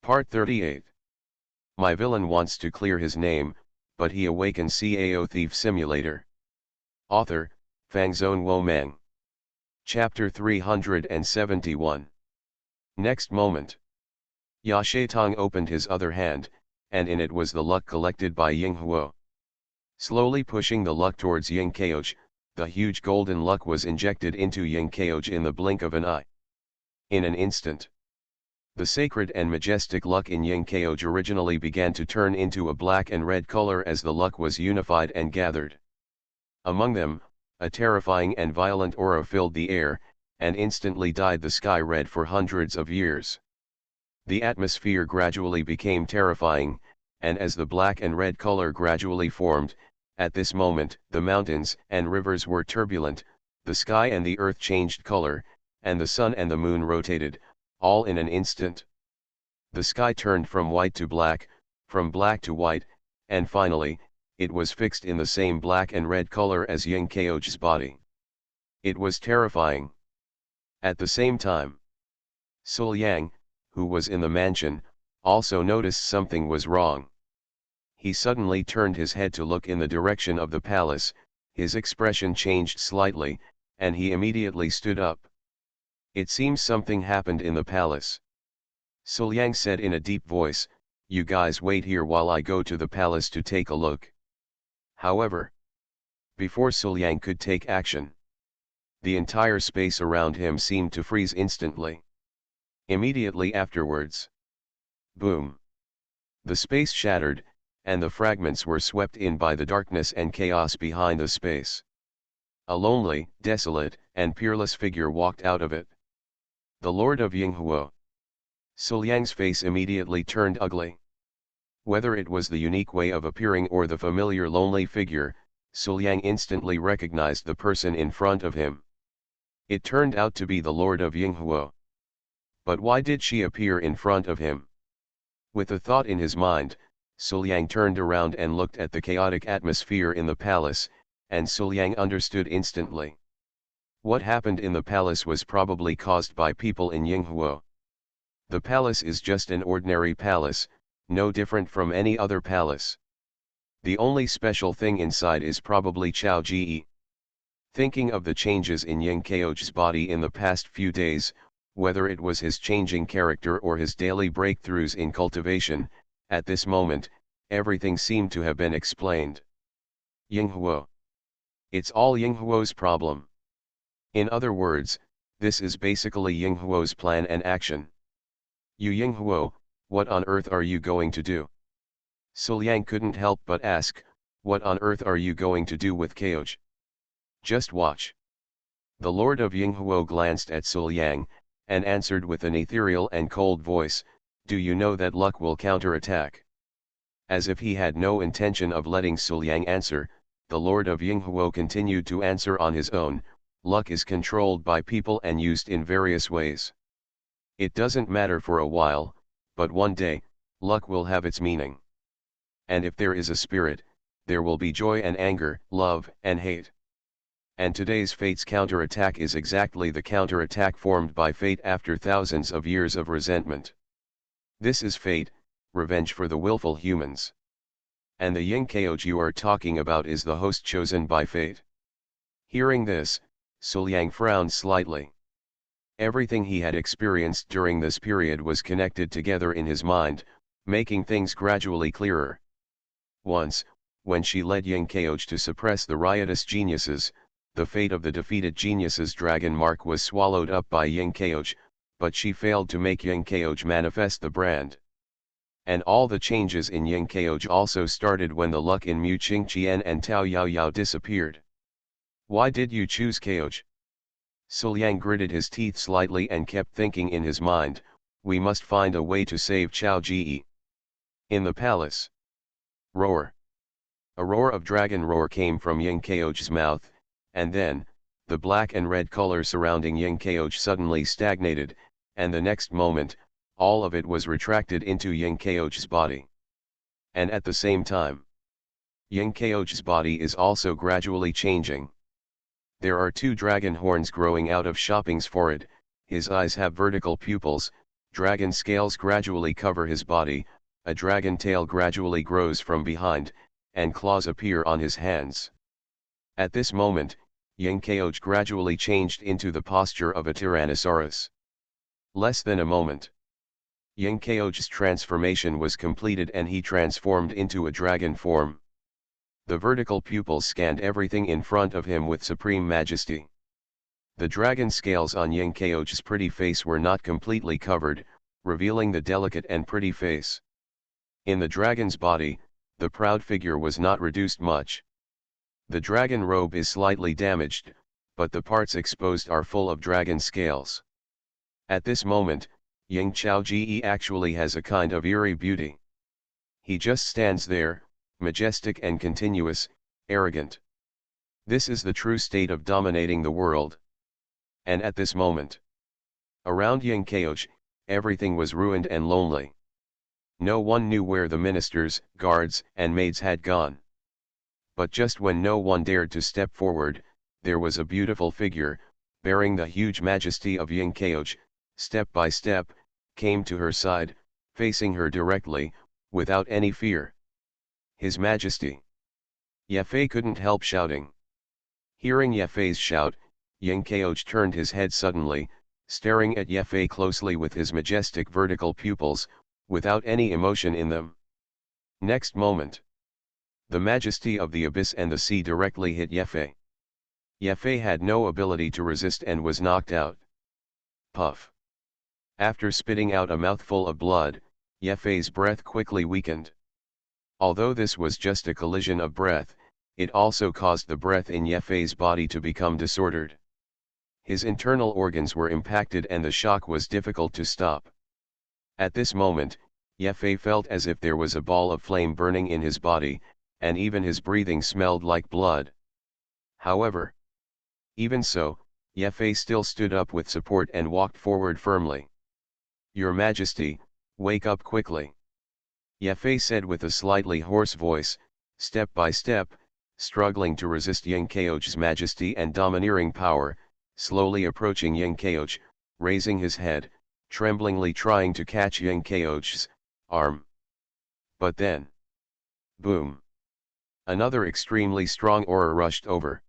Part 38. My villain wants to clear his name, but he awakens Cao Thief Simulator. Author, Fangzone Womeng. Chapter 371. Next moment. Ya Shaitong opened his other hand, and in it was the luck collected by Ying Huo. Slowly pushing the luck towards Ying Kaoj, the huge golden luck was injected into Ying Kaoj in the blink of an eye. In an instant. The sacred and majestic luck in Ying Kaoj originally began to turn into a black and red color as the luck was unified and gathered. Among them, a terrifying and violent aura filled the air, and instantly dyed the sky red for hundreds of years. The atmosphere gradually became terrifying, and as the black and red color gradually formed, at this moment the mountains and rivers were turbulent, the sky and the earth changed color, and the sun and the moon rotated, all in an instant. The sky turned from white to black, from black to white, and finally, it was fixed in the same black and red color as Ying Kaoj's body. It was terrifying. At the same time, Sul Yang, who was in the mansion, also noticed something was wrong. He suddenly turned his head to look in the direction of the palace, his expression changed slightly, and he immediately stood up. It seems something happened in the palace. Sul Yang said in a deep voice, "You guys wait here while I go to the palace to take a look." However, before Sul Yang could take action, the entire space around him seemed to freeze instantly. Immediately afterwards, boom! The space shattered, and the fragments were swept in by the darkness and chaos behind the space. A lonely, desolate, and peerless figure walked out of it. The Lord of Yinghuo. Sul Yang's face immediately turned ugly. Whether it was the unique way of appearing or the familiar lonely figure, Sul Yang instantly recognized the person in front of him. It turned out to be the Lord of Yinghuo. But why did she appear in front of him? With a thought in his mind, Sul Yang turned around and looked at the chaotic atmosphere in the palace, and Sul Yang understood instantly. What happened in the palace was probably caused by people in Yinghuo. The palace is just an ordinary palace, no different from any other palace. The only special thing inside is probably Cao Ji. Thinking of the changes in Ying Kaoj's body in the past few days, whether it was his changing character or his daily breakthroughs in cultivation, at this moment, everything seemed to have been explained. Yinghuo. It's all Yinghuo's problem. In other words, this is basically Yinghuo's plan and action. You Yinghuo, what on earth are you going to do? Sul Yang couldn't help but ask, what on earth are you going to do with Kaoj? Just watch. The Lord of Yinghuo glanced at Sul Yang, and answered with an ethereal and cold voice, "Do you know that luck will counterattack?" As if he had no intention of letting Sul Yang answer, the Lord of Yinghuo continued to answer on his own, "Luck is controlled by people and used in various ways. It doesn't matter for a while, but one day, luck will have its meaning. And if there is a spirit, there will be joy and anger, love and hate. And today's fate's counterattack is exactly the counterattack formed by fate after thousands of years of resentment. This is fate, revenge for the willful humans. And the Ying Kaoj you are talking about is the host chosen by fate." Hearing this, Sul Yang frowned slightly. Everything he had experienced during this period was connected together in his mind, making things gradually clearer. Once, when she led Ying Kaoj to suppress the riotous geniuses, the fate of the defeated geniuses' dragon mark was swallowed up by Ying Kaoj, but she failed to make Ying Kaoj manifest the brand. And all the changes in Ying Kaoj also started when the luck in Mu Qingqian and Tao Yao Yao disappeared. Why did you choose Kaoj? Sul Yang gritted his teeth slightly and kept thinking in his mind, we must find a way to save Cao Ji. In the palace. Roar. A roar of dragon roar came from Ying Kaoj's mouth, and then, the black and red color surrounding Ying Kaoj suddenly stagnated, and the next moment, all of it was retracted into Ying Kaoj's body. And at the same time, Ying Kaoj's body is also gradually changing. There are two dragon horns growing out of shopping's forehead, his eyes have vertical pupils, Dragon scales gradually cover his body, a dragon tail gradually grows from behind, and claws appear on his hands. At this moment, Yenkeioj gradually changed into the posture of a Tyrannosaurus. Less than a moment. Yenkeoj's transformation was completed and he transformed into a dragon form. The vertical pupils scanned everything in front of him with supreme majesty. The dragon scales on Yenkeoj's pretty face were not completely covered, revealing the delicate and pretty face. In the dragon's body, the proud figure was not reduced much. The dragon robe is slightly damaged, but the parts exposed are full of dragon scales. At this moment, Ying Chao Ji actually has a kind of eerie beauty. He just stands there, majestic and continuous, arrogant. This is the true state of dominating the world. And at this moment, around Yenkeoj, everything was ruined and lonely. No one knew where the ministers, guards, and maids had gone. But just when no one dared to step forward, there was a beautiful figure, bearing the huge majesty of Yenkeoj, step by step, came to her side, facing her directly, without any fear. His Majesty. Yefei couldn't help shouting. Hearing Yefei's shout, Yenkeoj turned his head suddenly, staring at Yefei closely with his majestic vertical pupils, without any emotion in them. Next moment, the majesty of the abyss and the sea directly hit Yefei. Yefei had no ability to resist and was knocked out. Puff. After spitting out a mouthful of blood, Yefei's breath quickly weakened. Although this was just a collision of breath, it also caused the breath in Yefei's body to become disordered. His internal organs were impacted and the shock was difficult to stop. At this moment, Yefei felt as if there was a ball of flame burning in his body, and even his breathing smelled like blood. However, even so, Yefei still stood up with support and walked forward firmly. "Your Majesty, wake up quickly," Yefei said with a slightly hoarse voice, step by step, struggling to resist Yenkeoj's majesty and domineering power, slowly approaching Yenkeoj, raising his head, tremblingly trying to catch Yenkeoj's arm. But then, boom! Another extremely strong aura rushed over.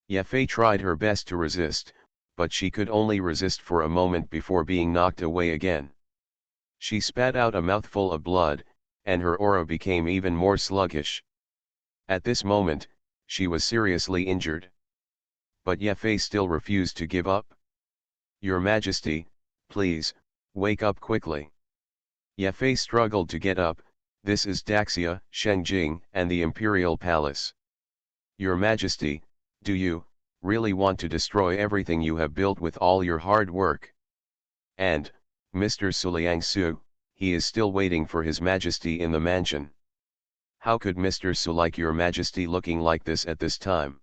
Yefei tried her best to resist, but she could only resist for a moment before being knocked away again. She spat out a mouthful of blood, and her aura became even more sluggish. At this moment, she was seriously injured. But Yefei still refused to give up. "Your Majesty, please, wake up quickly." Yefei struggled to get up. "This is Daxia, Shengjing, and the Imperial Palace. Your Majesty, do you really want to destroy everything you have built with all your hard work? And, Mr. Suliangsu, he is still waiting for his Majesty in the mansion. How could Mr. Su like your Majesty looking like this at this time?"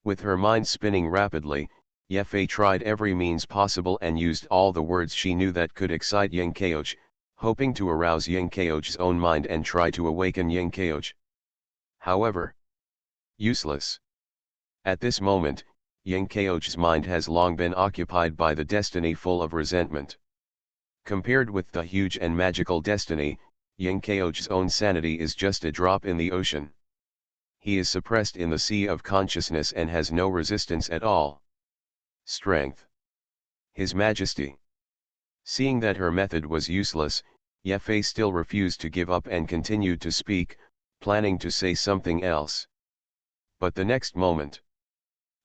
With her mind spinning rapidly, Yefei tried every means possible and used all the words she knew that could excite Yenkeoj, hoping to arouse Yenkeoj's own mind and try to awaken Yenkeoj. However, useless. At this moment, Yenkeoj's mind has long been occupied by the destiny full of resentment. Compared with the huge and magical destiny, Yenkeoj's own sanity is just a drop in the ocean. He is suppressed in the sea of consciousness and has no resistance at all. Strength. His Majesty. Seeing that her method was useless, Yefei still refused to give up and continued to speak, planning to say something else. But the next moment,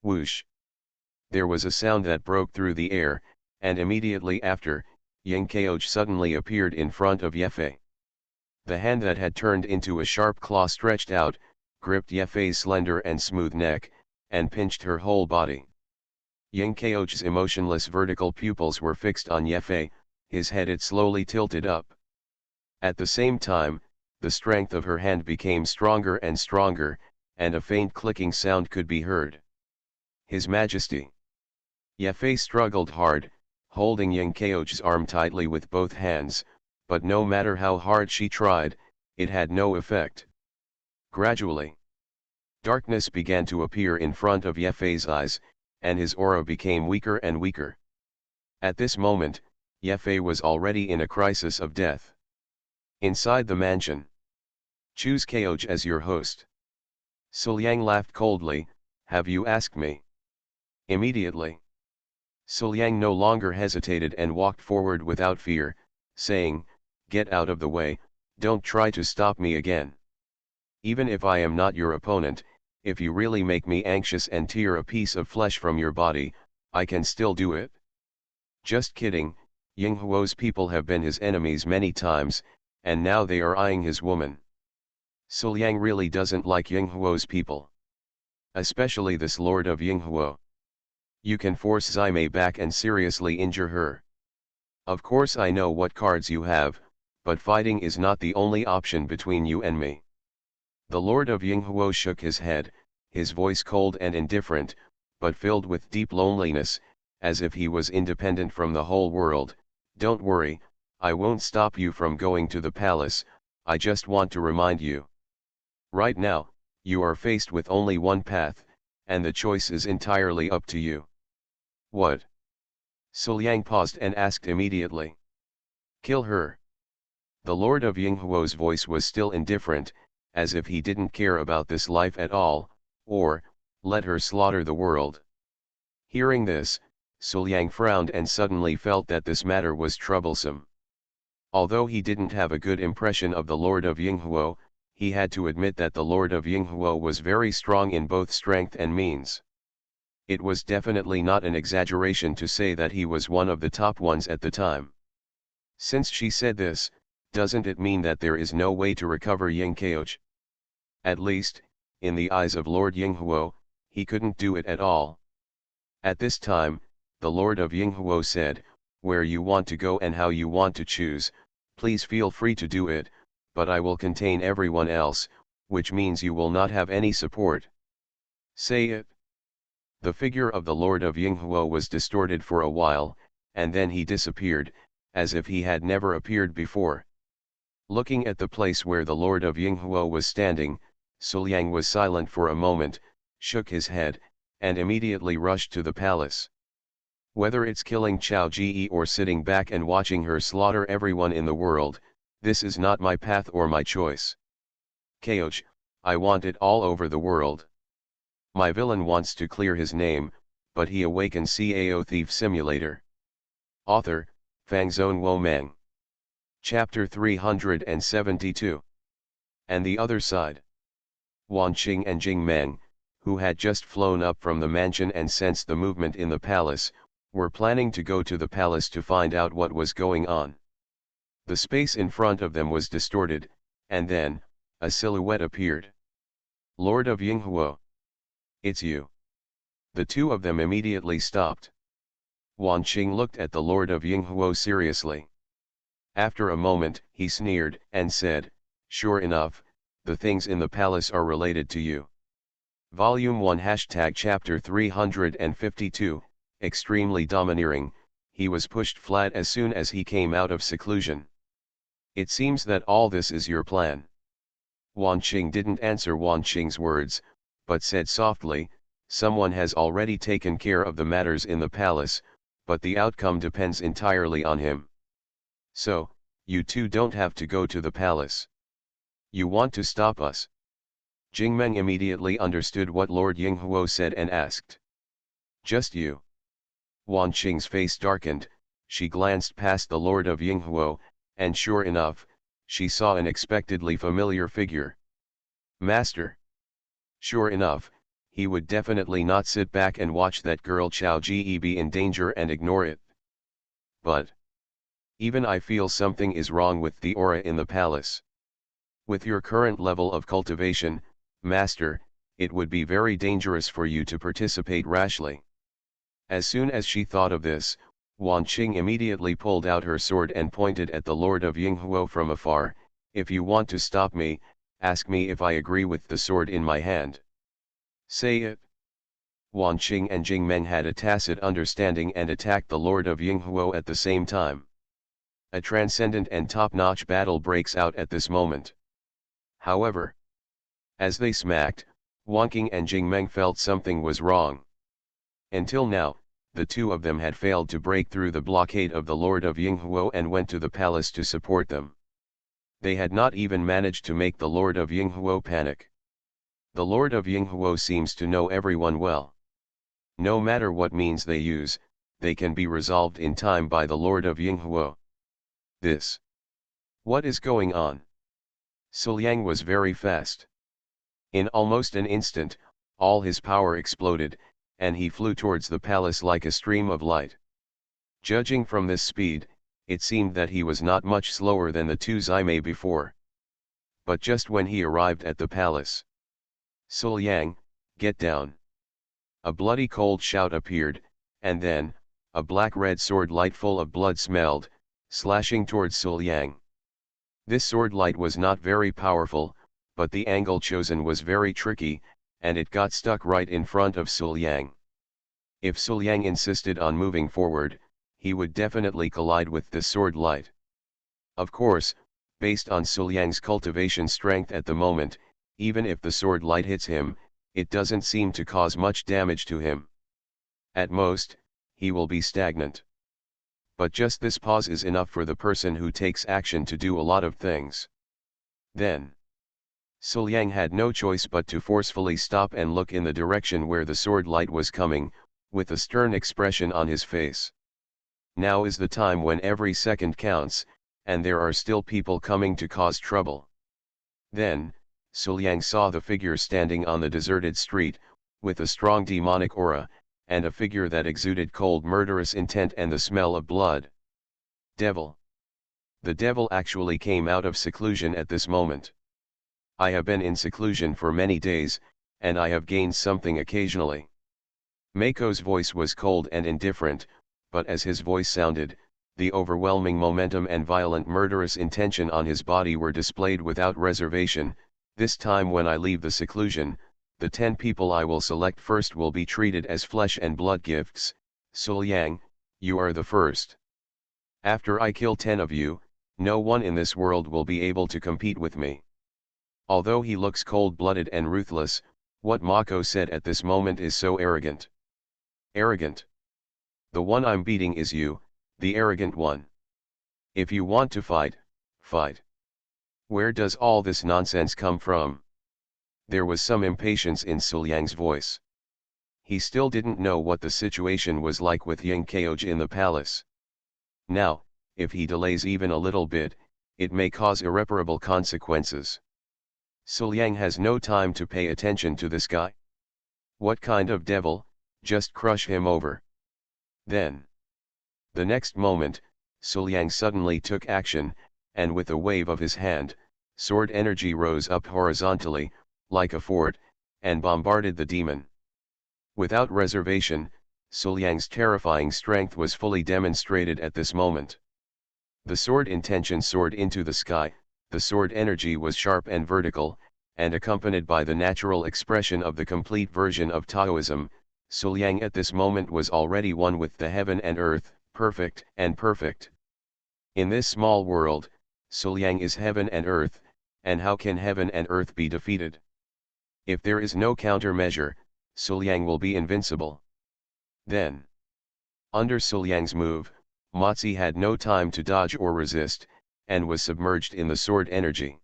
whoosh! There was a sound that broke through the air, and immediately after, Yenkeoj suddenly appeared in front of Yefei. The hand that had turned into a sharp claw stretched out, gripped Yefei's slender and smooth neck, and pinched her whole body. Yenkeoj's emotionless vertical pupils were fixed on Yefei, his head it slowly tilted up. At the same time, the strength of her hand became stronger and stronger, and a faint clicking sound could be heard. His Majesty. Yefei struggled hard, holding Yenkeoj's arm tightly with both hands, but no matter how hard she tried, it had no effect. Gradually, darkness began to appear in front of Yefei's eyes, and his aura became weaker and weaker. At this moment, Ye Fei was already in a crisis of death. Inside the mansion. Choose Kaoj as your host. Suliang laughed coldly, have you asked me? Immediately. Suliang no longer hesitated and walked forward without fear, saying, get out of the way, don't try to stop me again. Even if I am not your opponent, if you really make me anxious and tear a piece of flesh from your body, I can still do it. Just kidding, Yinghuo's people have been his enemies many times, and now they are eyeing his woman. Suliang really doesn't like Yinghuo's people. Especially this lord of Yinghuo. You can force Zimei back and seriously injure her. Of course I know what cards you have, but fighting is not the only option between you and me. The lord of Yinghuo shook his head, his voice cold and indifferent, but filled with deep loneliness, as if he was independent from the whole world. Don't worry, I won't stop you from going to the palace, I just want to remind you. Right now, you are faced with only one path, and the choice is entirely up to you. What? Suliang paused and asked immediately. Kill her. The lord of Yinghuo's voice was still indifferent, as if he didn't care about this life at all, or, let her slaughter the world. Hearing this, Suliang frowned and suddenly felt that this matter was troublesome. Although he didn't have a good impression of the lord of Yinghuo, he had to admit that the lord of Yinghuo was very strong in both strength and means. It was definitely not an exaggeration to say that he was one of the top ones at the time. Since she said this, doesn't it mean that there is no way to recover Ying Kaoj? At least, in the eyes of Lord Yinghuo, he couldn't do it at all. At this time, the Lord of Yinghuo said, where you want to go and how you want to choose, please feel free to do it, but I will contain everyone else, which means you will not have any support. Say it. The figure of the Lord of Yinghuo was distorted for a while, and then he disappeared, as if he had never appeared before. Looking at the place where the Lord of Yinghuo was standing, Suliang was silent for a moment, shook his head, and immediately rushed to the palace. Whether it's killing Cao Ji or sitting back and watching her slaughter everyone in the world, this is not my path or my choice. Kaoj, I want it all over the world. My villain wants to clear his name, but he awakens Cao Thief Simulator. Author, Fangzone Wo Meng. Chapter 372. And the other side. Wan Qing and Jing Meng, who had just flown up from the mansion and sensed the movement in the palace, were planning to go to the palace to find out what was going on. The space in front of them was distorted, and then, a silhouette appeared. Lord of Yinghuo. It's you. The two of them immediately stopped. Wan Qing looked at the Lord of Yinghuo seriously. After a moment, he sneered, and said, sure enough, the things in the palace are related to you. Volume 1 Chapter 352, Extremely domineering, he was pushed flat as soon as he came out of seclusion. It seems that all this is your plan. Wan Qing didn't answer Wan Qing's words, but said softly, someone has already taken care of the matters in the palace, but the outcome depends entirely on him. So, you two don't have to go to the palace. You want to stop us? Jingmeng immediately understood what Lord Yinghuo said and asked. Just you? Wan Qing's face darkened, she glanced past the Lord of Yinghuo, and sure enough, she saw an unexpectedly familiar figure. Master. Sure enough, he would definitely not sit back and watch that girl Cao Ji be in danger and ignore it. But even I feel something is wrong with the aura in the palace. With your current level of cultivation, Master, it would be very dangerous for you to participate rashly. As soon as she thought of this, Wan Qing immediately pulled out her sword and pointed at the Lord of Yinghuo from afar. If you want to stop me, ask me if I agree with the sword in my hand. Say it. Wan Qing and Jing Meng had a tacit understanding and attacked the Lord of Yinghuo at the same time. A transcendent and top-notch battle breaks out at this moment. However, as they smacked, Wan Qing and Jing Meng felt something was wrong. Until now, the two of them had failed to break through the blockade of the Lord of Yinghuo and went to the palace to support them. They had not even managed to make the Lord of Yinghuo panic. The Lord of Yinghuo seems to know everyone well. No matter what means they use, they can be resolved in time by the Lord of Yinghuo. This. What is going on? Suliang was very fast. In almost an instant, all his power exploded, and he flew towards the palace like a stream of light. Judging from this speed, it seemed that he was not much slower than the two Zaimei before. But just when he arrived at the palace, Suliang, get down! A bloody cold shout appeared, and then, a black-red sword light full of blood smelled, slashing towards Suliang. This sword light was not very powerful, but the angle chosen was very tricky, and it got stuck right in front of Suliang. If Suliang insisted on moving forward, he would definitely collide with the sword light. Of course, based on Suliang's cultivation strength at the moment, even if the sword light hits him, it doesn't seem to cause much damage to him. At most, he will be stagnant. But just this pause is enough for the person who takes action to do a lot of things. Then, Suliang had no choice but to forcefully stop and look in the direction where the sword light was coming, with a stern expression on his face. Now is the time when every second counts, and there are still people coming to cause trouble. Then, Suliang saw the figure standing on the deserted street, with a strong demonic aura, and a figure that exuded cold murderous intent and the smell of blood. Devil. The devil actually came out of seclusion at this moment. I have been in seclusion for many days, and I have gained something occasionally. Mako's voice was cold and indifferent, but as his voice sounded, the overwhelming momentum and violent murderous intention on his body were displayed without reservation. This time when I leave the seclusion, the 10 people I will select first will be treated as flesh and blood gifts. Suliang, you are the first. After I kill 10 of you, no one in this world will be able to compete with me. Although he looks cold-blooded and ruthless, what Mako said at this moment is so arrogant. Arrogant. The one I'm beating is you, the arrogant one. If you want to fight, fight. Where does all this nonsense come from? There was some impatience in Suliang's voice. He still didn't know what the situation was like with Ying Keoj in the palace. Now, if he delays even a little bit, it may cause irreparable consequences. Suliang has no time to pay attention to this guy. What kind of devil? Just crush him over. Then. The next moment, Suliang suddenly took action, and with a wave of his hand, sword energy rose up horizontally, like a fort, and bombarded the demon. Without reservation, Suliang's terrifying strength was fully demonstrated at this moment. The sword intention soared into the sky, the sword energy was sharp and vertical, and accompanied by the natural expression of the complete version of Taoism. Suliang at this moment was already one with the heaven and earth, perfect and perfect. In this small world, Suliang is heaven and earth, and how can heaven and earth be defeated? If there is no countermeasure, Suliang will be invincible. Then, under Suliang's move, Mozi had no time to dodge or resist, and was submerged in the sword energy.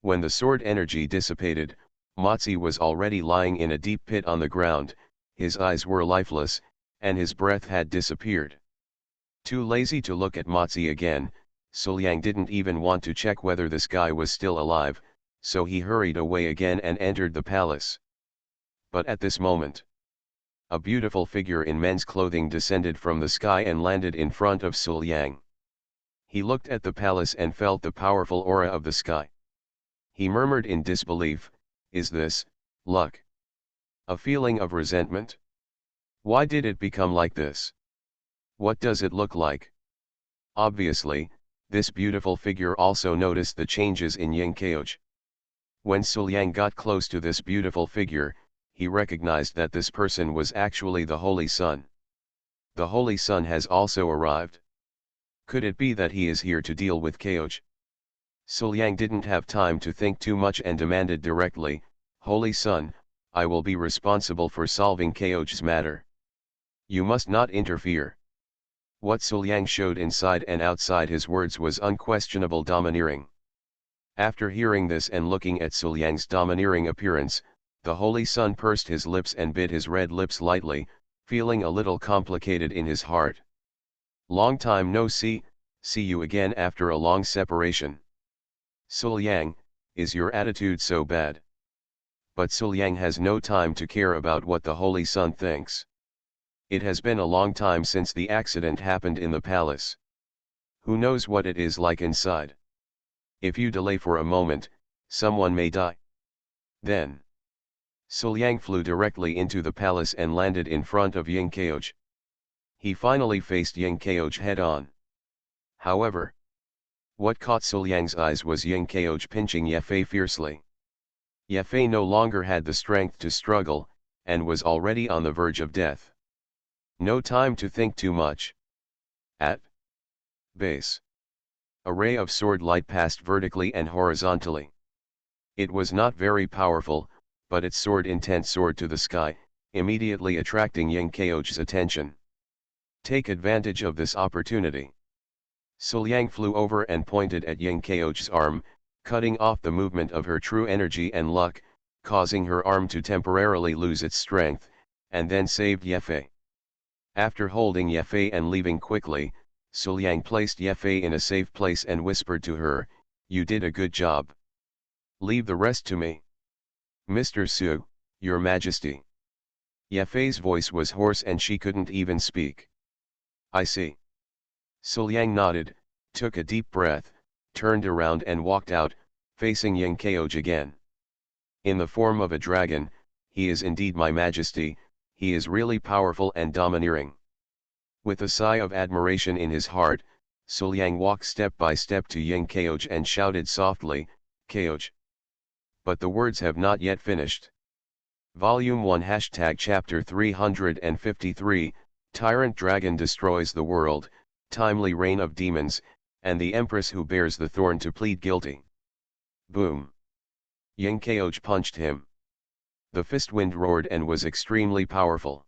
When the sword energy dissipated, Mozi was already lying in a deep pit on the ground, his eyes were lifeless, and his breath had disappeared. Too lazy to look at Mozi again, Suliang didn't even want to check whether this guy was still alive, so he hurried away again and entered the palace. But at this moment, a beautiful figure in men's clothing descended from the sky and landed in front of Suliang. He looked at the palace and felt the powerful aura of the sky. He murmured in disbelief, "Is this luck? A feeling of resentment? Why did it become like this? What does it look like?" Obviously, this beautiful figure also noticed the changes in Ying Keoj. When Suliang got close to this beautiful figure, he recognized that this person was actually the Holy Sun. The Holy Sun has also arrived. Could it be that he is here to deal with Keoj? Suliang didn't have time to think too much and demanded directly, "Holy Sun, I will be responsible for solving Keoj's matter." You must not interfere. What Suliang showed inside and outside his words was unquestionable domineering. After hearing this and looking at Suliang's domineering appearance, the Holy Son pursed his lips and bit his red lips lightly, feeling a little complicated in his heart. Long time no see you again after a long separation. Suliang, is your attitude so bad? But Suliang has no time to care about what the Holy Son thinks. It has been a long time since the accident happened in the palace. Who knows what it is like inside? If you delay for a moment, someone may die. Then, Suliang flew directly into the palace and landed in front of Ying Keoj. He finally faced Ying Keoj head-on. However, what caught Suliang's eyes was Ying Keoj pinching Yefei fiercely. Yefei no longer had the strength to struggle, and was already on the verge of death. No time to think too much. At base, a ray of sword light passed vertically and horizontally. It was not very powerful, but its sword intent soared to the sky, immediately attracting Ying Keoj's attention. Take advantage of this opportunity. Suliang flew over and pointed at Ying Keoj's arm, cutting off the movement of her true energy and luck, causing her arm to temporarily lose its strength, and then saved Yefei. After holding Yefei and leaving quickly, Suliang placed Yefei in a safe place and whispered to her, "You did a good job. Leave the rest to me." "Mr. Su, Your Majesty." Yefei's voice was hoarse and she couldn't even speak. "I see." Suliang nodded, took a deep breath, turned around and walked out, facing Ying Keoj again. "In the form of a dragon, he is indeed my majesty, he is really powerful and domineering." With a sigh of admiration in his heart, Suliang walked step by step to Ying Keoj and shouted softly, "Keoj." But the words have not yet finished. Volume 1 Chapter 353, Tyrant Dragon Destroys the World, Timely Reign of Demons, and the Empress Who Bears the Thorn to Plead Guilty. Boom! Ying Keoj punched him. The fist wind roared and was extremely powerful.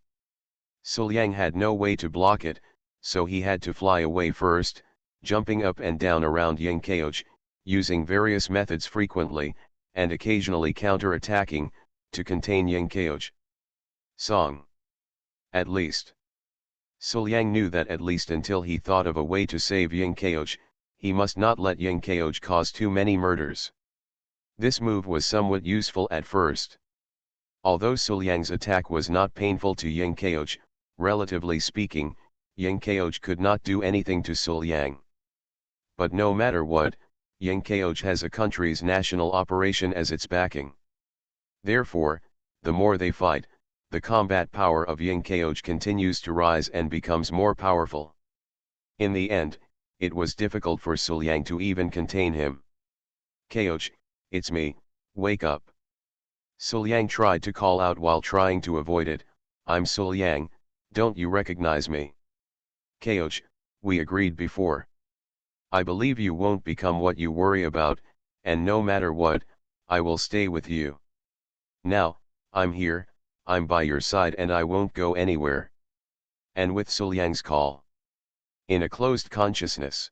Suliang had no way to block it, so he had to fly away first, jumping up and down around Ying Keoj, using various methods frequently, and occasionally counter-attacking, to contain Ying Keoj. Song. At least. Suliang knew that at least until he thought of a way to save Ying Keoj, he must not let Ying Keoj cause too many murders. This move was somewhat useful at first. Although Suliang's attack was not painful to Ying Keoj, relatively speaking, Ying Keoj could not do anything to Suliang. But no matter what, Ying Keoj has a country's national operation as its backing. Therefore, the more they fight, the combat power of Ying Keoj continues to rise and becomes more powerful. In the end, it was difficult for Suliang to even contain him. "Keoj, it's me, wake up." Suliang tried to call out while trying to avoid it, "I'm Suliang, don't you recognize me?" "Keoj, we agreed before. I believe you won't become what you worry about, and no matter what, I will stay with you. Now, I'm here, I'm by your side and I won't go anywhere." And with Suliang's call, in a closed consciousness,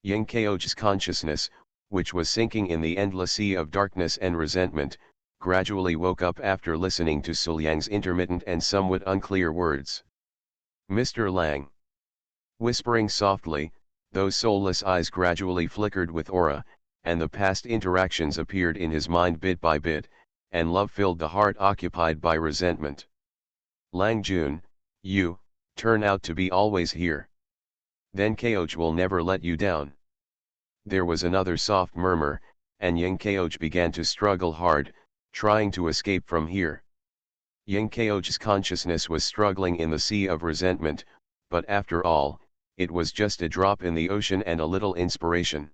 Ying Keoj's consciousness, which was sinking in the endless sea of darkness and resentment, gradually woke up after listening to Suliang's intermittent and somewhat unclear words. "Mr. Lang." Whispering softly, those soulless eyes gradually flickered with aura, and the past interactions appeared in his mind bit by bit, and love filled the heart occupied by resentment. "Lang Jun, you turn out to be always here. Then Keoj will never let you down." There was another soft murmur, and Ying Keoj began to struggle hard, trying to escape from here. Ying Keoj's consciousness was struggling in the sea of resentment, but after all, it was just a drop in the ocean and a little inspiration.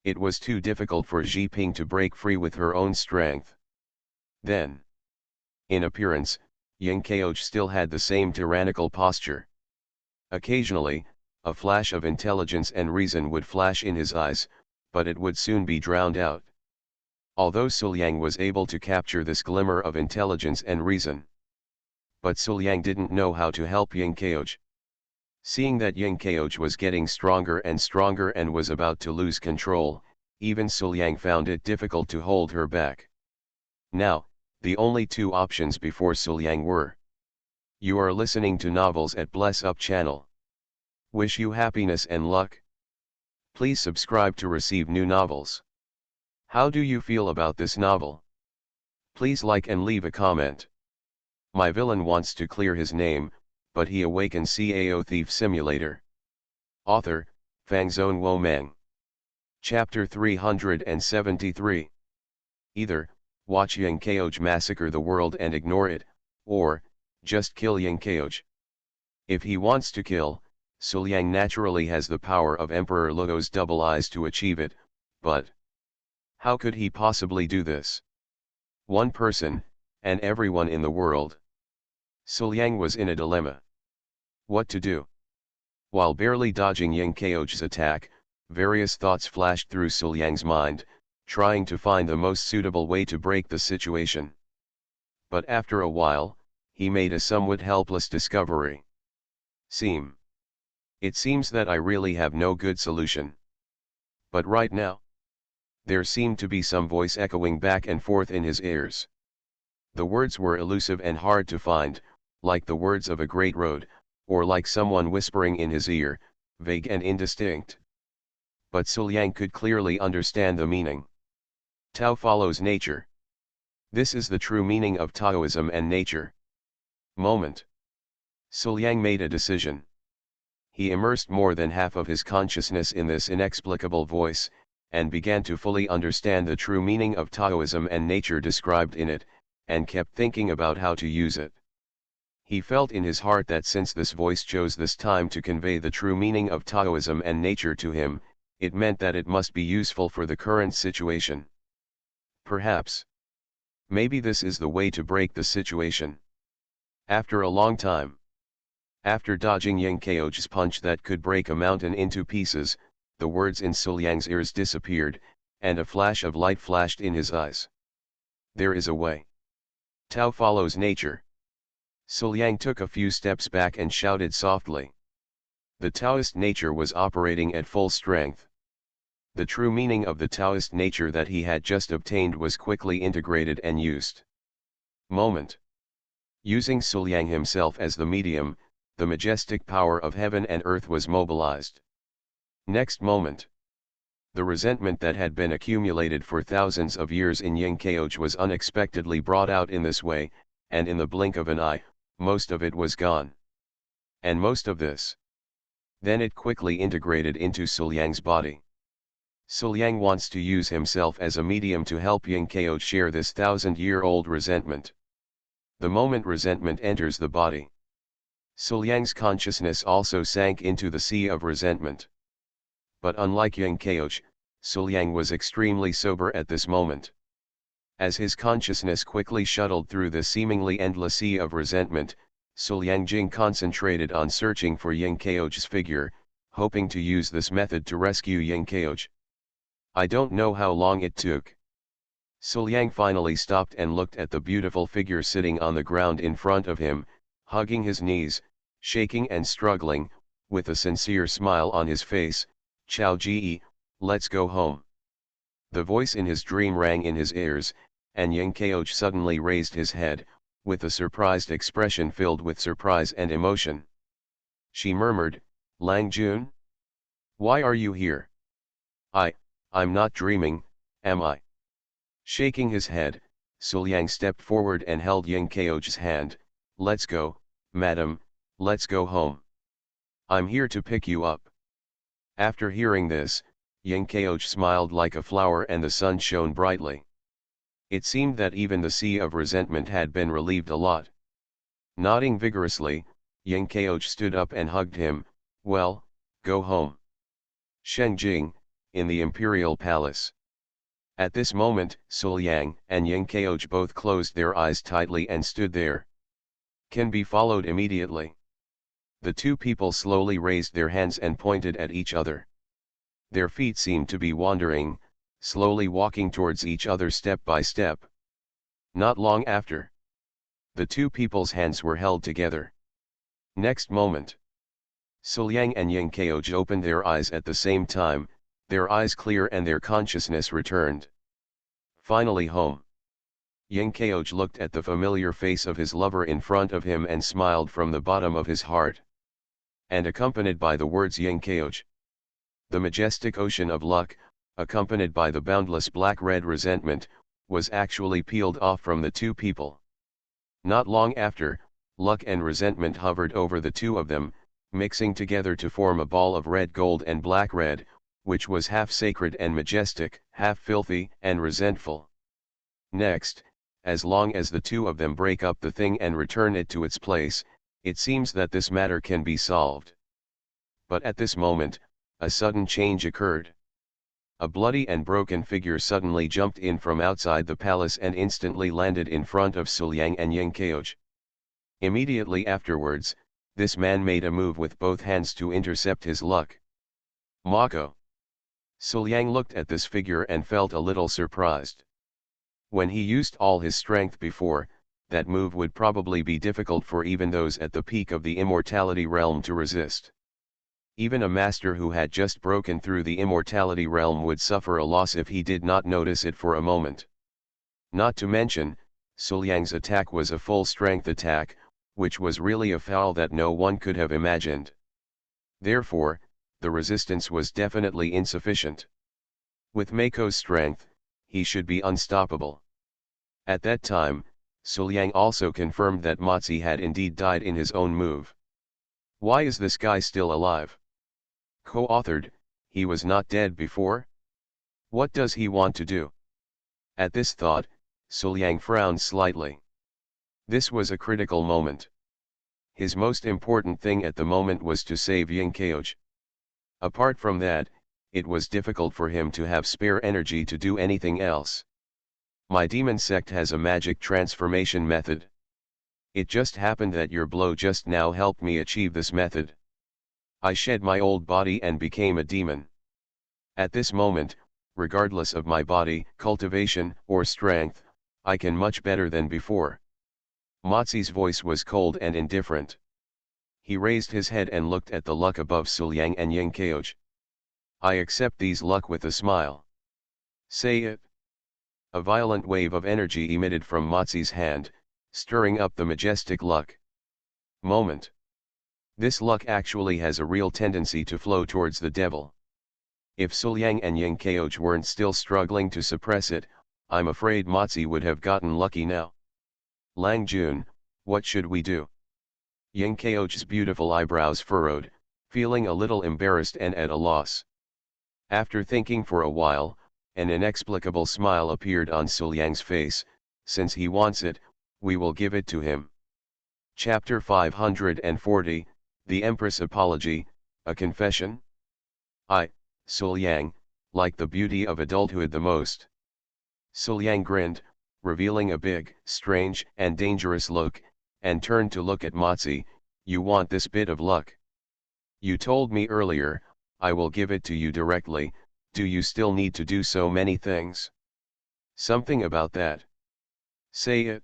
It was too difficult for Ji Ping to break free with her own strength. Then, in appearance, Ying Keoj still had the same tyrannical posture. Occasionally, a flash of intelligence and reason would flash in his eyes, but it would soon be drowned out. Although Suliang was able to capture this glimmer of intelligence and reason, But Suliang didn't know how to help Yingkeoj. Seeing that Yingkeoj was getting stronger and was about to lose control, even Suliang found it difficult to hold her back. Now, the only two options before Suliang were: you are listening to novels at Bless Up channel. Wish you happiness and luck. Please subscribe to receive new novels. How do you feel about this novel? Please like and leave a comment. My villain wants to clear his name, but he awakens Cao Thief Simulator. Author, Fangzone Wo Meng. Chapter 373. Either, watch Yingkeoj massacre the world and ignore it, or, just kill Yingkeoj. If he wants to kill, Suliang naturally has the power of Emperor Luo's double eyes to achieve it, but how could he possibly do this? One person, and everyone in the world. Suliang was in a dilemma. What to do? While barely dodging Yingkeoj's attack, various thoughts flashed through Suliang's mind, trying to find the most suitable way to break the situation. But after a while, he made a somewhat helpless discovery. It seems that I really have no good solution. But right now, there seemed to be some voice echoing back and forth in his ears. The words were elusive and hard to find, like the words of a great road, or like someone whispering in his ear, vague and indistinct. But Suliang could clearly understand the meaning. Tao follows nature. This is the true meaning of Taoism and nature. Moment. Suliang made a decision. He immersed more than half of his consciousness in this inexplicable voice, and began to fully understand the true meaning of Taoism and nature described in it, and kept thinking about how to use it. He felt in his heart that since this voice chose this time to convey the true meaning of Taoism and nature to him, it meant that it must be useful for the current situation. Perhaps. Maybe this is the way to break the situation. After a long time. After dodging Yingkeoj's punch that could break a mountain into pieces, the words in Suliang's ears disappeared, and a flash of light flashed in his eyes. There is a way. Tao follows nature. Suliang took a few steps back and shouted softly. The Taoist nature was operating at full strength. The true meaning of the Taoist nature that he had just obtained was quickly integrated and used. Moment. Using Suliang himself as the medium, the majestic power of heaven and earth was mobilized. Next moment. The resentment that had been accumulated for thousands of years in Yingkeoj was unexpectedly brought out in this way, and in the blink of an eye, most of it was gone. And most of this. Then it quickly integrated into Suliang's body. Suliang wants to use himself as a medium to help Yingkeoj share this 1,000-year-old resentment. The moment resentment enters the body, Suliang's consciousness also sank into the sea of resentment. But unlike Yingkeoj, Suliang was extremely sober at this moment. As his consciousness quickly shuttled through the seemingly endless sea of resentment, Suliang Jing concentrated on searching for Yingkeoj's figure, hoping to use this method to rescue Yingkeoj. I don't know how long it took. Suliang finally stopped and looked at the beautiful figure sitting on the ground in front of him, hugging his knees, shaking and struggling, with a sincere smile on his face. Chao Ji, let's go home. The voice in his dream rang in his ears, and Yingkeoj suddenly raised his head, with a surprised expression filled with surprise and emotion. She murmured, Lang Jun? Why are you here? I'm not dreaming, am I? Shaking his head, Suliang stepped forward and held Yingkeoj's hand. Let's go, madam, let's go home. I'm here to pick you up. After hearing this, Yingkeoj smiled like a flower and the sun shone brightly. It seemed that even the sea of resentment had been relieved a lot. Nodding vigorously, Yingkeoj stood up and hugged him. Well, go home. Shengjing, in the imperial palace. At this moment, Suliang and Yingkeoj both closed their eyes tightly and stood there. Can be followed immediately. The two people slowly raised their hands and pointed at each other. Their feet seemed to be wandering, slowly walking towards each other step by step. Not long after, The two people's hands were held together. Next moment, Suliang and Yingkeoj opened their eyes at the same time, their eyes clear and their consciousness returned. Finally home. Yingkeoj looked at the familiar face of his lover in front of him and smiled from the bottom of his heart. And accompanied by the words Yingkeoj, the majestic ocean of luck, accompanied by the boundless black-red resentment, was actually peeled off from the two people. Not long after, luck and resentment hovered over the two of them, mixing together to form a ball of red gold and black red, which was half sacred and majestic, half filthy and resentful. Next, as long as the two of them break up the thing and return it to its place, it seems that this matter can be solved. But at this moment, a sudden change occurred. A bloody and broken figure suddenly jumped in from outside the palace and instantly landed in front of Suliang and Yingkeoj. Immediately afterwards, this man made a move with both hands to intercept his luck. Mako. Suliang looked at this figure and felt a little surprised. When he used all his strength before, that move would probably be difficult for even those at the peak of the immortality realm to resist. Even a master who had just broken through the immortality realm would suffer a loss if he did not notice it for a moment. Not to mention, Suliang's attack was a full-strength attack, which was really a foul that no one could have imagined. Therefore, the resistance was definitely insufficient. With Mako's strength, he should be unstoppable. At that time, Suliang also confirmed that Motzi had indeed died in his own move. Why is this guy still alive? Co-authored, he was not dead before? What does he want to do? At this thought, Suliang frowned slightly. This was a critical moment. His most important thing at the moment was to save Yingkeoj. Apart from that, it was difficult for him to have spare energy to do anything else. My demon sect has a magic transformation method. It just happened that your blow just now helped me achieve this method. I shed my old body and became a demon. At this moment, regardless of my body, cultivation, or strength, I can much better than before. Motzi's voice was cold and indifferent. He raised his head and looked at the luck above Suliang and Yingkeoj. I accept these luck with a smile. Say it. A violent wave of energy emitted from Motzi's hand, stirring up the majestic luck. Moment. This luck actually has a real tendency to flow towards the devil. If Suliang and Yingkeoj weren't still struggling to suppress it, I'm afraid Motzi would have gotten lucky now. Lang Jun, what should we do? Yingkeoj's beautiful eyebrows furrowed, feeling a little embarrassed and at a loss. After thinking for a while, an inexplicable smile appeared on Suliang's face. Since he wants it, we will give it to him. Chapter 540, The Empress Apology, A Confession? I, Suliang, like the beauty of adulthood the most. Suliang grinned, revealing a big, strange, and dangerous look, and turned to look at Motzi. You want this bit of luck? You told me earlier, I will give it to you directly. Do you still need to do so many things? Something about that. Say it.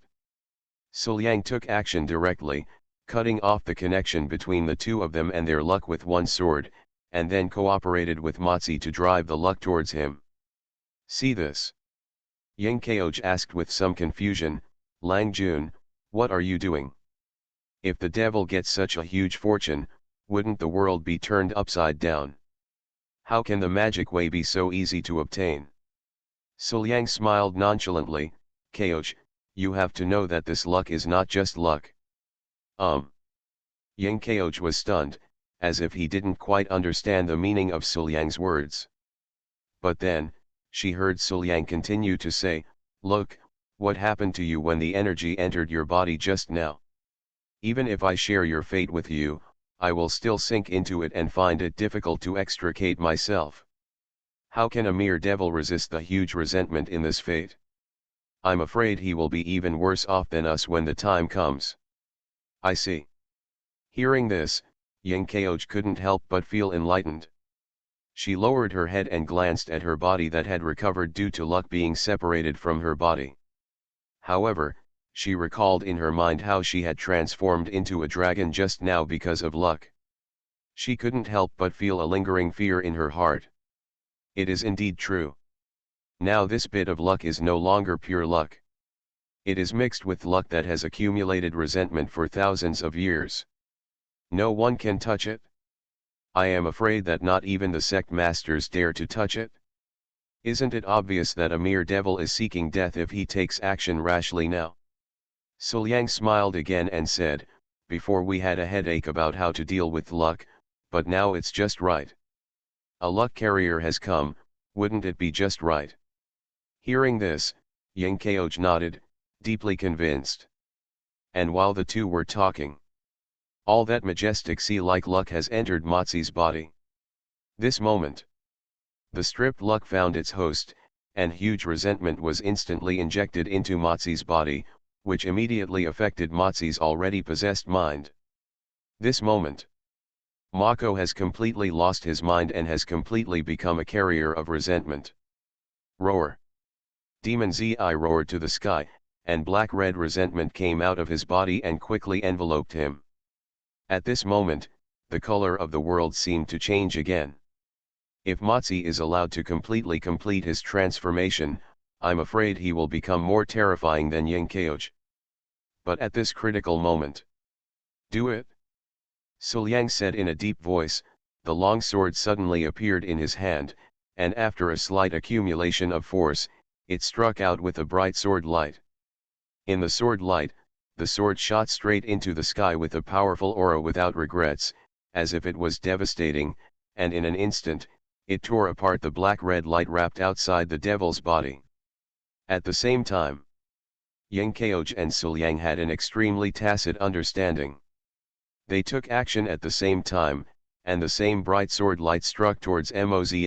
Suliang took action directly, cutting off the connection between the two of them and their luck with one sword, and then cooperated with Motzi to drive the luck towards him. See this? Yingkeoj asked with some confusion. Lang Jun, what are you doing? If the devil gets such a huge fortune, wouldn't the world be turned upside down? How can the magic way be so easy to obtain? Suliang smiled nonchalantly. Keoj, you have to know that this luck is not just luck. Yingkeoj was stunned, as if he didn't quite understand the meaning of Suliang's words. But then, she heard Suliang continue to say, look, what happened to you when the energy entered your body just now? Even if I share your fate with you, I will still sink into it and find it difficult to extricate myself. How can a mere devil resist the huge resentment in this fate? I'm afraid he will be even worse off than us when the time comes. I see. Hearing this, Yingkeoj couldn't help but feel enlightened. She lowered her head and glanced at her body that had recovered due to luck being separated from her body. However, She recalled in her mind how she had transformed into a dragon just now because of luck. She couldn't help but feel a lingering fear in her heart. It is indeed true. Now this bit of luck is no longer pure luck. It is mixed with luck that has accumulated resentment for thousands of years. No one can touch it. I am afraid that not even the sect masters dare to touch it. Isn't it obvious that a mere devil is seeking death if he takes action rashly now? Suliang smiled again and said, before we had a headache about how to deal with luck, but now it's just right. A luck carrier has come, wouldn't it be just right? Hearing this, Yang Kaoj nodded, deeply convinced. And while the two were talking, all that majestic sea-like luck has entered Mozi's body. This moment, the stripped luck found its host, and huge resentment was instantly injected into Mozi's body, which immediately affected Mozi's already possessed mind. This moment, Mako has completely lost his mind and has completely become a carrier of resentment. Roar! Demon Zi roared to the sky, and black-red resentment came out of his body and quickly enveloped him. At this moment, the color of the world seemed to change again. If Mozi is allowed to completely complete his transformation, I'm afraid he will become more terrifying than Yang Kaoj. But at this critical moment, do it! Suliang said in a deep voice. The long sword suddenly appeared in his hand, and after a slight accumulation of force, it struck out with a bright sword light. In the sword light, the sword shot straight into the sky with a powerful aura without regrets, as if it was devastating, and in an instant, it tore apart the black-red light wrapped outside the devil's body. At the same time, Yang Kaoj and Suliang had an extremely tacit understanding. They took action at the same time, and the same bright sword light struck towards Mozi.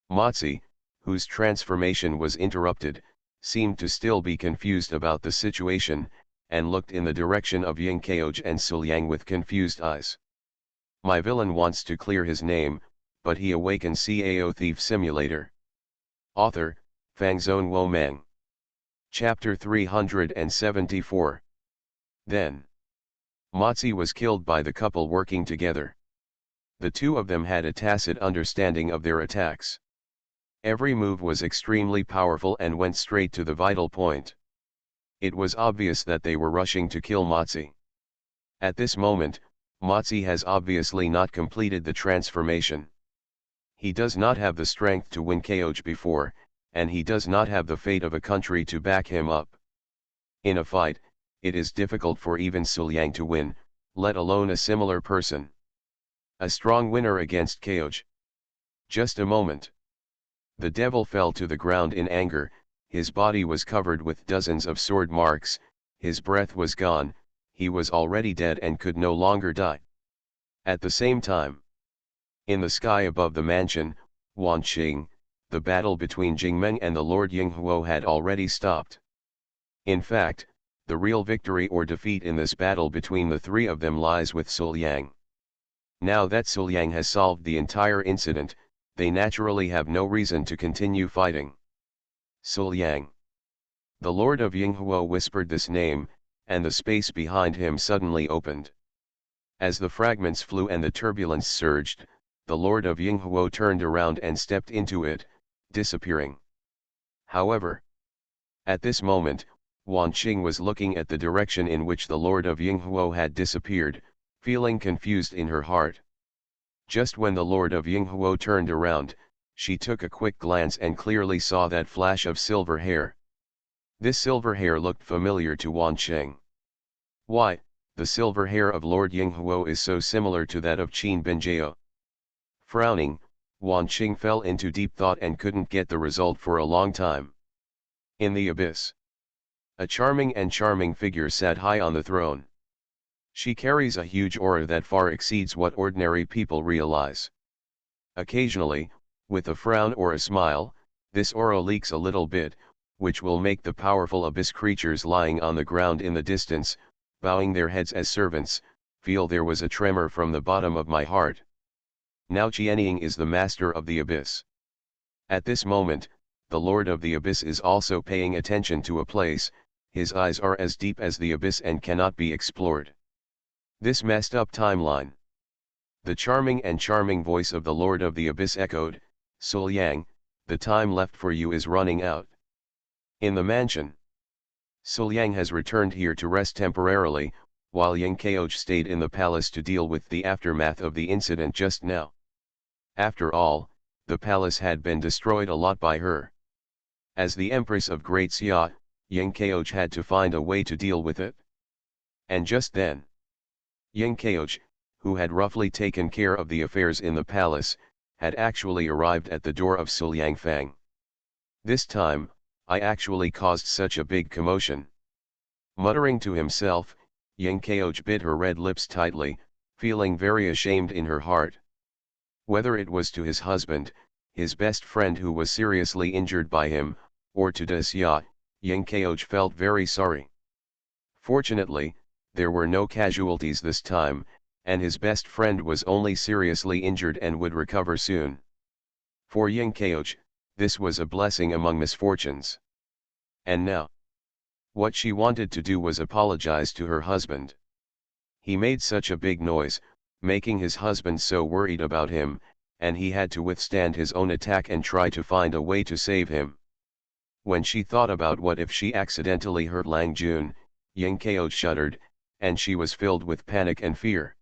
Mozi, whose transformation was interrupted, seemed to still be confused about the situation, and looked in the direction of Yang Kaoj and Suliang with confused eyes. My villain wants to clear his name, but he awakens Cao Thief Simulator. Author, Fangzone Wo Meng. Chapter 374. Then, Mozi was killed by the couple working together. The two of them had a tacit understanding of their attacks. Every move was extremely powerful and went straight to the vital point. It was obvious that they were rushing to kill Mozi. At this moment, Mozi has obviously not completed the transformation. He does not have the strength to win Kaoj before, and he does not have the fate of a country to back him up. In a fight, it is difficult for even Suliang to win, let alone a similar person. A strong winner against Kaoj. Just a moment. The devil fell to the ground in anger, his body was covered with dozens of sword marks, his breath was gone, he was already dead and could no longer die. At the same time, in the sky above the mansion, Wanqing, the battle between Jingmeng and the Lord Yinghuo had already stopped. In fact, the real victory or defeat in this battle between the three of them lies with Suliang. Now that Suliang has solved the entire incident, they naturally have no reason to continue fighting. Suliang. The Lord of Yinghuo whispered this name, and the space behind him suddenly opened. As the fragments flew and the turbulence surged, the Lord of Yinghuo turned around and stepped into it, disappearing. However, at this moment, Wanqing was looking at the direction in which the Lord of Yinghuo had disappeared, feeling confused in her heart. Just when the Lord of Yinghuo turned around, she took a quick glance and clearly saw that flash of silver hair. This silver hair looked familiar to Wanqing. Why, the silver hair of Lord Yinghuo is so similar to that of Qin Binjao. Frowning, Wanqing fell into deep thought and couldn't get the result for a long time. In the abyss, a charming figure sat high on the throne. She carries a huge aura that far exceeds what ordinary people realize. Occasionally, with a frown or a smile, this aura leaks a little bit, which will make the powerful abyss creatures lying on the ground in the distance, bowing their heads as servants, feel there was a tremor from the bottom of my heart. Now Qianying is the master of the abyss. At this moment, the Lord of the Abyss is also paying attention to a place, his eyes are as deep as the abyss and cannot be explored. This messed up timeline. The charming voice of the Lord of the Abyss echoed, Sul Yang, the time left for you is running out. In the mansion, Sul Yang has returned here to rest temporarily, while Yang Kaoj stayed in the palace to deal with the aftermath of the incident just now. After all, the palace had been destroyed a lot by her. As the Empress of Great Xia, Yang Kaoj had to find a way to deal with it. And just then, Yang Kaoj, who had roughly taken care of the affairs in the palace, had actually arrived at the door of Sul Yang Fang. This time, I actually caused such a big commotion. Muttering to himself, Yang Kaoj bit her red lips tightly, feeling very ashamed in her heart. Whether it was to his husband, his best friend who was seriously injured by him, or to Xia, Yang Kaoj felt very sorry. Fortunately, there were no casualties this time, and his best friend was only seriously injured and would recover soon. For Yang Kaoj, this was a blessing among misfortunes. And now, what she wanted to do was apologize to her husband. He made such a big noise, making his husband so worried about him, and he had to withstand his own attack and try to find a way to save him. When she thought about what if she accidentally hurt Lang Jun, Yang Kaoj shuddered, and she was filled with panic and fear.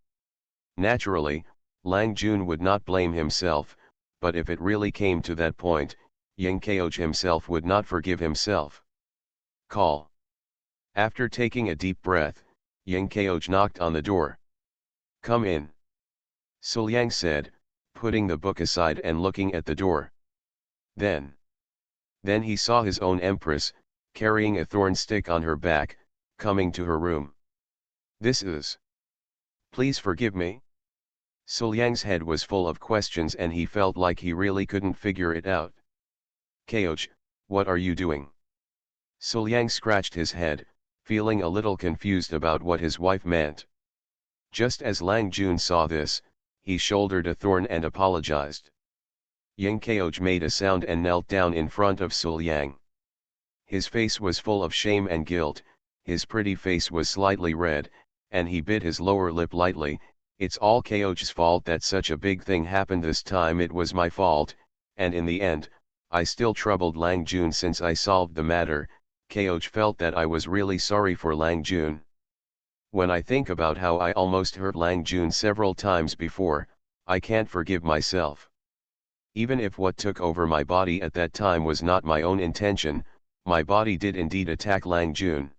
Naturally, Lang Jun would not blame himself, but if it really came to that point, Yang Kaoj himself would not forgive himself. Call. After taking a deep breath, Yang Kaoj knocked on the door. Come in. Sul Yang said, putting the book aside and looking at the door. Then he saw his own empress, carrying a thorn stick on her back, coming to her room. This is. Please forgive me. Sul Yang's head was full of questions and he felt like he really couldn't figure it out. Kaoj, what are you doing? Sul Yang scratched his head, feeling a little confused about what his wife meant. Just as Lang Jun saw this, he shouldered a thorn and apologized. Yang Kaoj made a sound and knelt down in front of Sul Yang. His face was full of shame and guilt, his pretty face was slightly red, and he bit his lower lip lightly. It's all Kaoj's fault that such a big thing happened this time. It was my fault, and in the end, I still troubled Lang Jun since I solved the matter. Kaoj felt that I was really sorry for Lang Jun. When I think about how I almost hurt Lang Jun several times before, I can't forgive myself. Even if what took over my body at that time was not my own intention, my body did indeed attack Lang Jun.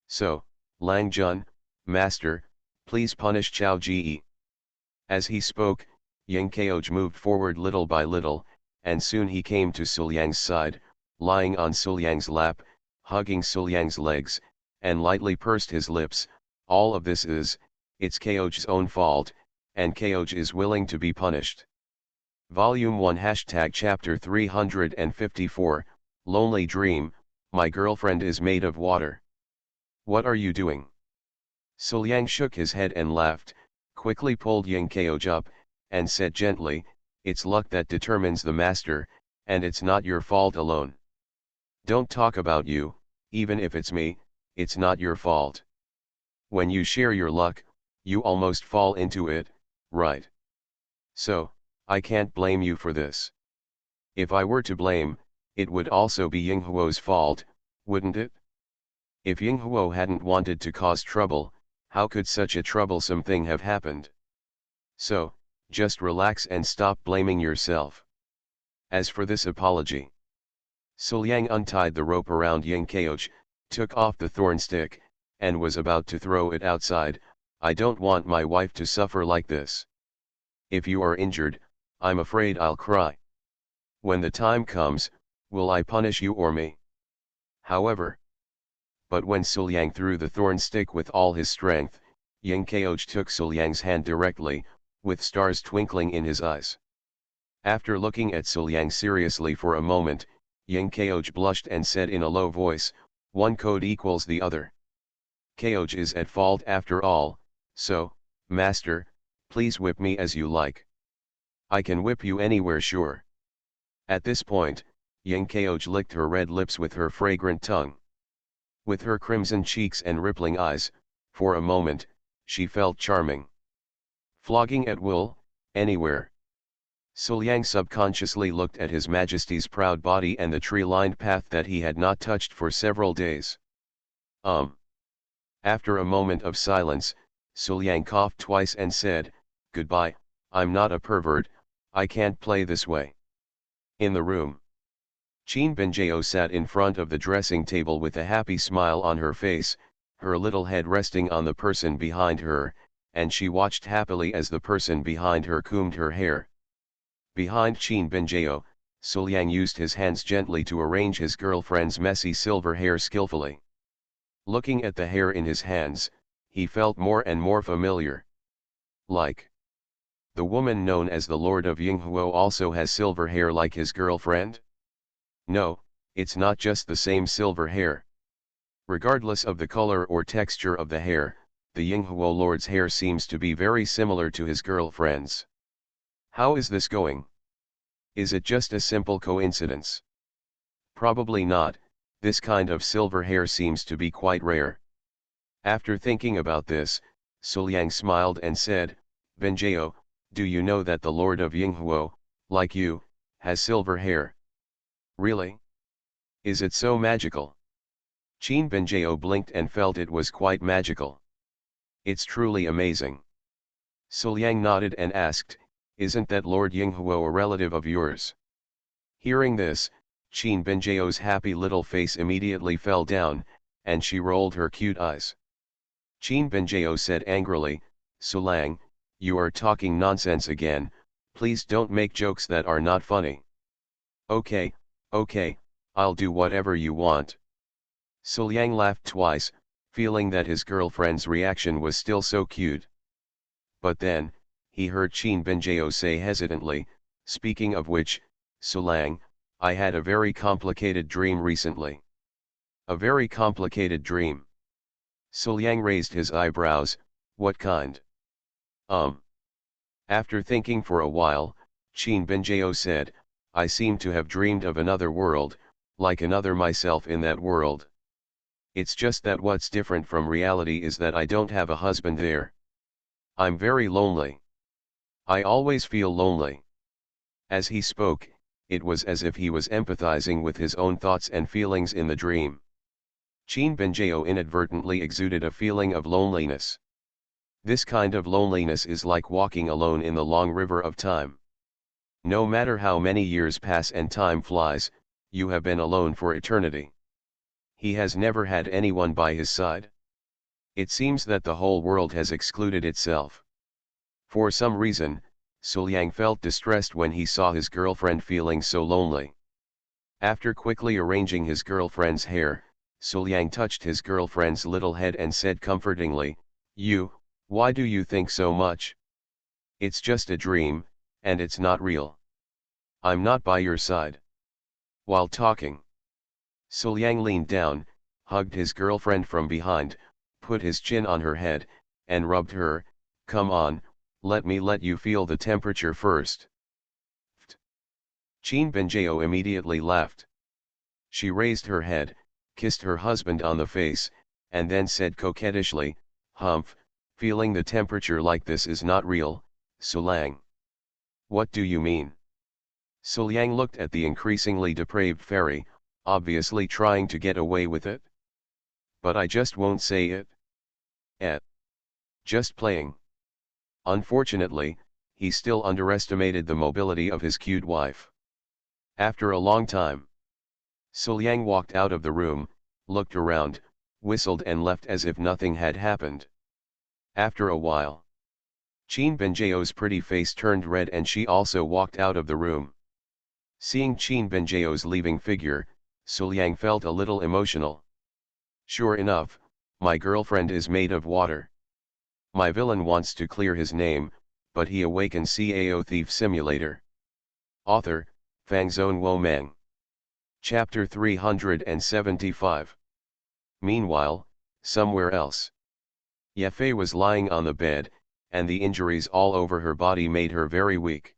So, Lang Jun, Master, please punish Cao Ji. As he spoke, Yang Kaoj moved forward little by little, and soon he came to Sul Yang's side, lying on Sul Yang's lap, hugging Sul Yang's legs, and lightly pursed his lips. All of this it's Kaoj's own fault, and Kaoj is willing to be punished. Volume 1 Chapter 354, Lonely Dream, My girlfriend is made of water. What are you doing? Sul Yang shook his head and laughed, quickly pulled Yang Kaoj up, and said gently, it's luck that determines the master, and it's not your fault alone. Don't talk about you, even if it's me, it's not your fault. When you share your luck, you almost fall into it, right? So, I can't blame you for this. If I were to blame, it would also be Ying Huo's fault, wouldn't it? If Ying Huo hadn't wanted to cause trouble, how could such a troublesome thing have happened? So, just relax and stop blaming yourself. As for this apology, Sul Yang untied the rope around Yang Kaoj, took off the thorn stick, and was about to throw it outside. I don't want my wife to suffer like this. If you are injured, I'm afraid I'll cry. When the time comes, will I punish you or me? However, but when Sul Yang threw the thorn stick with all his strength, Yang Kaoj took Sul Yang's hand directly, with stars twinkling in his eyes. After looking at Sul Yang seriously for a moment, Yang Kaoj blushed and said in a low voice, one code equals the other. Kaoj is at fault after all, so, master, please whip me as you like. I can whip you anywhere, sure. At this point, Yang Kaoj licked her red lips with her fragrant tongue. With her crimson cheeks and rippling eyes, for a moment, she felt charming. Flogging at will, anywhere. Suliang subconsciously looked at His Majesty's proud body and the tree-lined path that he had not touched for several days. After a moment of silence, Suliang coughed twice and said, "Goodbye, I'm not a pervert, I can't play this way." In the room, Qin Benjao sat in front of the dressing table with a happy smile on her face, her little head resting on the person behind her, and she watched happily as the person behind her combed her hair. Behind Qin Benjao, Suliang used his hands gently to arrange his girlfriend's messy silver hair skillfully. Looking at the hair in his hands, he felt more and more familiar. Like the woman known as the Lord of Yinghuo also has silver hair like his girlfriend? No, it's not just the same silver hair. Regardless of the color or texture of the hair, the Yinghuo Lord's hair seems to be very similar to his girlfriend's. How is this going? Is it just a simple coincidence? Probably not. This kind of silver hair seems to be quite rare. After thinking about this, Suliang smiled and said, "Benjao, do you know that the Lord of Yinghuo, like you, has silver hair?" "Really? Is it so magical?" Qin Benjao blinked and felt it was quite magical. "It's truly amazing." Suliang nodded and asked, "Isn't that Lord Yinghuo a relative of yours?" Hearing this, Qin Benjao's happy little face immediately fell down, and she rolled her cute eyes. Qin Benjao said angrily, "Suliang, you are talking nonsense again, please don't make jokes that are not funny." Okay, I'll do whatever you want." Suliang laughed twice, feeling that his girlfriend's reaction was still so cute. But then, he heard Qin Benjao say hesitantly, "Speaking of which, Suliang, I had a very complicated dream recently." "A very complicated dream?" Suliang raised his eyebrows. "What kind?" After thinking for a while, Qin Benjao said, "I seem to have dreamed of another world, like another myself in that world. It's just that what's different from reality is that I don't have a husband there. I'm very lonely. I always feel lonely." As he spoke, it was as if he was empathizing with his own thoughts and feelings in the dream. Qin Benjao inadvertently exuded a feeling of loneliness. This kind of loneliness is like walking alone in the long river of time. No matter how many years pass and time flies, you have been alone for eternity. He has never had anyone by his side. It seems that the whole world has excluded itself. For some reason, Suliang felt distressed when he saw his girlfriend feeling so lonely. After quickly arranging his girlfriend's hair, Suliang touched his girlfriend's little head and said comfortingly, Why do you think so much? It's just a dream, and it's not real. I'm not by your side." While talking, Suliang leaned down, hugged his girlfriend from behind, put his chin on her head, and rubbed her. "Come on, let me let you feel the temperature first." Qin Benjao immediately laughed. She raised her head, kissed her husband on the face, and then said coquettishly, "Humph, feeling the temperature like this is not real, Suliang." "What do you mean?" Suliang looked at the increasingly depraved fairy, obviously trying to get away with it. "But I just won't say it." Just playing." Unfortunately, he still underestimated the mobility of his cute wife. After a long time, Suliang walked out of the room, looked around, whistled and left as if nothing had happened. After a while, Qin Benjao's pretty face turned red and she also walked out of the room. Seeing Qin Benjao's leaving figure, Suliang felt a little emotional. Sure enough, my girlfriend is made of water. My villain wants to clear his name, but he awakens Cao Thief Simulator. Author, Fangzone Wo Meng. Chapter 375. Meanwhile, somewhere else, Yafei was lying on the bed, and the injuries all over her body made her very weak.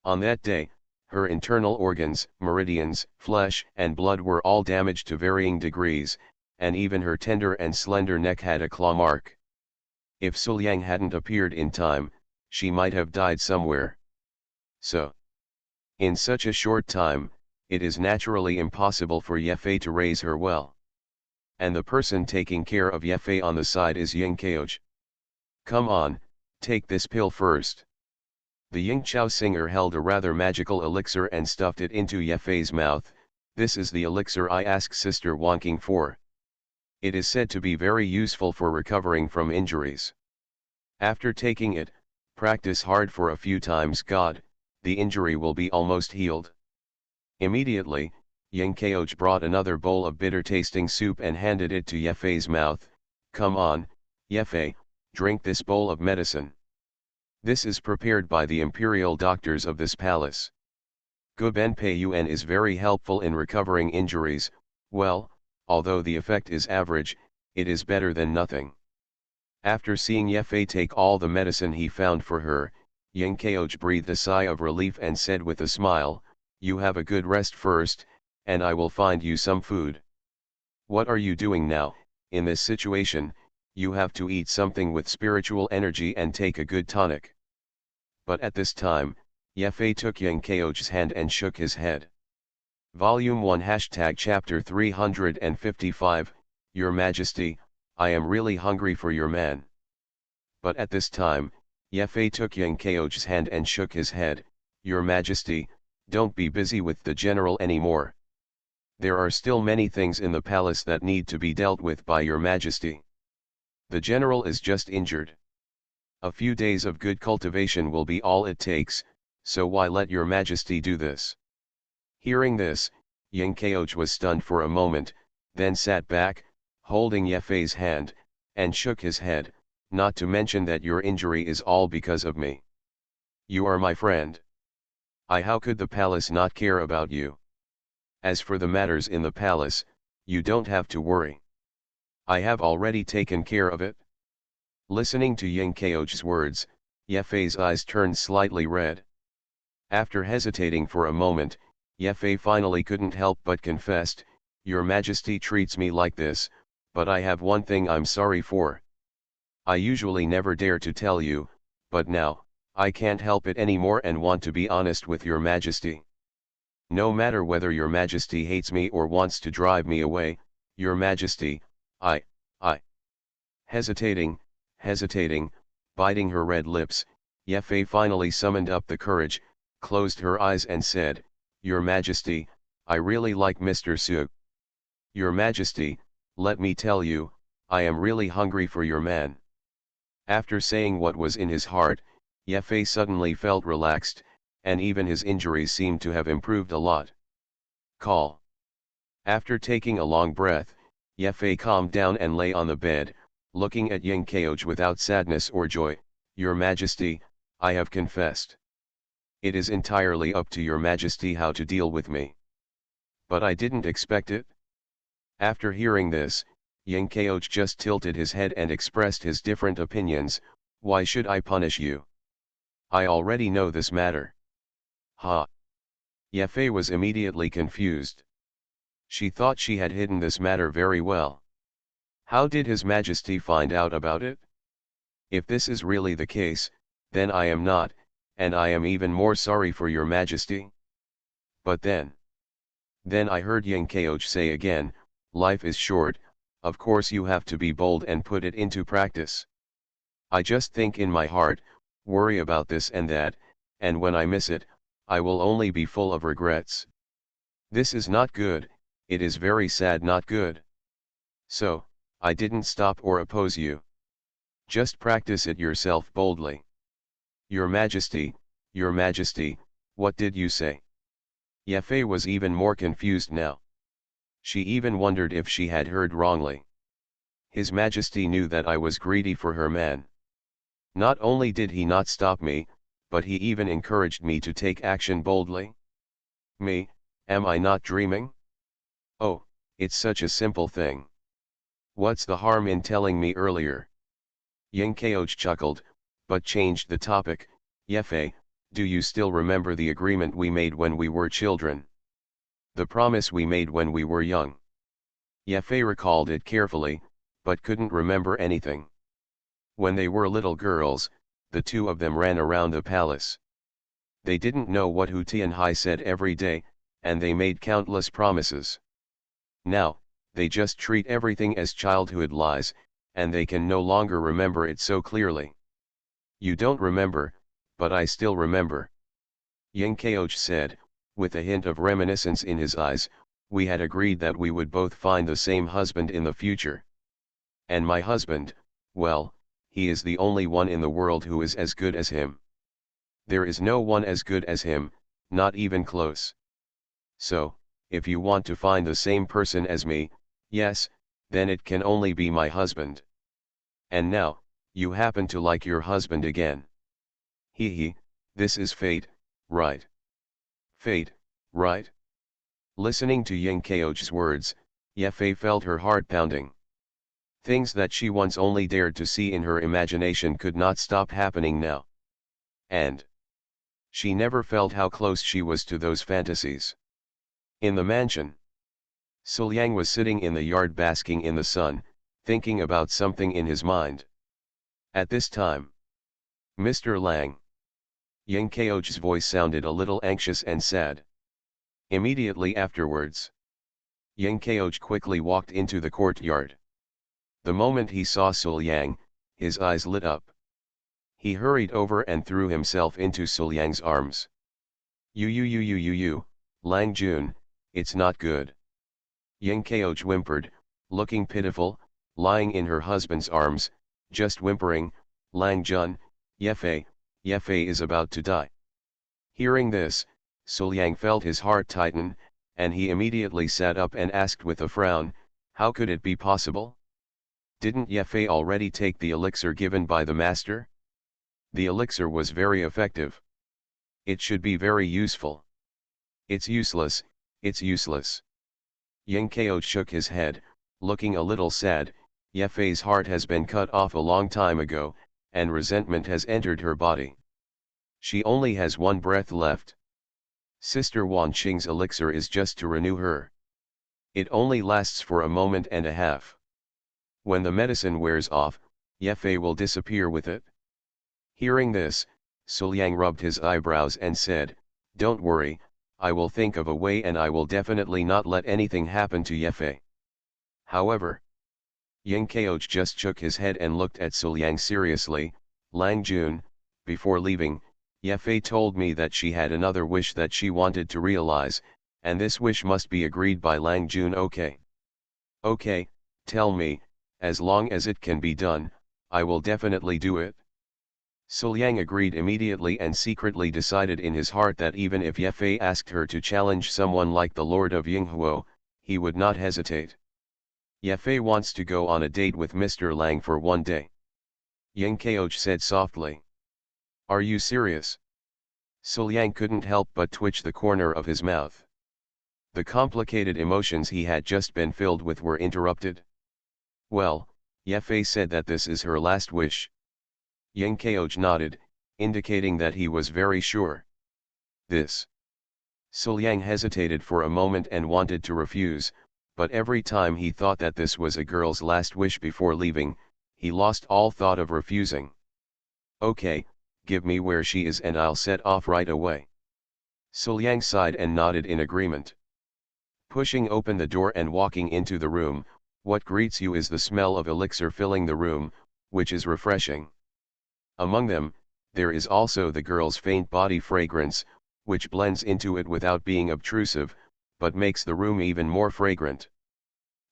On that day, her internal organs, meridians, flesh and blood were all damaged to varying degrees, and even her tender and slender neck had a claw mark. If Suliang hadn't appeared in time, she might have died somewhere. So, in such a short time, it is naturally impossible for Yefei to raise her well. And the person taking care of Yefei on the side is Ying Kaoj. Come on, take this pill first. The Ying Chao singer held a rather magical elixir and stuffed it into Yefei's mouth. This is the elixir I asked Sister Wonking for. It is said to be very useful for recovering from injuries. After taking it, practice hard for a few times. The injury will be almost healed. Immediately, Ying Kaoj brought another bowl of bitter-tasting soup and handed it to Yefei's mouth. Come on, Yefei, drink this bowl of medicine. This is prepared by the imperial doctors of this palace. Guben Pei Yuan is very helpful in recovering injuries. Well, although the effect is average, it is better than nothing. After seeing Yefei take all the medicine he found for her, Ying Kaoj breathed a sigh of relief and said with a smile, "You have a good rest first, and I will find you some food." What are you doing now? In this situation, you have to eat something with spiritual energy and take a good tonic. But at this time, Yefei took Ying Kaoj's hand and shook his head. Volume 1 Chapter 355, Your Majesty, I am really hungry for your man. But at this time, Yefei took Ying Kaoj's hand and shook his head. Your Majesty, don't be busy with the general anymore. There are still many things in the palace that need to be dealt with by your Majesty. The general is just injured. A few days of good cultivation will be all it takes, so why let your Majesty do this? Hearing this, Ying Kaoj was stunned for a moment, then sat back, holding Yefei's hand, and shook his head, not to mention that your injury is all because of me. You are my friend. How could the palace not care about you? As for the matters in the palace, you don't have to worry. I have already taken care of it. Listening to Ying Kaoj's words, Yefei's eyes turned slightly red. After hesitating for a moment, Yefei finally couldn't help but confessed, Your Majesty treats me like this, but I have one thing I'm sorry for. I usually never dare to tell you, but now, I can't help it anymore and want to be honest with your Majesty. No matter whether your Majesty hates me or wants to drive me away, your Majesty, I. Hesitating, biting her red lips, Yefei finally summoned up the courage, closed her eyes and said, Your Majesty, I really like Mr. Su. Your Majesty, let me tell you, I am really hungry for your man. After saying what was in his heart, Yefei suddenly felt relaxed, and even his injuries seemed to have improved a lot. Call. After taking a long breath, Yefei calmed down and lay on the bed, looking at Ying Kaoj without sadness or joy. Your Majesty, I have confessed. It is entirely up to your Majesty how to deal with me. But I didn't expect it. After hearing this, Ying Kaoj just tilted his head and expressed his different opinions. Why should I punish you? I already know this matter. Ha! Yefei was immediately confused. She thought she had hidden this matter very well. How did His Majesty find out about it? If this is really the case, then I am not, and I am even more sorry for your Majesty. But then I heard Ying Kaoj say again, life is short, of course you have to be bold and put it into practice. I just think in my heart, worry about this and that, and when I miss it, I will only be full of regrets. This is not good, it is very sad, not good. So, I didn't stop or oppose you. Just practice it yourself boldly. Your Majesty, what did you say? Yefei was even more confused now. She even wondered if she had heard wrongly. His Majesty knew that I was greedy for her man. Not only did he not stop me, but he even encouraged me to take action boldly. Me, am I not dreaming? Oh, it's such a simple thing. What's the harm in telling me earlier? Ying Kaoj chuckled, but changed the topic. Yefei, do you still remember the agreement we made when we were children? The promise we made when we were young? Ye recalled it carefully, but couldn't remember anything. When they were little girls, the two of them ran around the palace. They didn't know what Hu Tianhai said every day, and they made countless promises. Now, they just treat everything as childhood lies, and they can no longer remember it so clearly. You don't remember, but I still remember. Yang Kaoch said, with a hint of reminiscence in his eyes, we had agreed that we would both find the same husband in the future. And my husband, well, he is the only one in the world who is as good as him. There is no one as good as him, not even close. So, if you want to find the same person as me, yes, then it can only be my husband. And now, you happen to like your husband again. Hee, this is fate, right? Fate, right? Listening to Yang Kaoch's words, Ye felt her heart pounding. Things that she once only dared to see in her imagination could not stop happening now. And she never felt how close she was to those fantasies. In the mansion, Suliang was sitting in the yard basking in the sun, thinking about something in his mind. At this time, Mr. Lang. Yang Kaoch's voice sounded a little anxious and sad. Immediately afterwards, Yang Kaoch quickly walked into the courtyard. The moment he saw Suliang, his eyes lit up. He hurried over and threw himself into Suliang's arms. You, Lang Jun, it's not good. Yang Kaoch whimpered, looking pitiful, lying in her husband's arms, just whimpering, Lang Jun, Ye is about to die. Hearing this, Suliang felt his heart tighten, and he immediately sat up and asked with a frown, how could it be possible? Didn't Ye already take the elixir given by the master? The elixir was very effective. It should be very useful. It's useless, it's useless. Yang Kaoch shook his head, looking a little sad. Ye heart has been cut off a long time ago, and resentment has entered her body. She only has one breath left. Sister Wan Qing's elixir is just to renew her. It only lasts for a moment and a half. When the medicine wears off, Ye will disappear with it. Hearing this, Suliang rubbed his eyebrows and said, don't worry, I will think of a way and I will definitely not let anything happen to Ye. However, Yang Kaoch just shook his head and looked at Suliang seriously. Lang Jun, before leaving, Ye told me that she had another wish that she wanted to realize, and this wish must be agreed by Lang Jun. Okay. Okay, tell me, as long as it can be done, I will definitely do it. Suliang agreed immediately and secretly decided in his heart that even if Ye asked her to challenge someone like the Lord of Yinghuo, he would not hesitate. Ye wants to go on a date with Mr. Lang for one day. Yang Kaoch said softly. Are you serious? Suliang couldn't help but twitch the corner of his mouth. The complicated emotions he had just been filled with were interrupted. Well, Ye said that this is her last wish. Yang Kaoch nodded, indicating that he was very sure. This. Suliang hesitated for a moment and wanted to refuse, but every time he thought that this was a girl's last wish before leaving, he lost all thought of refusing. Okay, give me where she is and I'll set off right away. Suliang sighed and nodded in agreement. Pushing open the door and walking into the room, what greets you is the smell of elixir filling the room, which is refreshing. Among them, there is also the girl's faint body fragrance, which blends into it without being obtrusive, but makes the room even more fragrant.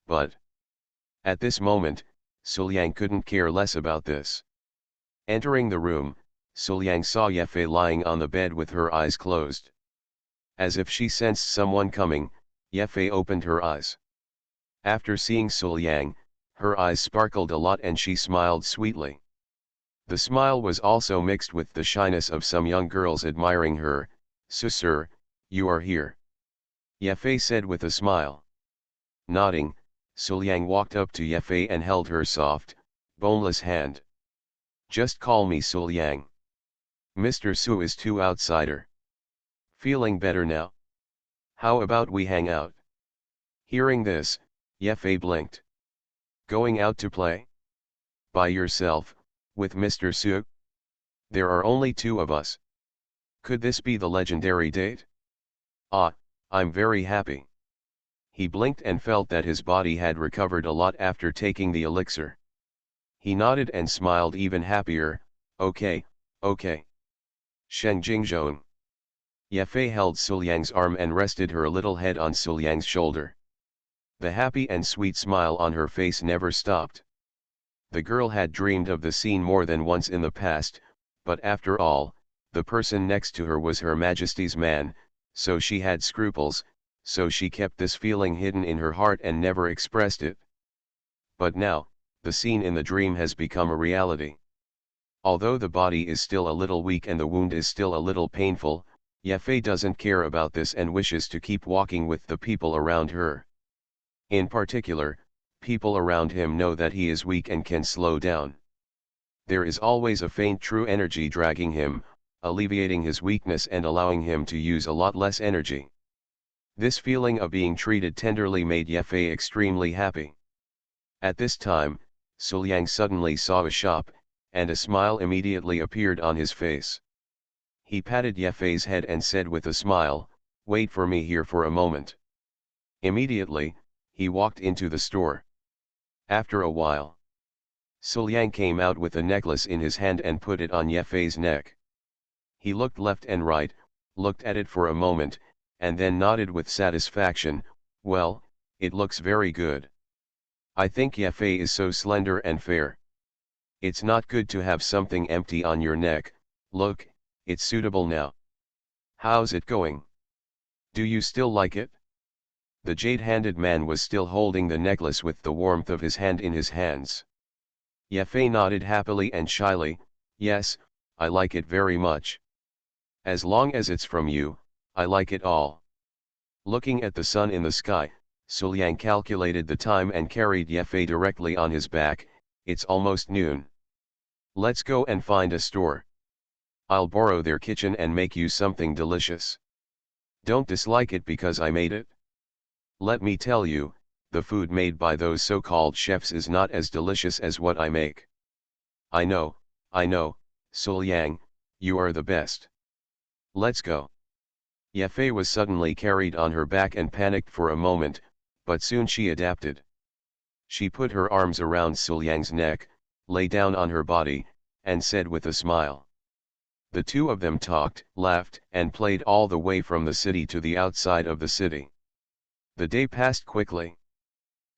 But at this moment, Suliang couldn't care less about this. Entering the room, Suliang saw Ye lying on the bed with her eyes closed. As if she sensed someone coming, Ye opened her eyes. After seeing Suliang, her eyes sparkled a lot and she smiled sweetly. The smile was also mixed with the shyness of some young girls admiring her. Sir, you are here. Ye said with a smile. Nodding, Suliang walked up to Ye and held her soft, boneless hand. Just call me Suliang. Mr. Su is too outsider. Feeling better now? How about we hang out? Hearing this, Ye blinked. Going out to play? By yourself, with Mr. Su? There are only two of us. Could this be the legendary date? Ah, I'm very happy. He blinked and felt that his body had recovered a lot after taking the elixir. He nodded and smiled even happier. Okay, okay. Sheng Jingzhong. Ye held Suliang's arm and rested her little head on Suliang's shoulder. The happy and sweet smile on her face never stopped. The girl had dreamed of the scene more than once in the past, but after all, the person next to her was Her Majesty's man, so she had scruples, so she kept this feeling hidden in her heart and never expressed it. But now, the scene in the dream has become a reality. Although the body is still a little weak and the wound is still a little painful, Ye doesn't care about this and wishes to keep walking with the people around her. In particular, people around him know that he is weak and can slow down. There is always a faint true energy dragging him, alleviating his weakness and allowing him to use a lot less energy. This feeling of being treated tenderly made Ye extremely happy. At this time, Suliang suddenly saw a shop, and a smile immediately appeared on his face. He patted Ye head and said with a smile, "Wait for me here for a moment." Immediately, he walked into the store. After a while, Suliang came out with a necklace in his hand and put it on Ye neck. He looked left and right, looked at it for a moment, and then nodded with satisfaction. "Well, it looks very good. I think Ye is so slender and fair. It's not good to have something empty on your neck. Look, it's suitable now. How's it going? Do you still like it?" The jade-handed man was still holding the necklace with the warmth of his hand in his hands. Ye nodded happily and shyly, "Yes, I like it very much. As long as it's from you, I like it all." Looking at the sun in the sky, Suliang calculated the time and carried Ye directly on his back. "It's almost noon. Let's go and find a store. I'll borrow their kitchen and make you something delicious. Don't dislike it because I made it? Let me tell you, the food made by those so-called chefs is not as delicious as what I make." I know, Suliang, you are the best. Let's go." Ye was suddenly carried on her back and panicked for a moment, but soon she adapted. She put her arms around Suliang's neck, lay down on her body, and said with a smile. The two of them talked, laughed, and played all the way from the city to the outside of the city. The day passed quickly.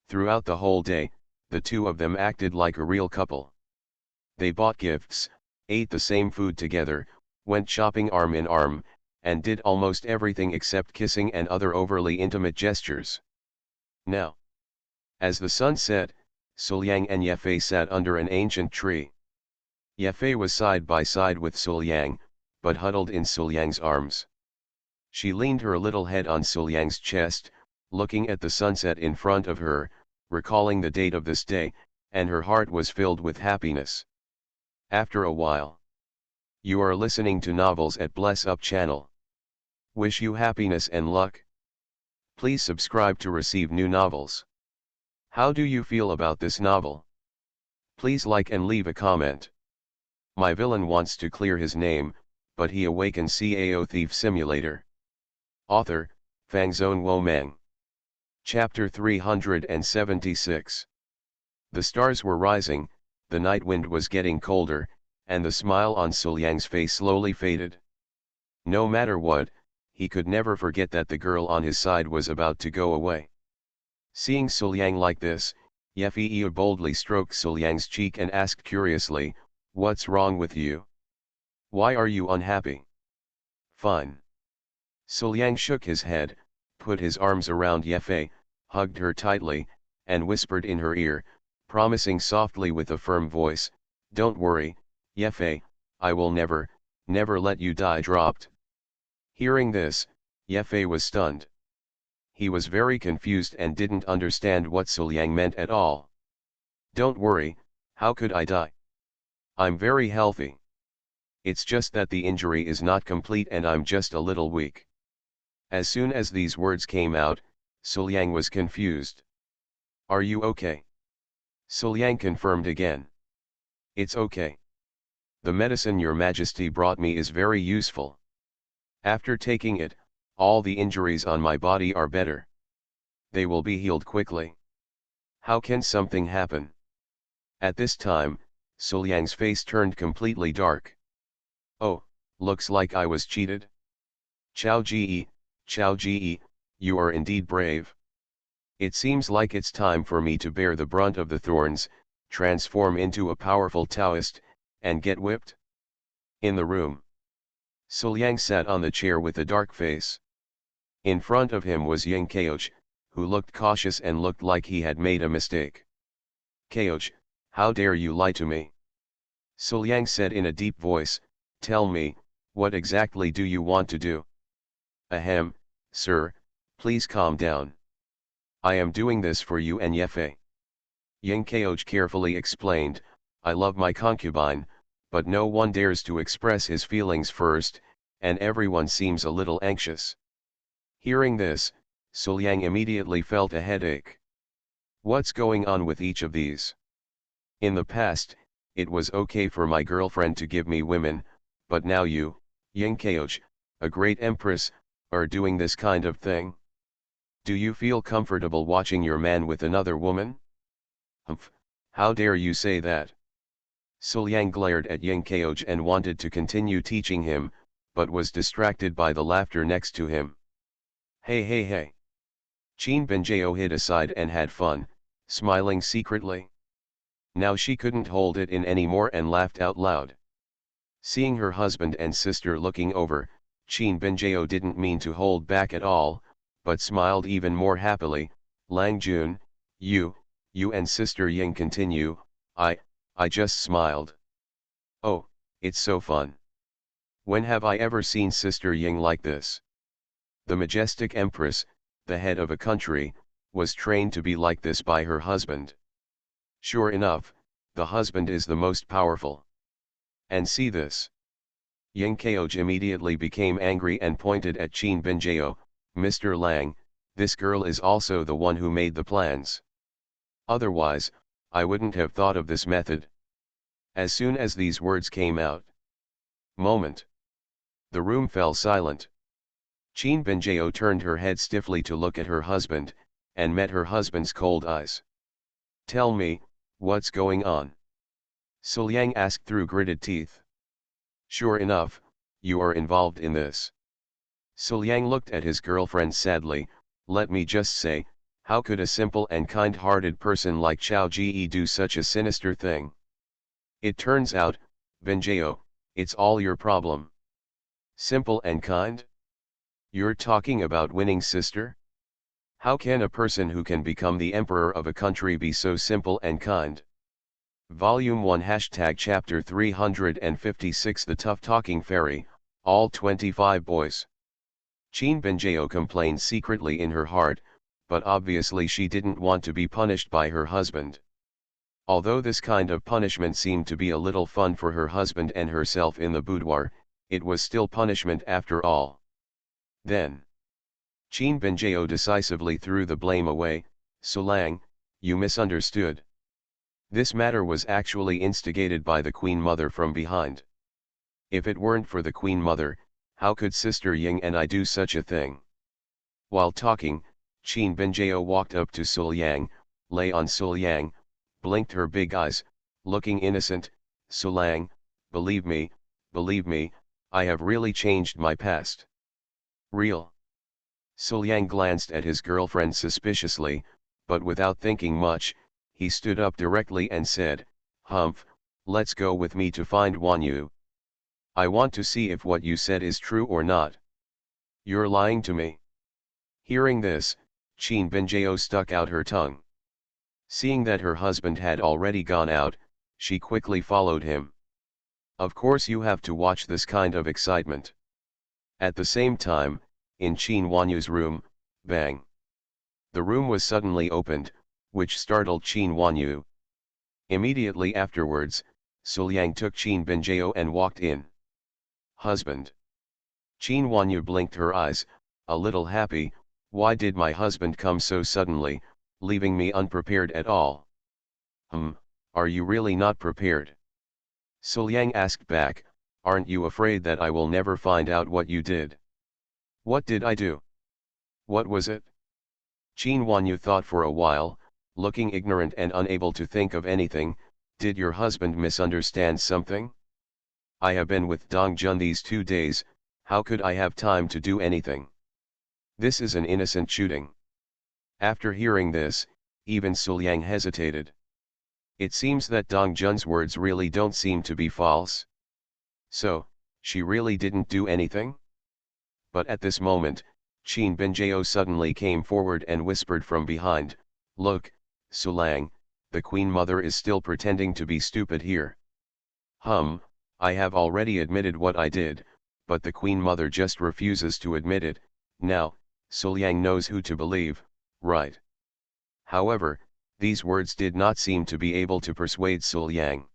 Throughout the whole day, the two of them acted like a real couple. They bought gifts, ate the same food together, went shopping arm in arm, and did almost everything except kissing and other overly intimate gestures. Now, as the sun set, Suliang and Ye sat under an ancient tree. Ye was side by side with Suliang, but huddled in Suliang's arms. She leaned her little head on Suliang's chest, looking at the sunset in front of her, recalling the date of this day, and her heart was filled with happiness. After a while. You are listening to Novels at Bless Up channel. Wish you happiness and luck. Please subscribe to receive new novels. How do you feel about this novel? Please like and leave a comment. My villain wants to clear his name, but he awakens Cao Thief Simulator. Author, Fangzone Wo Meng. Chapter 376. The stars were rising, the night wind was getting colder, and the smile on Suliang's face slowly faded. No matter what, he could never forget that the girl on his side was about to go away. Seeing Suliang like this, Ye boldly stroked Suliang's cheek and asked curiously, "What's wrong with you? Why are you unhappy?" "Fine." Suliang shook his head, put his arms around Ye, hugged her tightly, and whispered in her ear, promising softly with a firm voice, "Don't worry, Ye, I will never let you die." Dropped. Hearing this, Ye was stunned. He was very confused and didn't understand what Suliang meant at all. "Don't worry, how could I die? I'm very healthy. It's just that the injury is not complete and I'm just a little weak." As soon as these words came out, Suliang was confused. Are you okay? Suliang confirmed again. It's okay. The medicine your majesty brought me is very useful. After taking it, all the injuries on my body are better. They will be healed quickly. How can something happen? At this time, Suliang's face turned completely dark. Oh, looks like I was cheated. Cao Ji, you are indeed brave. It seems like it's time for me to bear the brunt of the thorns, transform into a powerful Taoist, and get whipped. In the room, Suliang sat on the chair with a dark face. In front of him was Ying Kaoch, who looked cautious and looked like he had made a mistake. Kaoch, how dare you lie to me? Suliang said in a deep voice, tell me, what exactly do you want to do? Ahem, sir, please calm down. I am doing this for you and Yefei. Ying Kaoch carefully explained, I love my concubine, but no one dares to express his feelings first, and everyone seems a little anxious. Hearing this, Suliang immediately felt a headache. What's going on with each of these? In the past, it was okay for my girlfriend to give me women, but now you, Ying Kaoch, a great empress, are doing this kind of thing? Do you feel comfortable watching your man with another woman? Humph, how dare you say that? Suliang glared at Ying Kaoch and wanted to continue teaching him, but was distracted by the laughter next to him. Hey. Qin Benjao hid aside and had fun, smiling secretly. Now she couldn't hold it in anymore and laughed out loud. Seeing her husband and sister looking over, Qin Benjao didn't mean to hold back at all, but smiled even more happily. Lang Jun, you and sister Ying continue. I just smiled. Oh, it's so fun. When have I ever seen sister Ying like this? The majestic empress, the head of a country, was trained to be like this by her husband. Sure enough, the husband is the most powerful. And see this. Ying Kaoch immediately became angry and pointed at Qin Benjao, Mr. Lang, this girl is also the one who made the plans. Otherwise, I wouldn't have thought of this method. As soon as these words came out, the room fell silent. Qin Benjao turned her head stiffly to look at her husband, and met her husband's cold eyes. Tell me, what's going on? Suliang asked through gritted teeth. Sure enough, you are involved in this. Suliang looked at his girlfriend sadly. Let me just say, how could a simple and kind-hearted person like Cao Ji do such a sinister thing? It turns out, Benjao, it's all your problem. Simple and kind? You're talking about winning, sister? How can a person who can become the emperor of a country be so simple and kind? Volume 1 Chapter 356 The Tough Talking Fairy, all 25 boys. Qin Benjao complained secretly in her heart, but obviously she didn't want to be punished by her husband. Although this kind of punishment seemed to be a little fun for her husband and herself in the boudoir, it was still punishment after all. Then, Qin Benjao decisively threw the blame away. Suliang, you misunderstood. This matter was actually instigated by the Queen Mother from behind. If it weren't for the Queen Mother, how could Sister Ying and I do such a thing? While talking, Qin Benjao walked up to Suliang, lay on Suliang, blinked her big eyes, looking innocent. Suliang, believe me, I have really changed my past. Real? Suliang glanced at his girlfriend suspiciously, but without thinking much, he stood up directly and said, Humph, let's go with me to find Wanyu. I want to see if what you said is true or not. You're lying to me. Hearing this, Qin Benjao stuck out her tongue. Seeing that her husband had already gone out, she quickly followed him. Of course you have to watch this kind of excitement. At the same time, in Qin Wanyu's room, bang. The room was suddenly opened, which startled Qin Wanyu. Immediately afterwards, Suliang took Qin Benjao and walked in. Husband. Qin Wanyu blinked her eyes, a little happy. Why did my husband come so suddenly? leaving me unprepared at all. Are you really not prepared? Suliang asked back, aren't you afraid that I will never find out what you did? What did I do? What was it? Qin Wanyu thought for a while, looking ignorant and unable to think of anything. Did your husband misunderstand something? I have been with Dong Jun these 2 days, how could I have time to do anything? This is an innocent shooting. After hearing this, even Suliang hesitated. It seems that Dong Jun's words really don't seem to be false. So, she really didn't do anything? But at this moment, Qin Binjao suddenly came forward and whispered from behind, look, Sulang, the Queen Mother is still pretending to be stupid here. I have already admitted what I did, but the Queen Mother just refuses to admit it. Now, Suliang knows who to believe, right? However, these words did not seem to be able to persuade Suliang.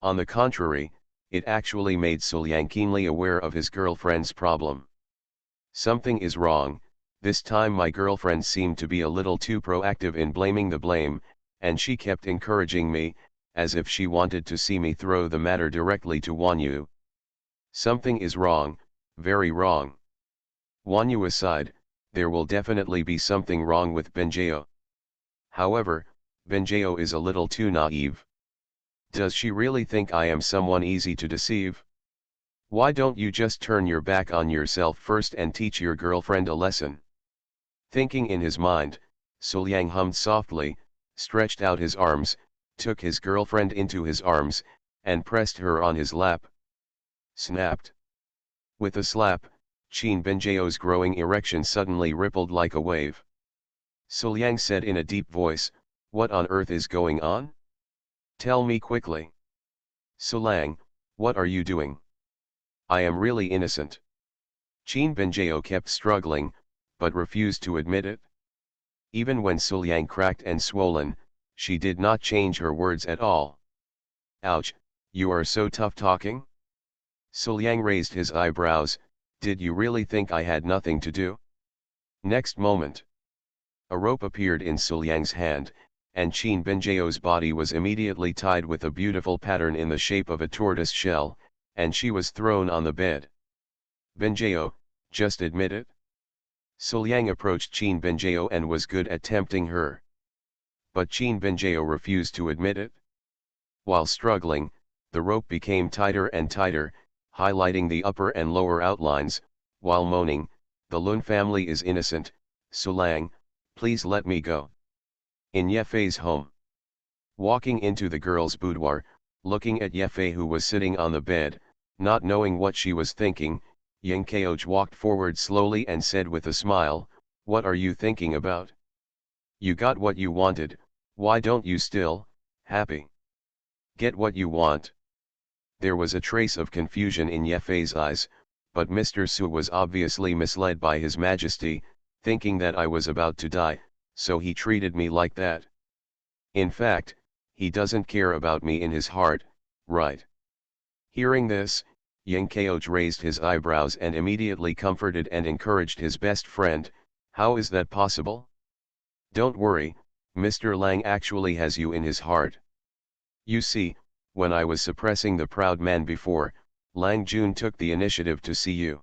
On the contrary, it actually made Suliang keenly aware of his girlfriend's problem. Something is wrong. This time my girlfriend seemed to be a little too proactive in blaming the blame, and she kept encouraging me, as if she wanted to see me throw the matter directly to Wanyu. Something is wrong, very wrong. Wanyu aside, there will definitely be something wrong with Binjao. However, Binjao is a little too naive. Does she really think I am someone easy to deceive? Why don't you just turn your back on yourself first and teach your girlfriend a lesson? Thinking in his mind, Suliang hummed softly, stretched out his arms, took his girlfriend into his arms, and pressed her on his lap. Snapped. With a slap, Qin Binjao's growing erection suddenly rippled like a wave. Suliang said in a deep voice, what on earth is going on? Tell me quickly. Sulang, what are you doing? I am really innocent. Qin Binjao kept struggling, but refused to admit it. Even when Suliang cracked and swollen, she did not change her words at all. Ouch, you are so tough talking? Suliang raised his eyebrows, did you really think I had nothing to do? Next moment, a rope appeared in Suliang's hand, and Qin Binjao's body was immediately tied with a beautiful pattern in the shape of a tortoise shell, and she was thrown on the bed. Binjao, just admit it? Suliang approached Qin Binjao and was good at tempting her. But Qin Binjao refused to admit it. While struggling, the rope became tighter and tighter, highlighting the upper and lower outlines, while moaning, the Lun family is innocent, Sulang, please let me go. In Yefei's home. Walking into the girl's boudoir, looking at Yefei who was sitting on the bed, not knowing what she was thinking, Yang Kaoj walked forward slowly and said with a smile, what are you thinking about? You got what you wanted, why don't you still, happy? Get what you want. There was a trace of confusion in Yefei's eyes, but Mr. Su was obviously misled by His Majesty, thinking that I was about to die, so he treated me like that. In fact, he doesn't care about me in his heart, right? Hearing this, Yang Kaoj raised his eyebrows and immediately comforted and encouraged his best friend, how is that possible? Don't worry, Mr. Lang actually has you in his heart. You see, when I was suppressing the proud man before, Lang Jun took the initiative to see you.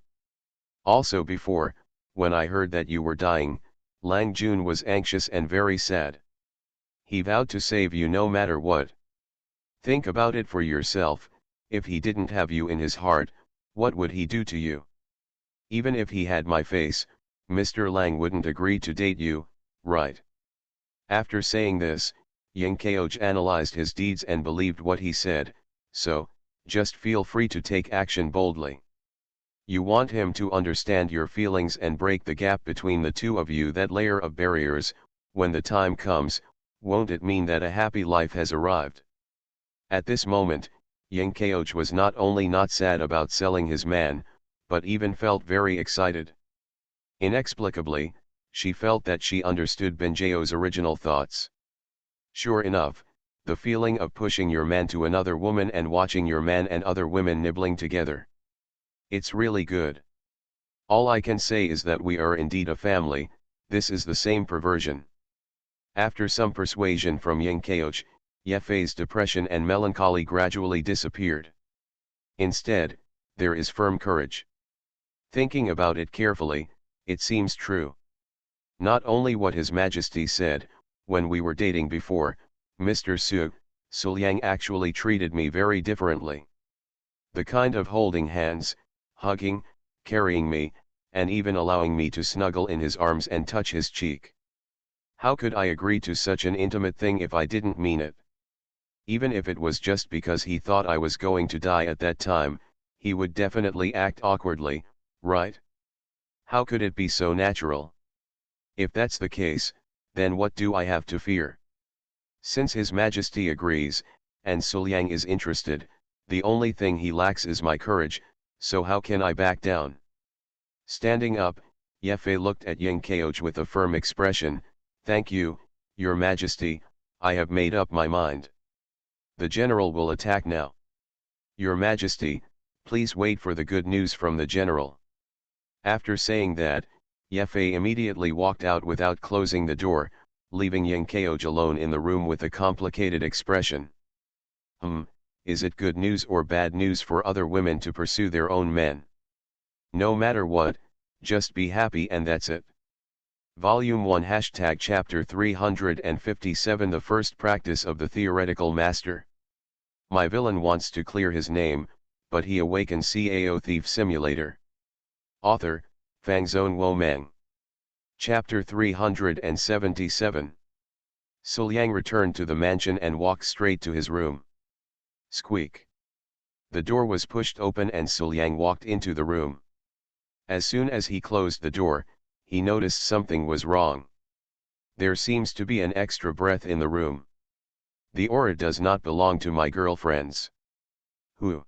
Also before, when I heard that you were dying, Lang Jun was anxious and very sad. He vowed to save you no matter what. Think about it for yourself, if he didn't have you in his heart, what would he do to you? Even if he had my face, Mr. Lang wouldn't agree to date you, right? After saying this, Yang Kaoj analyzed his deeds and believed what he said, so, just feel free to take action boldly. You want him to understand your feelings and break the gap between the two of you, that layer of barriers, when the time comes, won't it mean that a happy life has arrived? At this moment, Yang Kaoj was not only not sad about selling his man, but even felt very excited. Inexplicably, she felt that she understood Binjao's original thoughts. Sure enough, the feeling of pushing your man to another woman and watching your man and other women nibbling together. It's really good. All I can say is that we are indeed a family, this is the same perversion. After some persuasion from Yang Yefei's depression and melancholy gradually disappeared. Instead, there is firm courage. Thinking about it carefully, it seems true. Not only what His Majesty said, when we were dating before, Mr. Su Yang actually treated me very differently. The kind of holding hands, hugging, carrying me, and even allowing me to snuggle in his arms and touch his cheek. How could I agree to such an intimate thing if I didn't mean it? Even if it was just because he thought I was going to die at that time, he would definitely act awkwardly, right? How could it be so natural? If that's the case, then what do I have to fear? Since His Majesty agrees, and Su Yang is interested, the only thing he lacks is my courage, so how can I back down? Standing up, Yefei looked at Yang with a firm expression. Thank you, Your Majesty, I have made up my mind. The general will attack now. Your Majesty, please wait for the good news from the general. After saying that, Yefei immediately walked out without closing the door, leaving Yang alone in the room with a complicated expression. Is it good news or bad news for other women to pursue their own men? No matter what, just be happy and that's it. Volume 1 # Chapter 357 The First Practice of the Theoretical Master. My villain wants to clear his name, but he awakens Cao Thief Simulator. Author, Fangzone Wo Meng. Chapter 377. Su Yang returned to the mansion and walked straight to his room. Squeak. The door was pushed open and Su Yang walked into the room. As soon as he closed the door, he noticed something was wrong. There seems to be an extra breath in the room. The aura does not belong to my girlfriends. Who?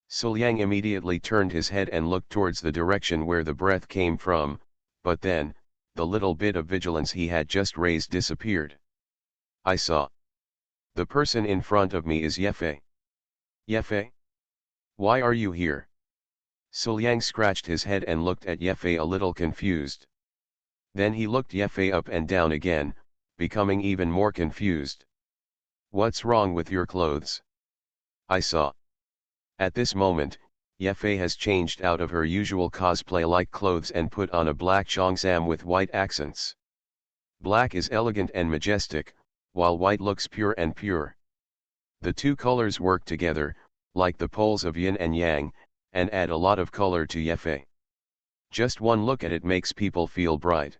Su Yang immediately turned his head and looked towards the direction where the breath came from, but then, the little bit of vigilance he had just raised disappeared. I saw. The person in front of me is Yefei. Yefei? Why are you here? Su Yang scratched his head and looked at Yefei a little confused. Then he looked Yefei up and down again, becoming even more confused. What's wrong with your clothes? I saw. At this moment, Yefei has changed out of her usual cosplay-like clothes and put on a black cheongsam with white accents. Black is elegant and majestic, while white looks pure and pure. The two colors work together, like the poles of yin and yang, and add a lot of color to Yefei. Just one look at it makes people feel bright.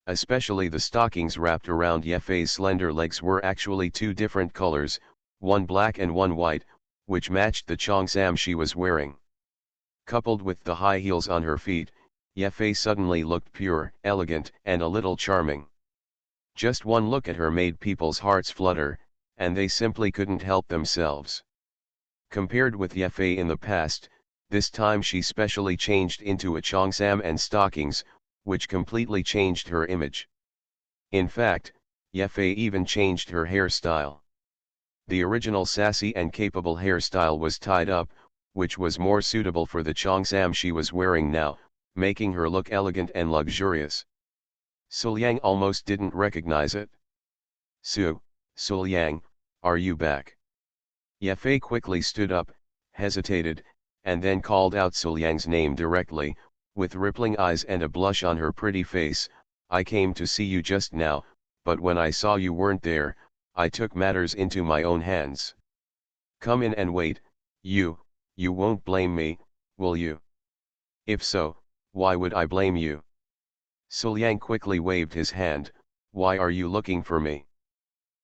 Especially the stockings wrapped around Yefei's slender legs were actually two different colors, one black and one white, which matched the cheongsam she was wearing. Coupled with the high heels on her feet, Yefei suddenly looked pure, elegant, and a little charming. Just one look at her made people's hearts flutter, and they simply couldn't help themselves. Compared with Yefei in the past, this time she specially changed into a cheongsam and stockings, which completely changed her image. In fact, Yefei even changed her hairstyle. The original sassy and capable hairstyle was tied up, which was more suitable for the cheongsam she was wearing now, making her look elegant and luxurious. Su Yang almost didn't recognize it. Su Yang, are you back? Yefei quickly stood up, hesitated, and then called out Su Yang's name directly, with rippling eyes and a blush on her pretty face. I came to see you just now, but when I saw you weren't there, I took matters into my own hands. Come in and wait. You won't blame me, will you? If so, why would I blame you? Su Yang quickly waved his hand. Why are you looking for me?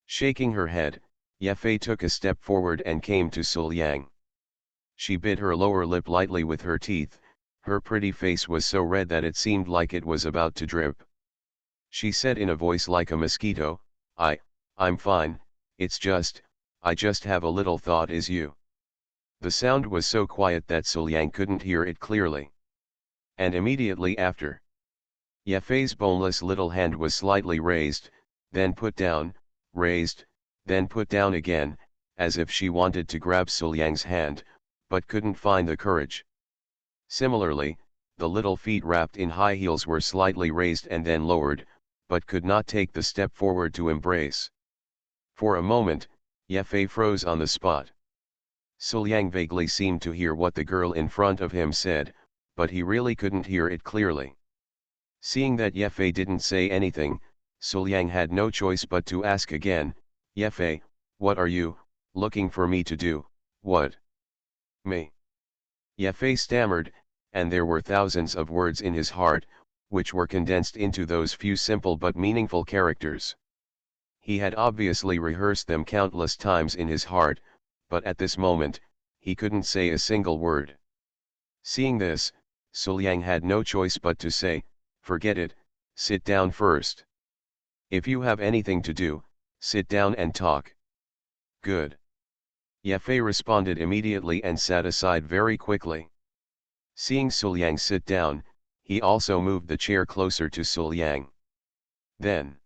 Shaking her head, Yefei took a step forward and came to Su Yang. She bit her lower lip lightly with her teeth. Her pretty face was so red that it seemed like it was about to drip. She said in a voice like a mosquito, I'm fine, I just have a little thought. Is you? The sound was so quiet that Su Yang couldn't hear it clearly. And immediately after, Yefei's boneless little hand was slightly raised, then put down, raised, then put down again, as if she wanted to grab Su Yang's hand, but couldn't find the courage. Similarly, the little feet wrapped in high heels were slightly raised and then lowered, but could not take the step forward to embrace. For a moment, Ye Fei froze on the spot. Suliang vaguely seemed to hear what the girl in front of him said, but he really couldn't hear it clearly. Seeing that Ye Fei didn't say anything, Suliang had no choice but to ask again, "Ye Fei, what are you looking for me to do? What?" "Me?" Ye Fei stammered, and there were thousands of words in his heart, which were condensed into those few simple but meaningful characters. He had obviously rehearsed them countless times in his heart, but at this moment, he couldn't say a single word. Seeing this, Suliang had no choice but to say, "Forget it, sit down first. If you have anything to do, sit down and talk." "Good." Ye Fei responded immediately and sat aside very quickly. Seeing Suliang sit down, he also moved the chair closer to Suliang. Then,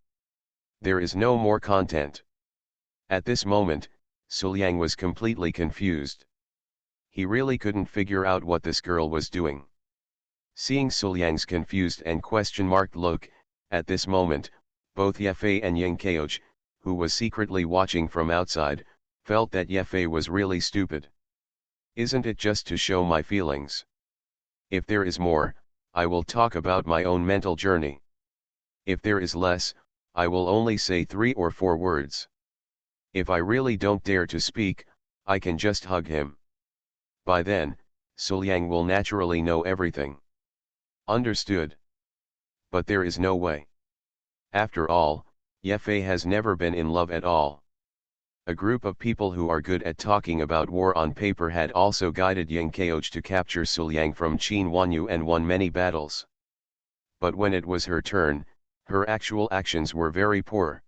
there is no more content. At this moment, Suliang was completely confused. He really couldn't figure out what this girl was doing. Seeing Suliang's confused and question-marked look, at this moment, both Ye Fei and Ying Keoj, who was secretly watching from outside, felt that Ye Fei was really stupid. "Isn't it just to show my feelings? If there is more, I will talk about my own mental journey. If there is less, I will only say 3 or 4 words. If I really don't dare to speak, I can just hug him. By then, Suliang will naturally know everything. Understood? But there is no way. After all, Ye Fei has never been in love at all." A group of people who are good at talking about war on paper had also guided Ying Keoj to capture Suliang from Qin Wanyu and won many battles. But when it was her turn, her actual actions were very poor.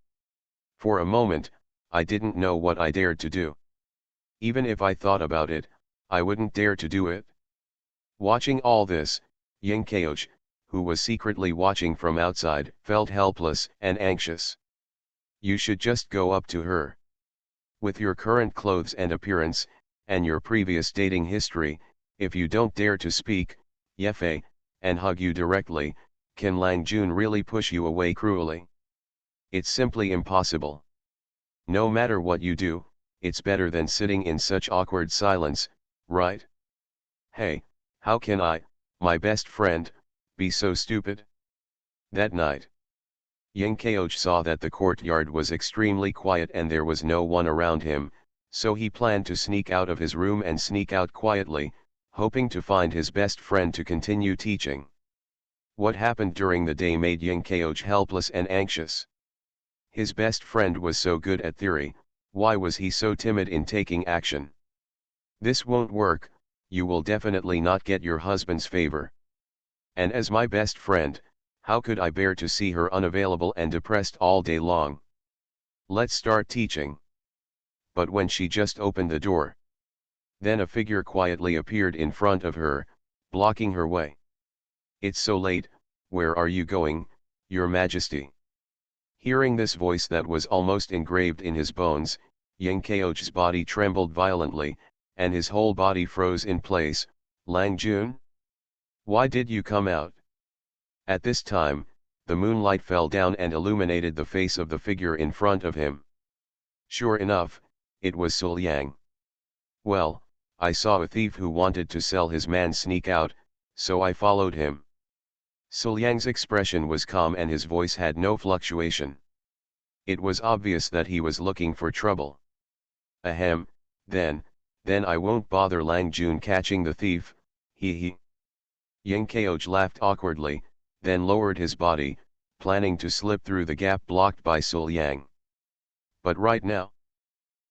"For a moment, I didn't know what I dared to do. Even if I thought about it, I wouldn't dare to do it." Watching all this, Ying Keoj, who was secretly watching from outside, felt helpless and anxious. "You should just go up to her. With your current clothes and appearance, and your previous dating history, if you don't dare to speak, Ye Fei, and hug you directly, can Lang Jun really push you away cruelly? It's simply impossible. No matter what you do, it's better than sitting in such awkward silence, right? Hey, how can I, my best friend, be so stupid?" That night, Ying Keoj saw that the courtyard was extremely quiet and there was no one around him, so he planned to sneak out of his room and sneak out quietly, hoping to find his best friend to continue teaching. What happened during the day made Ying Keoj helpless and anxious. His best friend was so good at theory, why was he so timid in taking action? "This won't work, you will definitely not get your husband's favor. And as my best friend, how could I bear to see her unavailable and depressed all day long? Let's start teaching." But when she just opened the door, then a figure quietly appeared in front of her, blocking her way. "It's so late, where are you going, Your Majesty?" Hearing this voice that was almost engraved in his bones, Ying Keoj's body trembled violently, and his whole body froze in place. "Lang Jun? Why did you come out?" At this time, the moonlight fell down and illuminated the face of the figure in front of him. Sure enough, it was Suliang. "Well, I saw a thief who wanted to sell his man sneak out, so I followed him." Suliang's expression was calm and his voice had no fluctuation. It was obvious that he was looking for trouble. "Ahem, then I won't bother Lang Jun catching the thief, he." Ying Keoj laughed awkwardly, then lowered his body, planning to slip through the gap blocked by Suliang. But right now,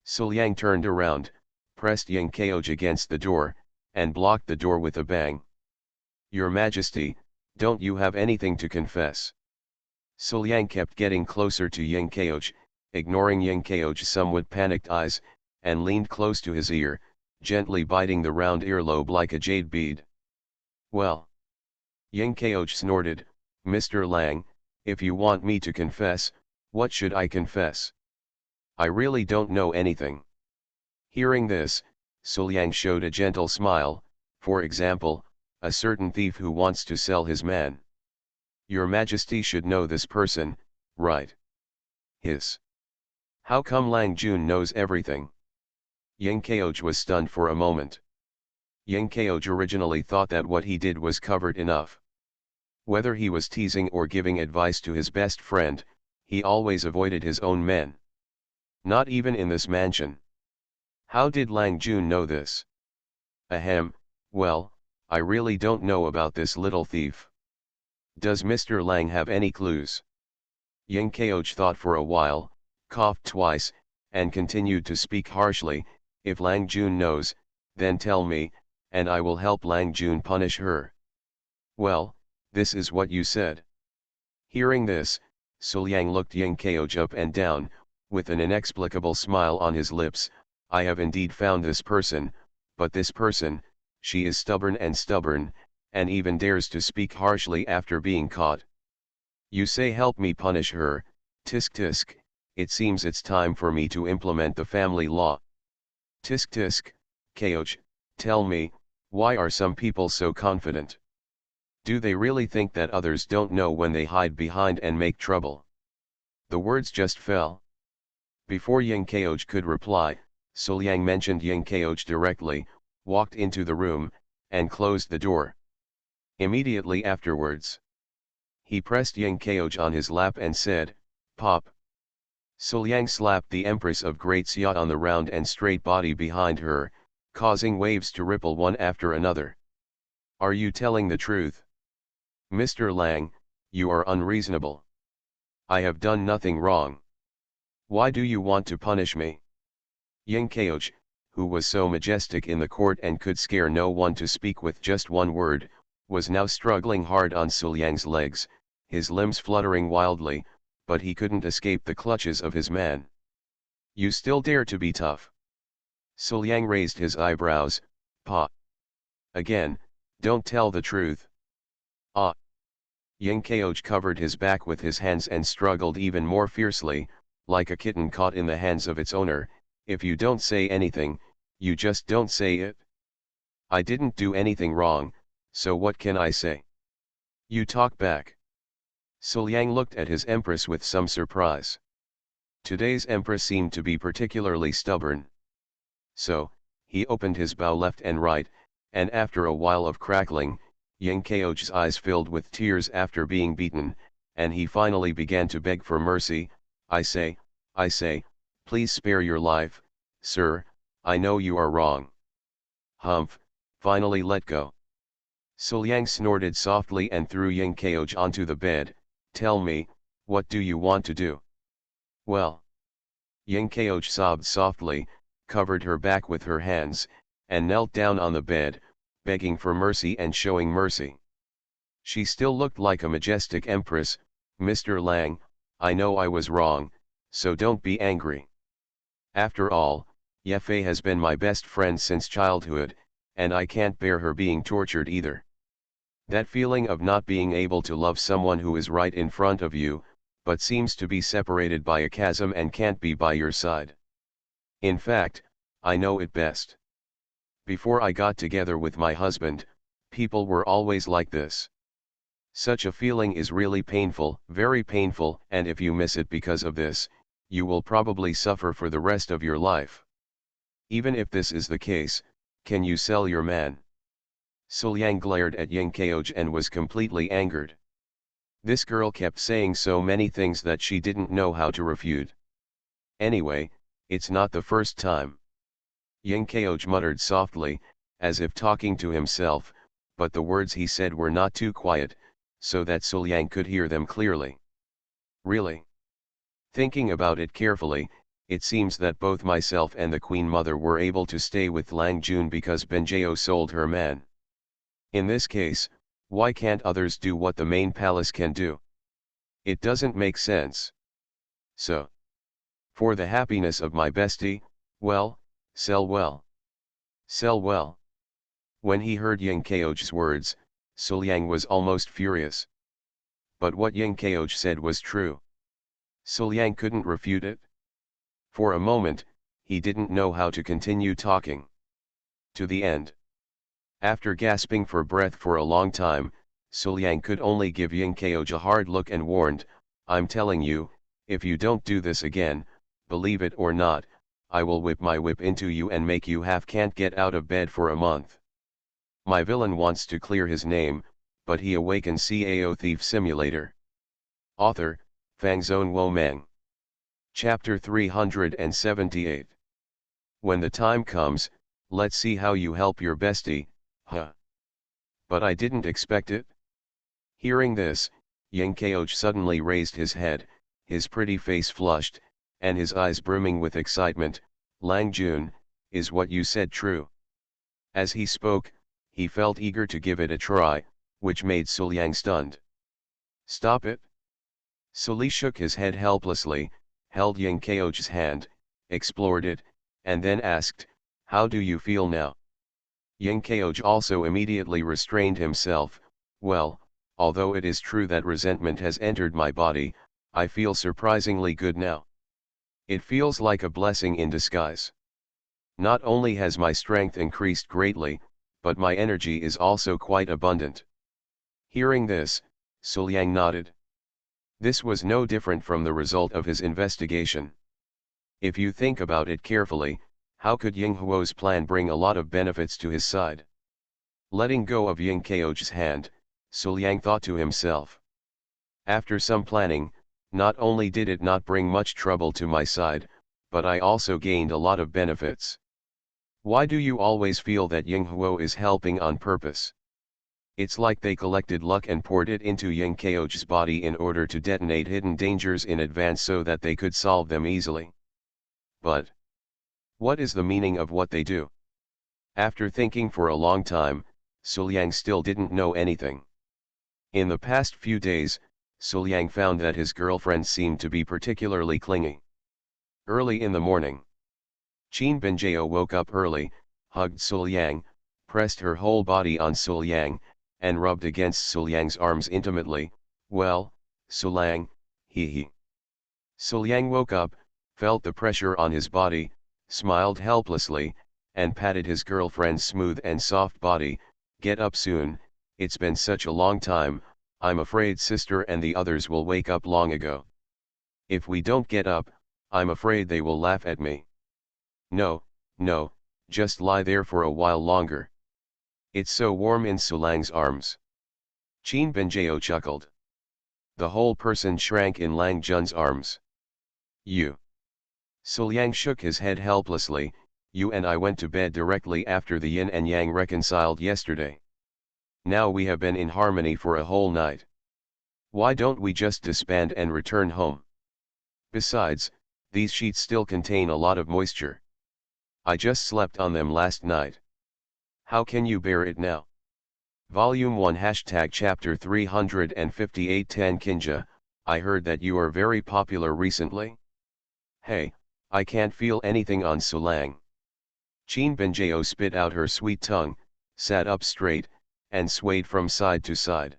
Suliang turned around, pressed Ying Keoj against the door, and blocked the door with a bang. "Your Majesty, don't you have anything to confess?" Suliang kept getting closer to Ying Keoj, ignoring Ying Keoj's somewhat panicked eyes, and leaned close to his ear, gently biting the round earlobe like a jade bead. "Well," Ying Keoj snorted, "Mr. Lang, if you want me to confess, what should I confess? I really don't know anything." Hearing this, Suliang showed a gentle smile. "For example, a certain thief who wants to sell his man. Your Majesty should know this person, right. Hiss. How come Lang Jun knows everything? Yang Kaoj was stunned for a moment. Yang Kaoj originally thought that what he did was covered enough. Whether he was teasing or giving advice to his best friend, he always avoided his own men. Not even in this mansion. How did Lang Jun know this? Ahem, well, I really don't know about this little thief. Does Mr. Lang have any clues? Yang Kaoj thought for a while, coughed twice, and continued to speak harshly. If Lang Jun knows, then tell me, and I will help Lang Jun punish her. Well, this is what you said. Hearing this, Suliang looked Yang Kaoj up and down, with an inexplicable smile on his lips. I have indeed found this person, but this person, she is stubborn, and even dares to speak harshly after being caught. You say help me punish her, tisk tisk, it seems it's time for me to implement the family law. Tisk tisk, Kaoj, tell me, why are some people so confident? Do they really think that others don't know when they hide behind and make trouble? The words just fell. Before Yang Kaoj could reply, Suliang mentioned Yang Kaoj directly, walked into the room, and closed the door. Immediately afterwards, he pressed Yang Kaoj on his lap and said, Pop. Suliang slapped the Empress of Great Xia on the round and straight body behind her, causing waves to ripple one after another. Are you telling the truth? Mr. Lang, you are unreasonable. I have done nothing wrong. Why do you want to punish me? Yang Kaoj, who was so majestic in the court and could scare no one to speak with just one word, was now struggling hard on Suliang's legs, his limbs fluttering wildly, but he couldn't escape the clutches of his man. You still dare to be tough? Suliang raised his eyebrows. Pa. Again, don't tell the truth. Ah. Yang Kaoj covered his back with his hands and struggled even more fiercely, like a kitten caught in the hands of its owner. If you don't say anything, you just don't say it. I didn't do anything wrong, so what can I say? You talk back. Suliang looked at his empress with some surprise. Today's empress seemed to be particularly stubborn. So, he opened his bow left and right, and after a while of crackling, Yang Kaoj's eyes filled with tears after being beaten, and he finally began to beg for mercy. I say, please spare your life, sir, I know you are wrong. Humph, finally let go. Suliang snorted softly and threw Yang Kaoj onto the bed. Tell me, what do you want to do? Well. Yang Kaoj sobbed softly, covered her back with her hands, and knelt down on the bed, begging for mercy and showing mercy. She still looked like a majestic empress. Mr. Lang, I know I was wrong, so don't be angry. After all, Yefei has been my best friend since childhood, and I can't bear her being tortured either. That feeling of not being able to love someone who is right in front of you, but seems to be separated by a chasm and can't be by your side. In fact, I know it best. Before I got together with my husband, people were always like this. Such a feeling is really painful, very painful, and if you miss it because of this, you will probably suffer for the rest of your life. Even if this is the case, can you sell your man? Suliang glared at Yang Kaoj and was completely angered. This girl kept saying so many things that she didn't know how to refute. Anyway, it's not the first time. Yang Kaoj muttered softly, as if talking to himself, but the words he said were not too quiet, so that Suliang could hear them clearly. Really? Thinking about it carefully, it seems that both myself and the Queen Mother were able to stay with Lang Jun because Benjeo sold her man. In this case, why can't others do what the main palace can do? It doesn't make sense. So, for the happiness of my bestie, well, sell well. Sell well. When he heard Yang Kaoj's words, Suliang was almost furious. But what Yang Kaoj said was true. Suliang couldn't refute it. For a moment, he didn't know how to continue talking. To the end. After gasping for breath for a long time, Suliang could only give Yang Kaoj a hard look and warned, I'm telling you, if you don't do this again, believe it or not, I will whip my whip into you and make you can't get out of bed for a month. My villain wants to clear his name, but he awakens Cao Thief Simulator. Author, Fangzone Wo Meng. Chapter 378. When the time comes, let's see how you help your bestie, huh? But I didn't expect it. Hearing this, Yang Kaoj suddenly raised his head, his pretty face flushed, and his eyes brimming with excitement. Lang Jun, is what you said true? As he spoke, he felt eager to give it a try, which made Suliang stunned. Stop it. Suli shook his head helplessly, held Yang Kaoj's hand, explored it, and then asked, how do you feel now? Yang Kaoj also immediately restrained himself. Well, although it is true that resentment has entered my body, I feel surprisingly good now. It feels like a blessing in disguise. Not only has my strength increased greatly, but my energy is also quite abundant. Hearing this, Suliang nodded. This was no different from the result of his investigation. If you think about it carefully, how could Ying Huo's plan bring a lot of benefits to his side? Letting go of Ying Kaoj's hand, Suliang thought to himself. After some planning, not only did it not bring much trouble to my side, but I also gained a lot of benefits. Why do you always feel that Ying Huo is helping on purpose? It's like they collected luck and poured it into Ying Kaoj's body in order to detonate hidden dangers in advance so that they could solve them easily. But what is the meaning of what they do? After thinking for a long time, Suliang still didn't know anything. In the past few days, Suliang found that his girlfriend seemed to be particularly clingy. Early in the morning, Qin Benjao woke up early, hugged Suliang, pressed her whole body on Suliang, and rubbed against Suliang's arms intimately. Well, Suliang, he. Suliang woke up, felt the pressure on his body, smiled helplessly, and patted his girlfriend's smooth and soft body. Get up soon, it's been such a long time, I'm afraid sister and the others will wake up long ago. If we don't get up, I'm afraid they will laugh at me. No, just lie there for a while longer. It's so warm in Suliang's arms. Qin Benjao chuckled. The whole person shrank in Lang Jun's arms. You. Suliang shook his head helplessly. You and I went to bed directly after the yin and yang reconciled yesterday. Now we have been in harmony for a whole night. Why don't we just disband and return home? Besides, these sheets still contain a lot of moisture. I just slept on them last night. How can you bear it now? Volume 1 # Chapter 358 Tan Kinja, I heard that you are very popular recently. Hey, I can't feel anything on Suliang. Qin Benjao spit out her sweet tongue, sat up straight, and swayed from side to side.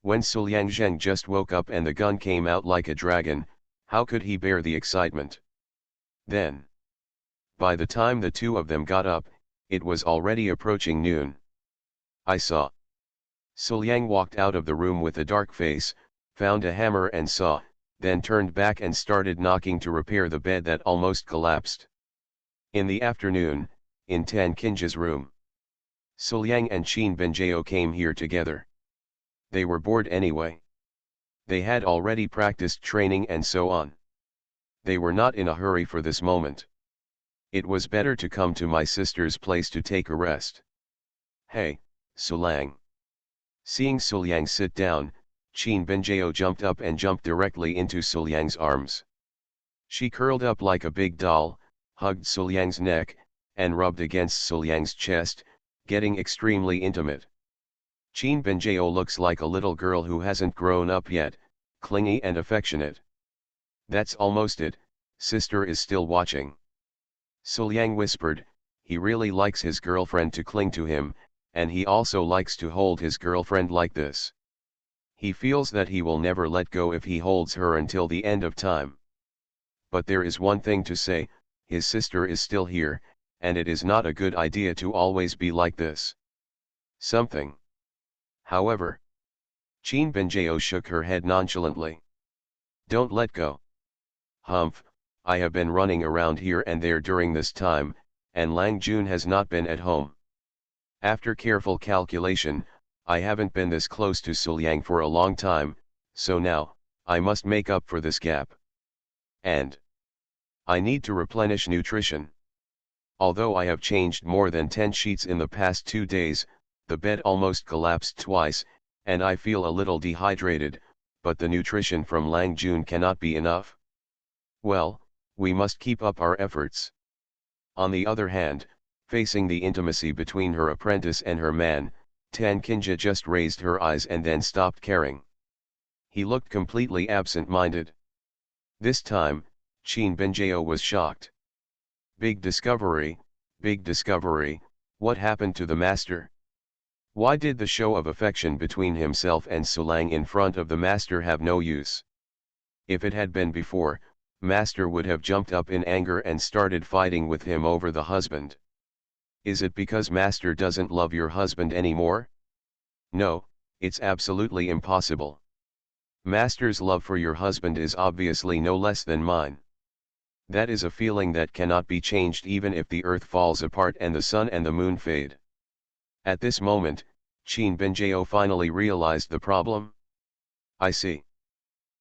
When Suliang Zheng just woke up and the gun came out like a dragon, how could he bear the excitement? Then, by the time the two of them got up, it was already approaching noon. I saw. Suliang walked out of the room with a dark face, found a hammer and saw, then turned back and started knocking to repair the bed that almost collapsed. In the afternoon, in Tan Kinja's room, Suliang and Qin Benjao came here together. They were bored anyway. They had already practiced training and so on. They were not in a hurry for this moment. It was better to come to my sister's place to take a rest. Hey, Suliang. Seeing Suliang sit down, Qin Benjao jumped up and jumped directly into Suliang's arms. She curled up like a big doll, hugged Suliang's neck, and rubbed against Suliang's chest, getting extremely intimate. Qin Benjao looks like a little girl who hasn't grown up yet, clingy and affectionate. That's almost it, sister is still watching. Suliang whispered, he really likes his girlfriend to cling to him, and he also likes to hold his girlfriend like this. He feels that he will never let go if he holds her until the end of time. But there is one thing to say, his sister is still here, and it is not a good idea to always be like this. Something. However, Qin Benjao shook her head nonchalantly. Don't let go. Humph, I have been running around here and there during this time, and Lang Jun has not been at home. After careful calculation, I haven't been this close to Suliang for a long time, so now, I must make up for this gap. And I need to replenish nutrition. Although I have changed more than 10 sheets in the past 2 days, the bed almost collapsed twice, and I feel a little dehydrated, but the nutrition from Lang Jun cannot be enough. Well, we must keep up our efforts. On the other hand, facing the intimacy between her apprentice and her man, Tan Kinja just raised her eyes and then stopped caring. He looked completely absent-minded. This time, Qin Benjao was shocked. Big discovery, what happened to the master? Why did the show of affection between himself and Sulang in front of the master have no use? If it had been before, master would have jumped up in anger and started fighting with him over the husband. Is it because master doesn't love your husband anymore? No, it's absolutely impossible. Master's love for your husband is obviously no less than mine. That is a feeling that cannot be changed even if the earth falls apart and the sun and the moon fade. At this moment, Qin Benjao finally realized the problem. I see.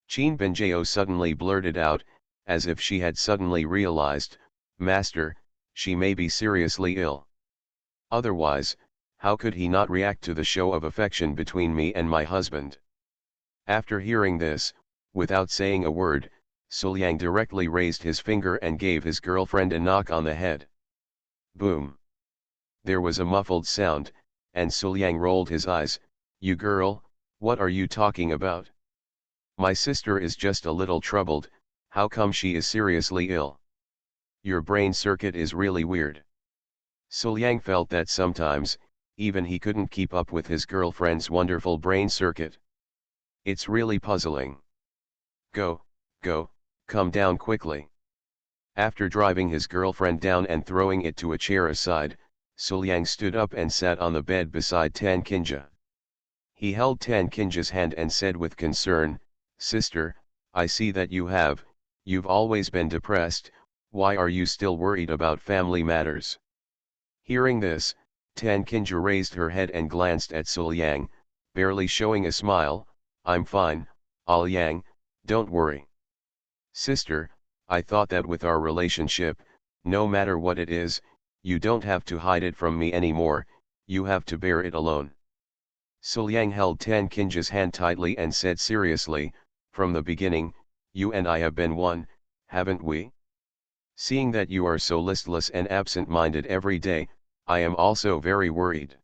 Qin Benjao suddenly blurted out, as if she had suddenly realized, Master, she may be seriously ill. Otherwise, how could he not react to the show of affection between me and my husband? After hearing this, without saying a word, Suliang directly raised his finger and gave his girlfriend a knock on the head. Boom! There was a muffled sound, and Suliang rolled his eyes. You girl, what are you talking about? My sister is just a little troubled, how come she is seriously ill? Your brain circuit is really weird. Suliang felt that sometimes, even he couldn't keep up with his girlfriend's wonderful brain circuit. It's really puzzling. Go, come down quickly. After driving his girlfriend down and throwing it to a chair aside, Suliang stood up and sat on the bed beside Tan Kinja. He held Tan Kinja's hand and said with concern, Sister, I see that you've always been depressed, why are you still worried about family matters? Hearing this, Tan Kinja raised her head and glanced at Suliang, barely showing a smile. I'm fine, Alyang, don't worry. Sister, I thought that with our relationship, no matter what it is, you don't have to hide it from me anymore, you have to bear it alone. Suliang held Tan Kinja's hand tightly and said seriously, from the beginning, you and I have been one, haven't we? Seeing that you are so listless and absent-minded every day, I am also very worried.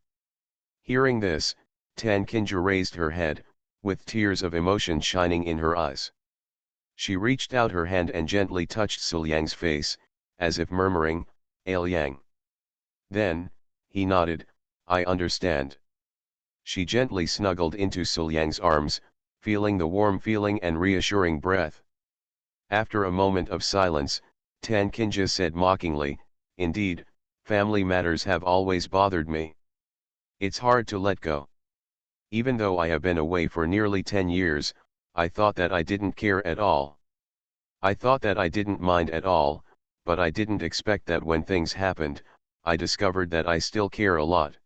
Hearing this, Tan Kinja raised her head, with tears of emotion shining in her eyes. She reached out her hand and gently touched Suliang's face, as if murmuring, Alyang. Then, he nodded, I understand. She gently snuggled into Suliang's arms, feeling the warm feeling and reassuring breath. After a moment of silence, Tan Kinja said mockingly, Indeed, family matters have always bothered me. It's hard to let go. Even though I have been away for nearly 10 years, I thought that I didn't care at all. I thought that I didn't mind at all, but I didn't expect that when things happened, I discovered that I still care a lot.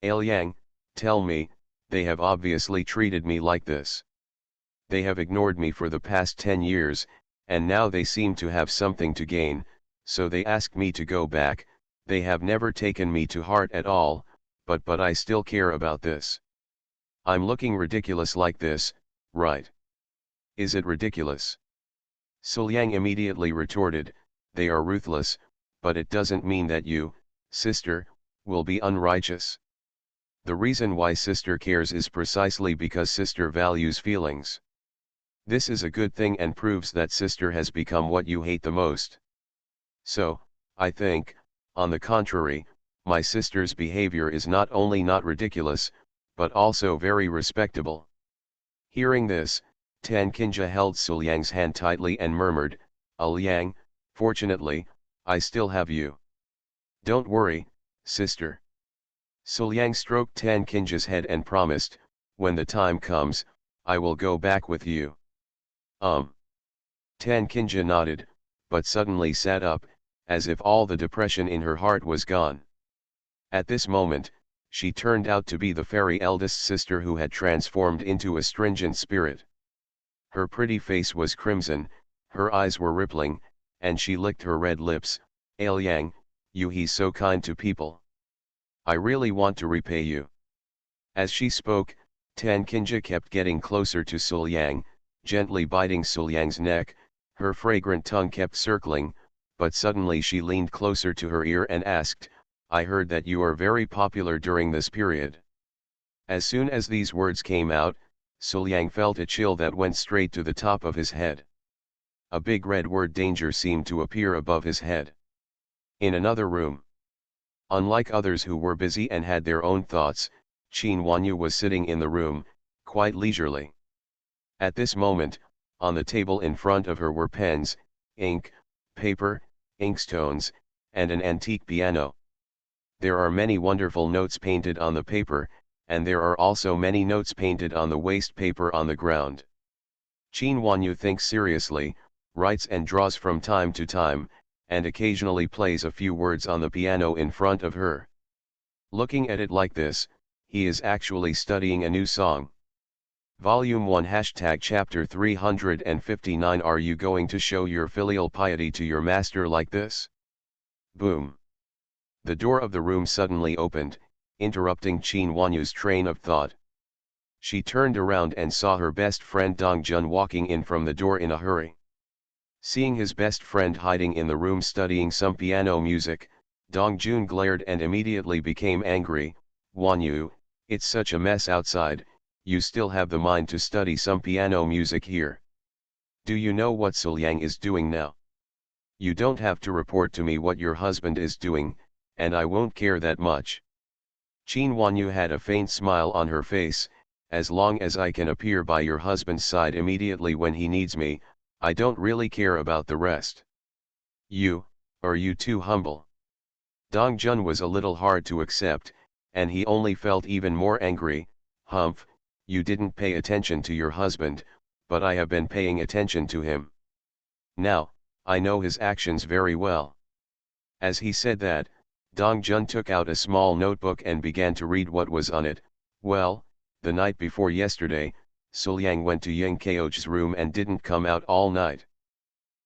Alyang, tell me, they have obviously treated me like this. They have ignored me for the past 10 years, and now they seem to have something to gain, so they asked me to go back. They have never taken me to heart at all, but I still care about this. I'm looking ridiculous like this, right? Is it ridiculous? Suliang immediately retorted, they are ruthless, but it doesn't mean that you, sister, will be unrighteous. The reason why sister cares is precisely because sister values feelings. This is a good thing and proves that sister has become what you hate the most. So, I think, on the contrary, my sister's behavior is not only not ridiculous, but also very respectable. Hearing this, Tan Kinja held Suliang's hand tightly and murmured, Alyang, fortunately, I still have you. Don't worry, sister. Suliang stroked Tan Kinja's head and promised, when the time comes, I will go back with you. Um. Tan Kinja nodded, but suddenly sat up, as if all the depression in her heart was gone. At this moment, she turned out to be the fairy eldest sister who had transformed into a stringent spirit. Her pretty face was crimson, her eyes were rippling, and she licked her red lips. Ailiang, he's so kind to people. I really want to repay you. As she spoke, Tan Kinja kept getting closer to Suliang, gently biting Suliang's neck. Her fragrant tongue kept circling, but suddenly she leaned closer to her ear and asked, I heard that you are very popular during this period. As soon as these words came out, Suliang felt a chill that went straight to the top of his head. A big red word danger seemed to appear above his head. In another room. Unlike others who were busy and had their own thoughts, Qin Wanyu was sitting in the room, quite leisurely. At this moment, on the table in front of her were pens, ink, paper, inkstones, and an antique piano. There are many wonderful notes painted on the paper, and there are also many notes painted on the waste paper on the ground. Qin Wanyu thinks seriously, writes and draws from time to time, and occasionally plays a few words on the piano in front of her. Looking at it like this, he is actually studying a new song. Volume 1 Chapter 359 Are you going to show your filial piety to your master like this? Boom. The door of the room suddenly opened, interrupting Qin Wanyu's train of thought. She turned around and saw her best friend Dong Jun walking in from the door in a hurry. Seeing his best friend hiding in the room studying some piano music, Dong Jun glared and immediately became angry. Wanyu, it's such a mess outside, you still have the mind to study some piano music here. Do you know what Suliang is doing now? You don't have to report to me what your husband is doing, and I won't care that much. Qin Wanyu had a faint smile on her face. As long as I can appear by your husband's side immediately when he needs me, I don't really care about the rest. Are you too humble? Dong Jun was a little hard to accept, and he only felt even more angry. Humph, you didn't pay attention to your husband, but I have been paying attention to him. Now, I know his actions very well. As he said that, Dong Jun took out a small notebook and began to read what was on it. Well, the night before yesterday, Suliang went to Ying Kao's room and didn't come out all night.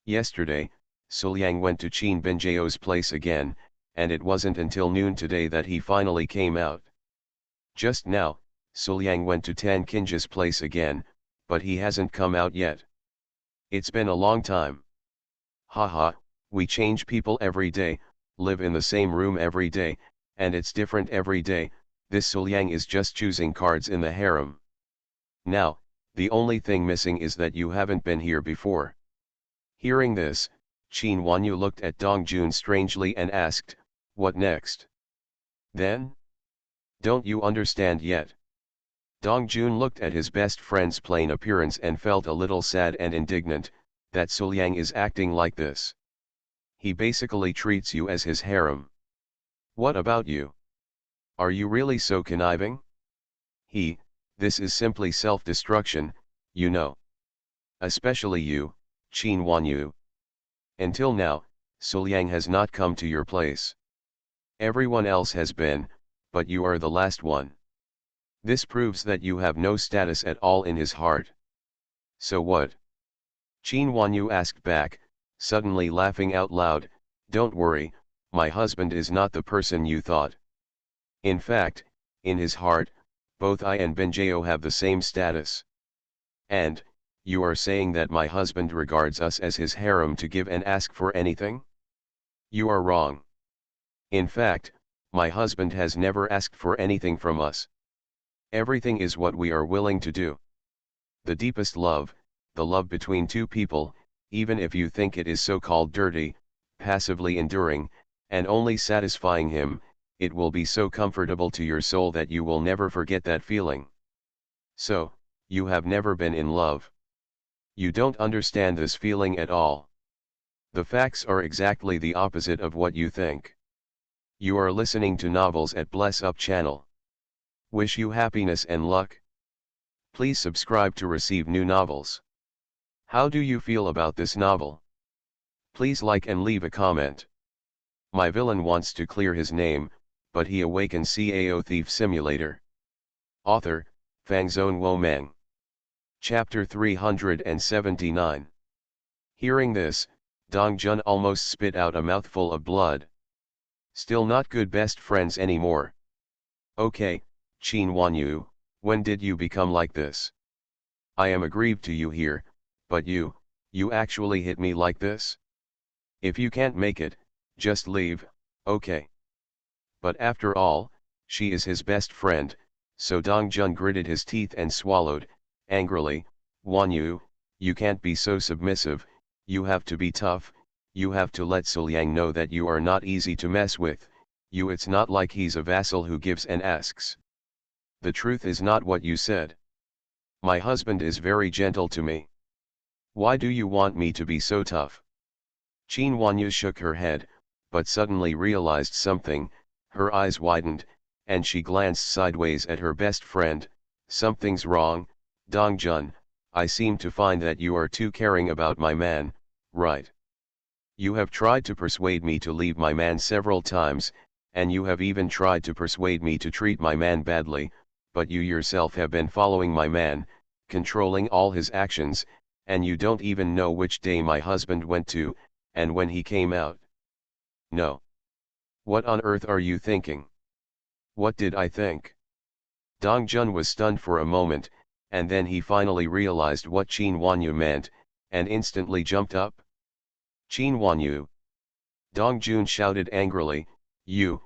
Yesterday, Suliang went to Qin Binjao's place again, and it wasn't until noon today that he finally came out. Just now, Suliang went to Tan Kinja's place again, but he hasn't come out yet. It's been a long time. Haha, we change people every day, live in the same room every day, and it's different every day. This Suliang is just choosing cards in the harem. Now, the only thing missing is that you haven't been here before. Hearing this, Qin Wanyu looked at Dong Jun strangely and asked, what next? Then? Don't you understand yet? Dong Jun looked at his best friend's plain appearance and felt a little sad and indignant, that Suliang is acting like this. He basically treats you as his harem. What about you? Are you really so conniving? This is simply self-destruction, you know. Especially you, Qin Wanyu. Until now, Suliang has not come to your place. Everyone else has been, but you are the last one. This proves that you have no status at all in his heart. So what? Qin Wanyu asked back, suddenly laughing out loud. Don't worry, my husband is not the person you thought. In fact, in his heart, both I and Binjao have the same status. And, you are saying that my husband regards us as his harem to give and ask for anything? You are wrong. In fact, my husband has never asked for anything from us. Everything is what we are willing to do. The deepest love, the love between two people, even if you think it is so-called dirty, passively enduring, and only satisfying him, it will be so comfortable to your soul that you will never forget that feeling. So, you have never been in love. You don't understand this feeling at all. The facts are exactly the opposite of what you think. You are listening to novels at Bless Up channel. Wish you happiness and luck. Please subscribe to receive new novels. How do you feel about this novel? Please like and leave a comment. My villain wants to clear his name, but he awakens Cao Thief Simulator. Author, Fangzone Womeng. Chapter 379. Hearing this, Dong Jun almost spit out a mouthful of blood. Still not good best friends anymore. Okay, Qin Wanyu, when did you become like this? I am aggrieved to you here, but you actually hit me like this? If you can't make it, just leave, okay. But after all, she is his best friend, so Dong Jun gritted his teeth and swallowed, angrily, Wanyu, you can't be so submissive, you have to be tough, you have to let Suliang know that you are not easy to mess with, it's not like he's a vassal who gives and asks. The truth is not what you said. My husband is very gentle to me. Why do you want me to be so tough? Qin Wanyu shook her head, but suddenly realized something, her eyes widened, and she glanced sideways at her best friend. Something's wrong, Dong Jun, I seem to find that you are too caring about my man, right? You have tried to persuade me to leave my man several times, and you have even tried to persuade me to treat my man badly, but you yourself have been following my man, controlling all his actions, and you don't even know which day my husband went to, and when he came out. No. What on earth are you thinking? What did I think? Dong Jun was stunned for a moment, and then he finally realized what Qin Wanyu meant, and instantly jumped up. Qin Wanyu! Dong Jun shouted angrily, you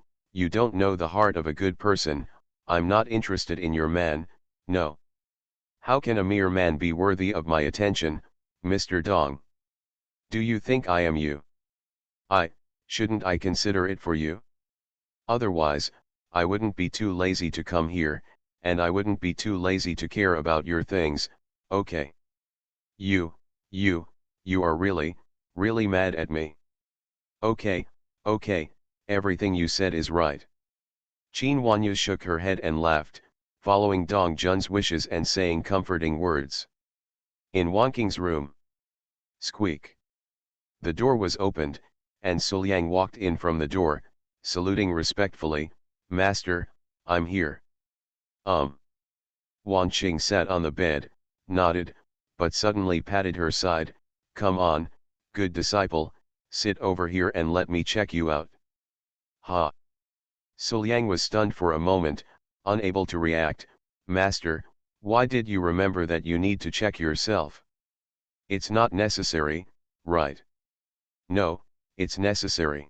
don't know the heart of a good person, I'm not interested in your man, no. How can a mere man be worthy of my attention, Mr. Dong? Do you think I am you? Shouldn't I consider it for you? Otherwise, I wouldn't be too lazy to come here, and I wouldn't be too lazy to care about your things, okay? You are really mad at me. Okay, everything you said is right. Qin Wanyu shook her head and laughed, following Dong Jun's wishes and saying comforting words. In Wanking's room. Squeak. The door was opened, and Suliang walked in from the door, saluting respectfully, Master, I'm here. Wan Qing sat on the bed, nodded, but suddenly patted her side, come on, good disciple, sit over here and let me check you out. Ha! Suliang was stunned for a moment, unable to react, Master, why did you remember that you need to check yourself? It's not necessary, right? No, it's necessary.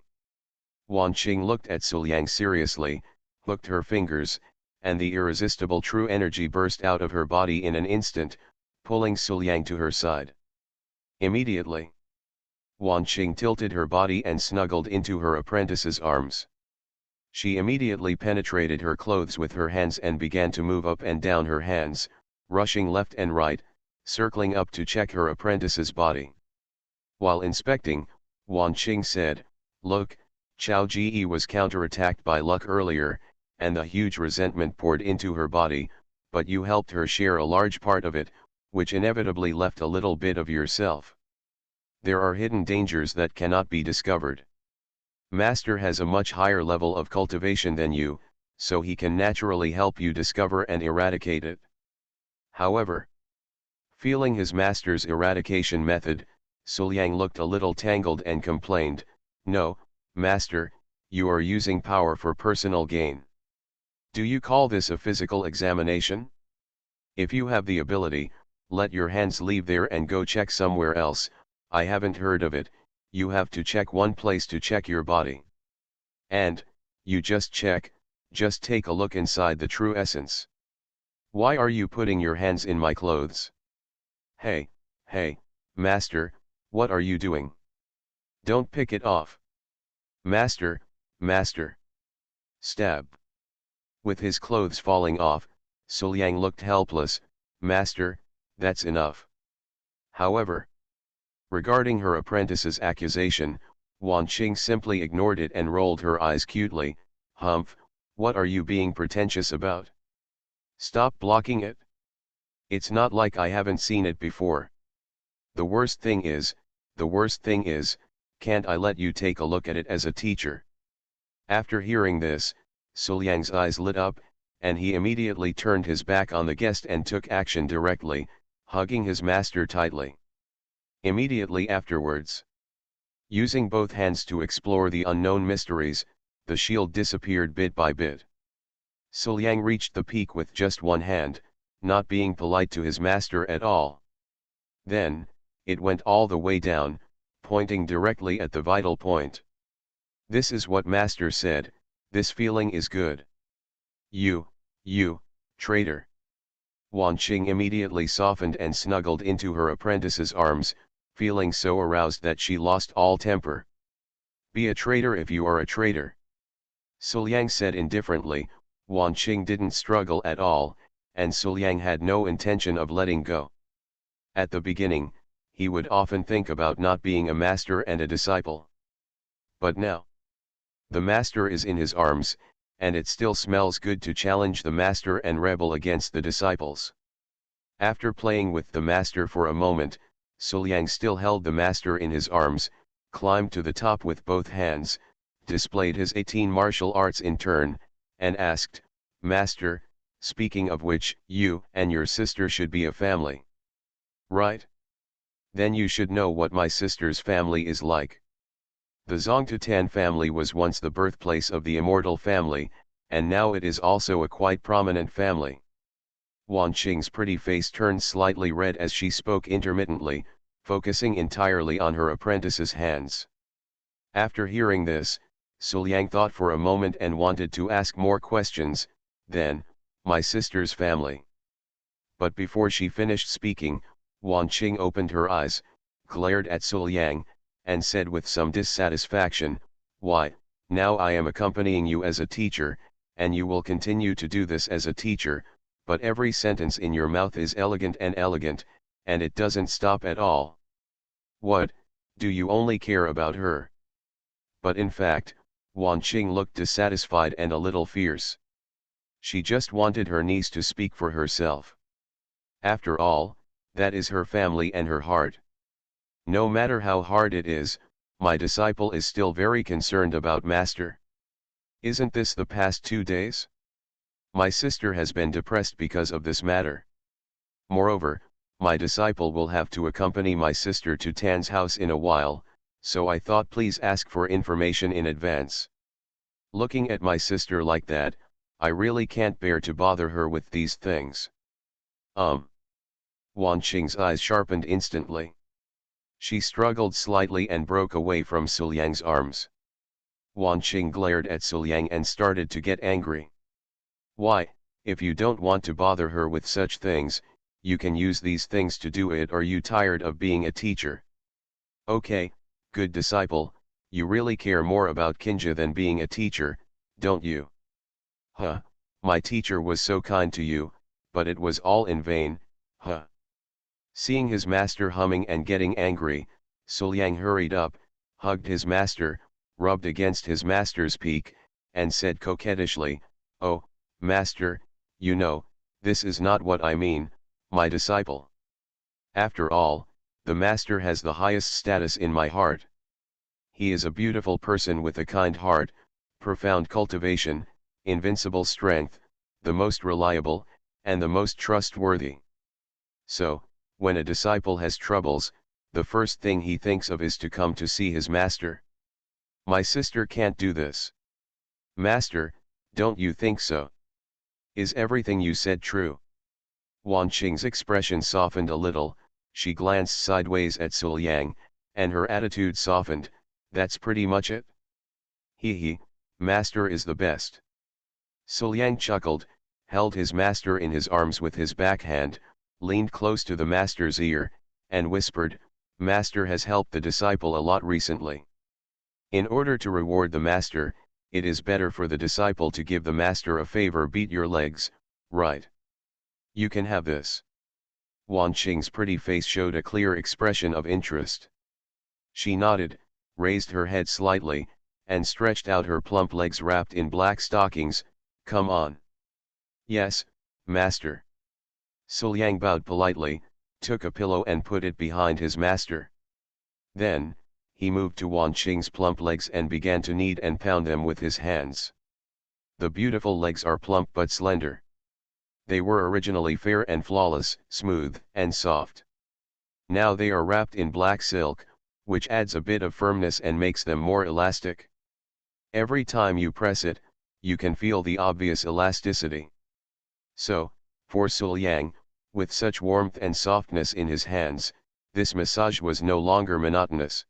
Wan Qing looked at Suliang seriously, hooked her fingers, and the irresistible true energy burst out of her body in an instant, pulling Suliang to her side. Immediately, Wan Qing tilted her body and snuggled into her apprentice's arms. She immediately penetrated her clothes with her hands and began to move up and down her hands, rushing left and right, circling up to check her apprentice's body. While inspecting, Wan Qing said, look, Chao Ji was counterattacked by luck earlier, and the huge resentment poured into her body, but you helped her share a large part of it, which inevitably left a little bit of yourself. There are hidden dangers that cannot be discovered. Master has a much higher level of cultivation than you, so he can naturally help you discover and eradicate it. However, feeling his master's eradication method, Suliang looked a little tangled and complained, no, Master, you are using power for personal gain. Do you call this a physical examination? If you have the ability, let your hands leave there and go check somewhere else, I haven't heard of it, you have to check one place to check your body. And, you just check, just take a look inside the true essence. Why are you putting your hands in my clothes? Hey, Master, what are you doing? Don't pick it off. Master. Stab. With his clothes falling off, Suliang looked helpless, Master, that's enough. However, regarding her apprentice's accusation, Wan Qing simply ignored it and rolled her eyes cutely, Humph, what are you being pretentious about? Stop blocking it. It's not like I haven't seen it before. The worst thing is, the worst thing is, can't I let you take a look at it as a teacher? After hearing this, Suliang's eyes lit up, and he immediately turned his back on the guest and took action directly, hugging his master tightly. Immediately afterwards, using both hands to explore the unknown mysteries, the shield disappeared bit by bit. Suliang reached the peak with just one hand, not being polite to his master at all. Then, it went all the way down, pointing directly at the vital point. This is what master said, this feeling is good. You, traitor. Wan Qing immediately softened and snuggled into her apprentice's arms, feeling so aroused that she lost all temper. Be a traitor if you are a traitor. Suliang said indifferently. Wan Qing didn't struggle at all, and Suliang had no intention of letting go. At the beginning, he would often think about not being a master and a disciple. But now, the master is in his arms, and it still smells good to challenge the master and rebel against the disciples. After playing with the master for a moment, Suliang still held the master in his arms, climbed to the top with both hands, displayed his 18 martial arts in turn, and asked, Master, speaking of which, you and your sister should be a family. Right? Then you should know what my sister's family is like. The Zongtutan family was once the birthplace of the immortal family, and now it is also a quite prominent family. Wan Qing's pretty face turned slightly red as she spoke intermittently, focusing entirely on her apprentice's hands. After hearing this, Suliang thought for a moment and wanted to ask more questions, then, my sister's family. But before she finished speaking, Wan Qing opened her eyes, glared at Suliang, and said with some dissatisfaction, Why, now I am accompanying you as a teacher, and you will continue to do this as a teacher, but every sentence in your mouth is elegant, and it doesn't stop at all. What, do you only care about her? But in fact, Wan Qing looked dissatisfied and a little fierce. She just wanted her niece to speak for herself. After all, that is her family and her heart. No matter how hard it is, my disciple is still very concerned about master. Isn't this the past 2 days? My sister has been depressed because of this matter. Moreover, my disciple will have to accompany my sister to Tan's house in a while, so I thought please ask for information in advance. Looking at my sister like that, I really can't bear to bother her with these things. Wan Qing's eyes sharpened instantly. She struggled slightly and broke away from Suliang's arms. Wan Qing glared at Suliang and started to get angry. Why, if you don't want to bother her with such things, you can use these things to do it. Are you tired of being a teacher? Okay, good disciple, you really care more about Kinja than being a teacher, don't you? Huh, my teacher was so kind to you, but it was all in vain, huh. Seeing his master humming and getting angry, Suliang hurried up, hugged his master, rubbed against his master's peak, and said coquettishly, Oh, master, you know, this is not what I mean, my disciple. After all, the master has the highest status in my heart. He is a beautiful person with a kind heart, profound cultivation, invincible strength, the most reliable, and the most trustworthy. So, when a disciple has troubles, the first thing he thinks of is to come to see his master. My sister can't do this. Master, don't you think so? Is everything you said true? Wan Qing's expression softened a little, she glanced sideways at Suliang, and her attitude softened. That's pretty much it? He, master is the best. Suliang chuckled, held his master in his arms with his backhand, leaned close to the master's ear, and whispered, Master has helped the disciple a lot recently. In order to reward the master, it is better for the disciple to give the master a favor. Beat your legs, right? You can have this. Wan Qing's pretty face showed a clear expression of interest. She nodded, raised her head slightly, and stretched out her plump legs wrapped in black stockings. Come on. Yes, master. Suliang bowed politely, took a pillow and put it behind his master. Then, he moved to Wan Qing's plump legs and began to knead and pound them with his hands. The beautiful legs are plump but slender. They were originally fair and flawless, smooth and soft. Now they are wrapped in black silk, which adds a bit of firmness and makes them more elastic. Every time you press it, you can feel the obvious elasticity. So, for Sul Yang, with such warmth and softness in his hands, this massage was no longer monotonous.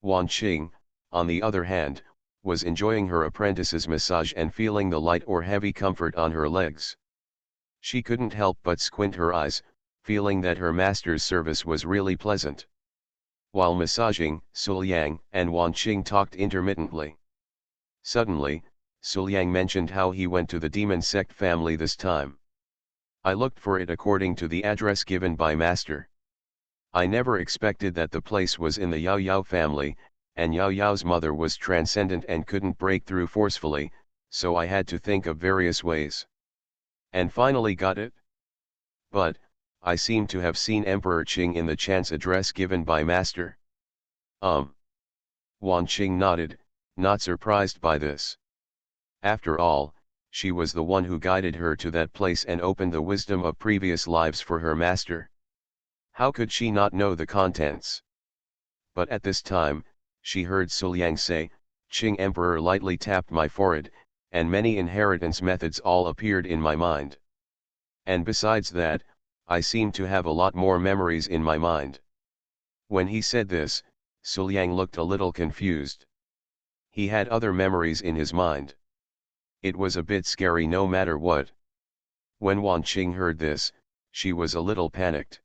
Wan Qing, on the other hand, was enjoying her apprentice's massage and feeling the light or heavy comfort on her legs. She couldn't help but squint her eyes, feeling that her master's service was really pleasant. While massaging, Sul Yang and Wan Qing talked intermittently. Suddenly, Sul Yang mentioned how he went to the demon sect family this time. I looked for it according to the address given by master. I never expected that the place was in the Yao Yao family, and Yao Yao's mother was transcendent and couldn't break through forcefully, so I had to think of various ways. And finally got it. But, I seem to have seen Emperor Qing in the chance address given by master. Wan Qing nodded, not surprised by this. After all, she was the one who guided her to that place and opened the wisdom of previous lives for her master. How could she not know the contents? But at this time, she heard Sul Yang say, Qing Emperor lightly tapped my forehead, and many inheritance methods all appeared in my mind. And besides that, I seem to have a lot more memories in my mind. When he said this, Sul Yang looked a little confused. He had other memories in his mind. It was a bit scary no matter what. When Wan Qing heard this, she was a little panicked.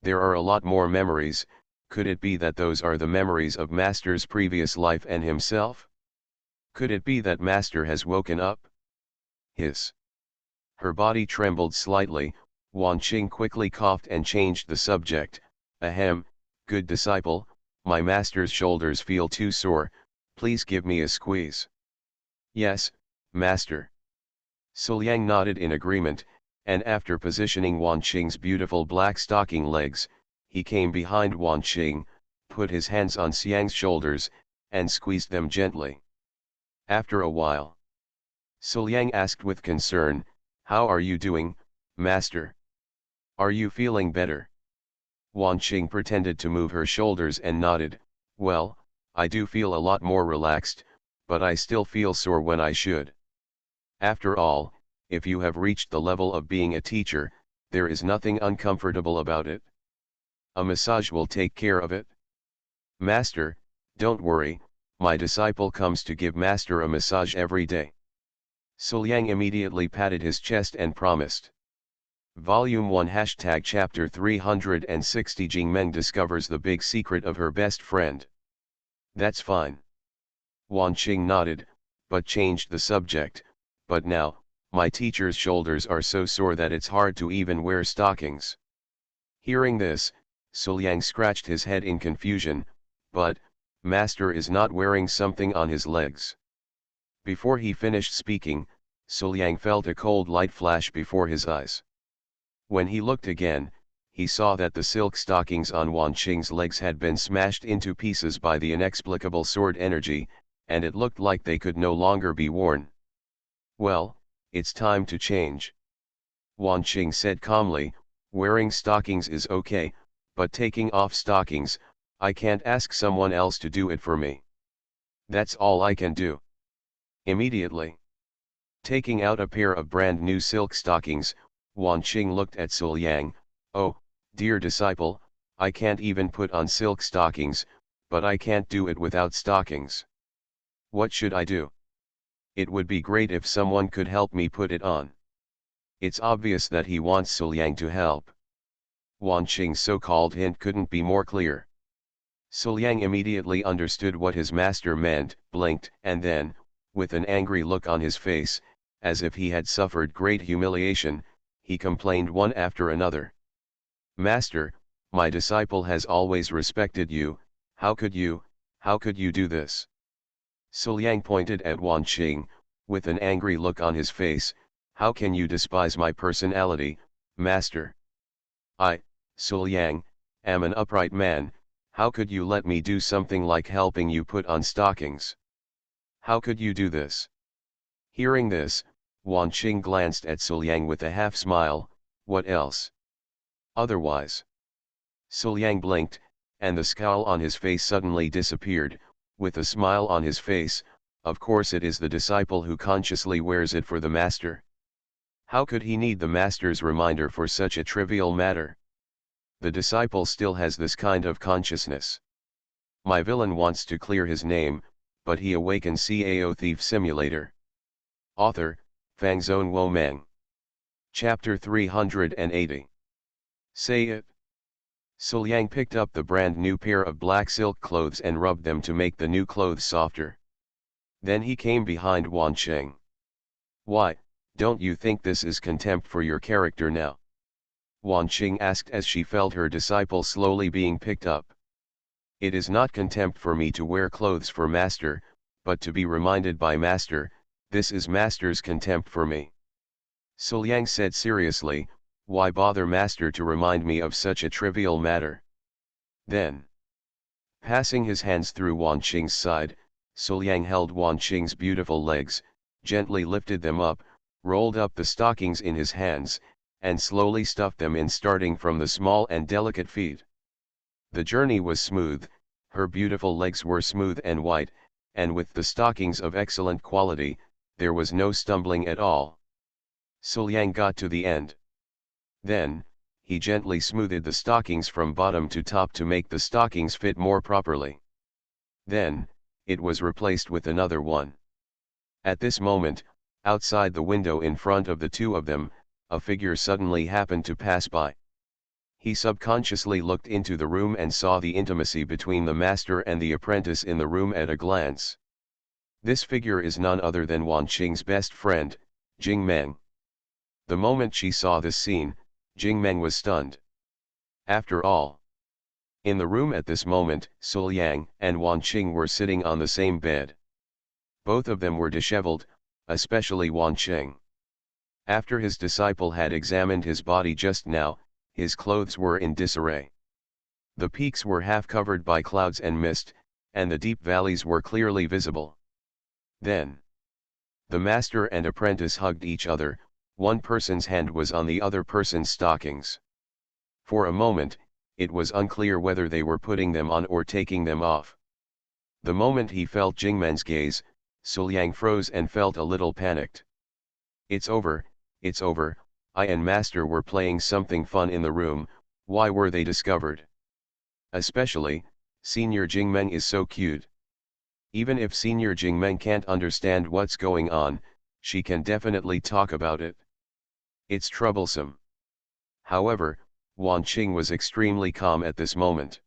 There are a lot more memories. Could it be that those are the memories of Master's previous life and himself? Could it be that Master has woken up? Hiss. Her body trembled slightly. Wan Qing quickly coughed and changed the subject. Ahem, good disciple, my master's shoulders feel too sore, please give me a squeeze. Yes, master. Sul Yang nodded in agreement, and after positioning Wan Qing's beautiful black stocking legs, he came behind Wan Qing, put his hands on Xiang's shoulders, and squeezed them gently. After a while, Sul Yang asked with concern, how are you doing, master? Are you feeling better? Wan Qing pretended to move her shoulders and nodded, well, I do feel a lot more relaxed, but I still feel sore when I should. After all, if you have reached the level of being a teacher, there is nothing uncomfortable about it. A massage will take care of it. Master, don't worry, my disciple comes to give master a massage every day. Sul Yang immediately patted his chest and promised. Volume 1 Chapter 360 Jingmeng discovers the big secret of her best friend. That's fine. Wan Qing nodded, but changed the subject, but now, my teacher's shoulders are so sore that it's hard to even wear stockings. Hearing this, Sul Yang scratched his head in confusion, but, master is not wearing something on his legs. Before he finished speaking, Sul Yang felt a cold light flash before his eyes. When he looked again, he saw that the silk stockings on Wan Qing's legs had been smashed into pieces by the inexplicable sword energy, and it looked like they could no longer be worn. Well, it's time to change. Wan Qing said calmly, wearing stockings is okay, but taking off stockings, I can't ask someone else to do it for me. That's all I can do. Immediately, taking out a pair of brand new silk stockings, Wan Qing looked at Sul Yang, oh, dear disciple, I can't even put on silk stockings, but I can't do it without stockings. What should I do? It would be great if someone could help me put it on. It's obvious that he wants Sul Yang to help. Wan Qing's so-called hint couldn't be more clear. Sul Yang immediately understood what his master meant, blinked, and then, with an angry look on his face, as if he had suffered great humiliation, he complained one after another. Master, my disciple has always respected you, how could you do this? Sul Yang pointed at Wan Qing, with an angry look on his face, how can you despise my personality, master? Suliang, am an upright man, how could you let me do something like helping you put on stockings? How could you do this? Hearing this, Wan Qing glanced at Suliang with a half-smile, what else? Otherwise. Suliang blinked, and the scowl on his face suddenly disappeared, with a smile on his face, of course it is the disciple who consciously wears it for the master. How could he need the master's reminder for such a trivial matter? The disciple still has this kind of consciousness. My villain wants to clear his name, but he awakens Cao Thief Simulator. Author, Fangzone Wo Meng. Chapter 380. Say it. Suliang picked up the brand new pair of black silk clothes and rubbed them to make the new clothes softer. Then he came behind Wan Qing. Why, don't you think this is contempt for your character now? Wan Qing asked as she felt her disciple slowly being picked up. It is not contempt for me to wear clothes for master, but to be reminded by master, this is master's contempt for me. Suliang said seriously, why bother master to remind me of such a trivial matter? Then, passing his hands through Wan Qing's side, Suliang held Wan Qing's beautiful legs, gently lifted them up, rolled up the stockings in his hands, and slowly stuffed them in starting from the small and delicate feet. The journey was smooth, her beautiful legs were smooth and white, and with the stockings of excellent quality, there was no stumbling at all. Suliang got to the end. Then, he gently smoothed the stockings from bottom to top to make the stockings fit more properly. Then, it was replaced with another one. At this moment, outside the window in front of the two of them, a figure suddenly happened to pass by. He subconsciously looked into the room and saw the intimacy between the master and the apprentice in the room at a glance. This figure is none other than Wan Qing's best friend, Jing Meng. The moment she saw this scene, Jing Meng was stunned. After all, in the room at this moment, Suliang and Wan Qing were sitting on the same bed. Both of them were disheveled, especially Wan Qing. After his disciple had examined his body just now, his clothes were in disarray. The peaks were half covered by clouds and mist, and the deep valleys were clearly visible. Then, the master and apprentice hugged each other, one person's hand was on the other person's stockings. For a moment, it was unclear whether they were putting them on or taking them off. The moment he felt Jingmen's gaze, Suliang froze and felt a little panicked. It's over, I and master were playing something fun in the room, why were they discovered? Especially, Senior Jingmeng is so cute. Even if Senior Jingmeng can't understand what's going on, she can definitely talk about it. It's troublesome. However, Wan Qing was extremely calm at this moment.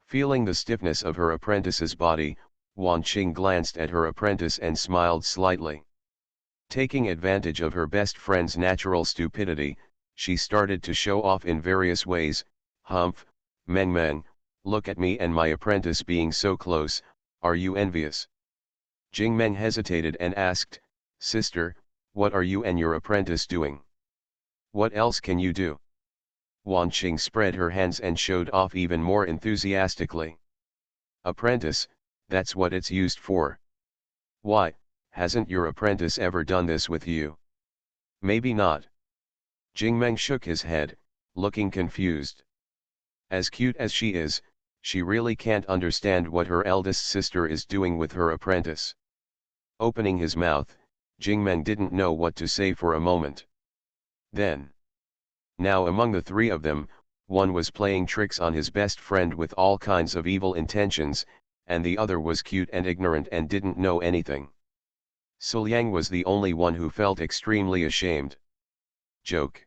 Feeling the stiffness of her apprentice's body, Wan Qing glanced at her apprentice and smiled slightly. Taking advantage of her best friend's natural stupidity, she started to show off in various ways. Humph, Meng Meng, look at me and my apprentice being so close, are you envious? Jing Meng hesitated and asked, Sister, what are you and your apprentice doing? What else can you do? Wan Qing spread her hands and showed off even more enthusiastically. Apprentice, that's what it's used for. Why, hasn't your apprentice ever done this with you? Maybe not. Jing Meng shook his head, looking confused. As cute as she is, she really can't understand what her eldest sister is doing with her apprentice. Opening his mouth, Jing Meng didn't know what to say for a moment. Then, now among the three of them, one was playing tricks on his best friend with all kinds of evil intentions, and the other was cute and ignorant and didn't know anything. Suliang was the only one who felt extremely ashamed. Joke.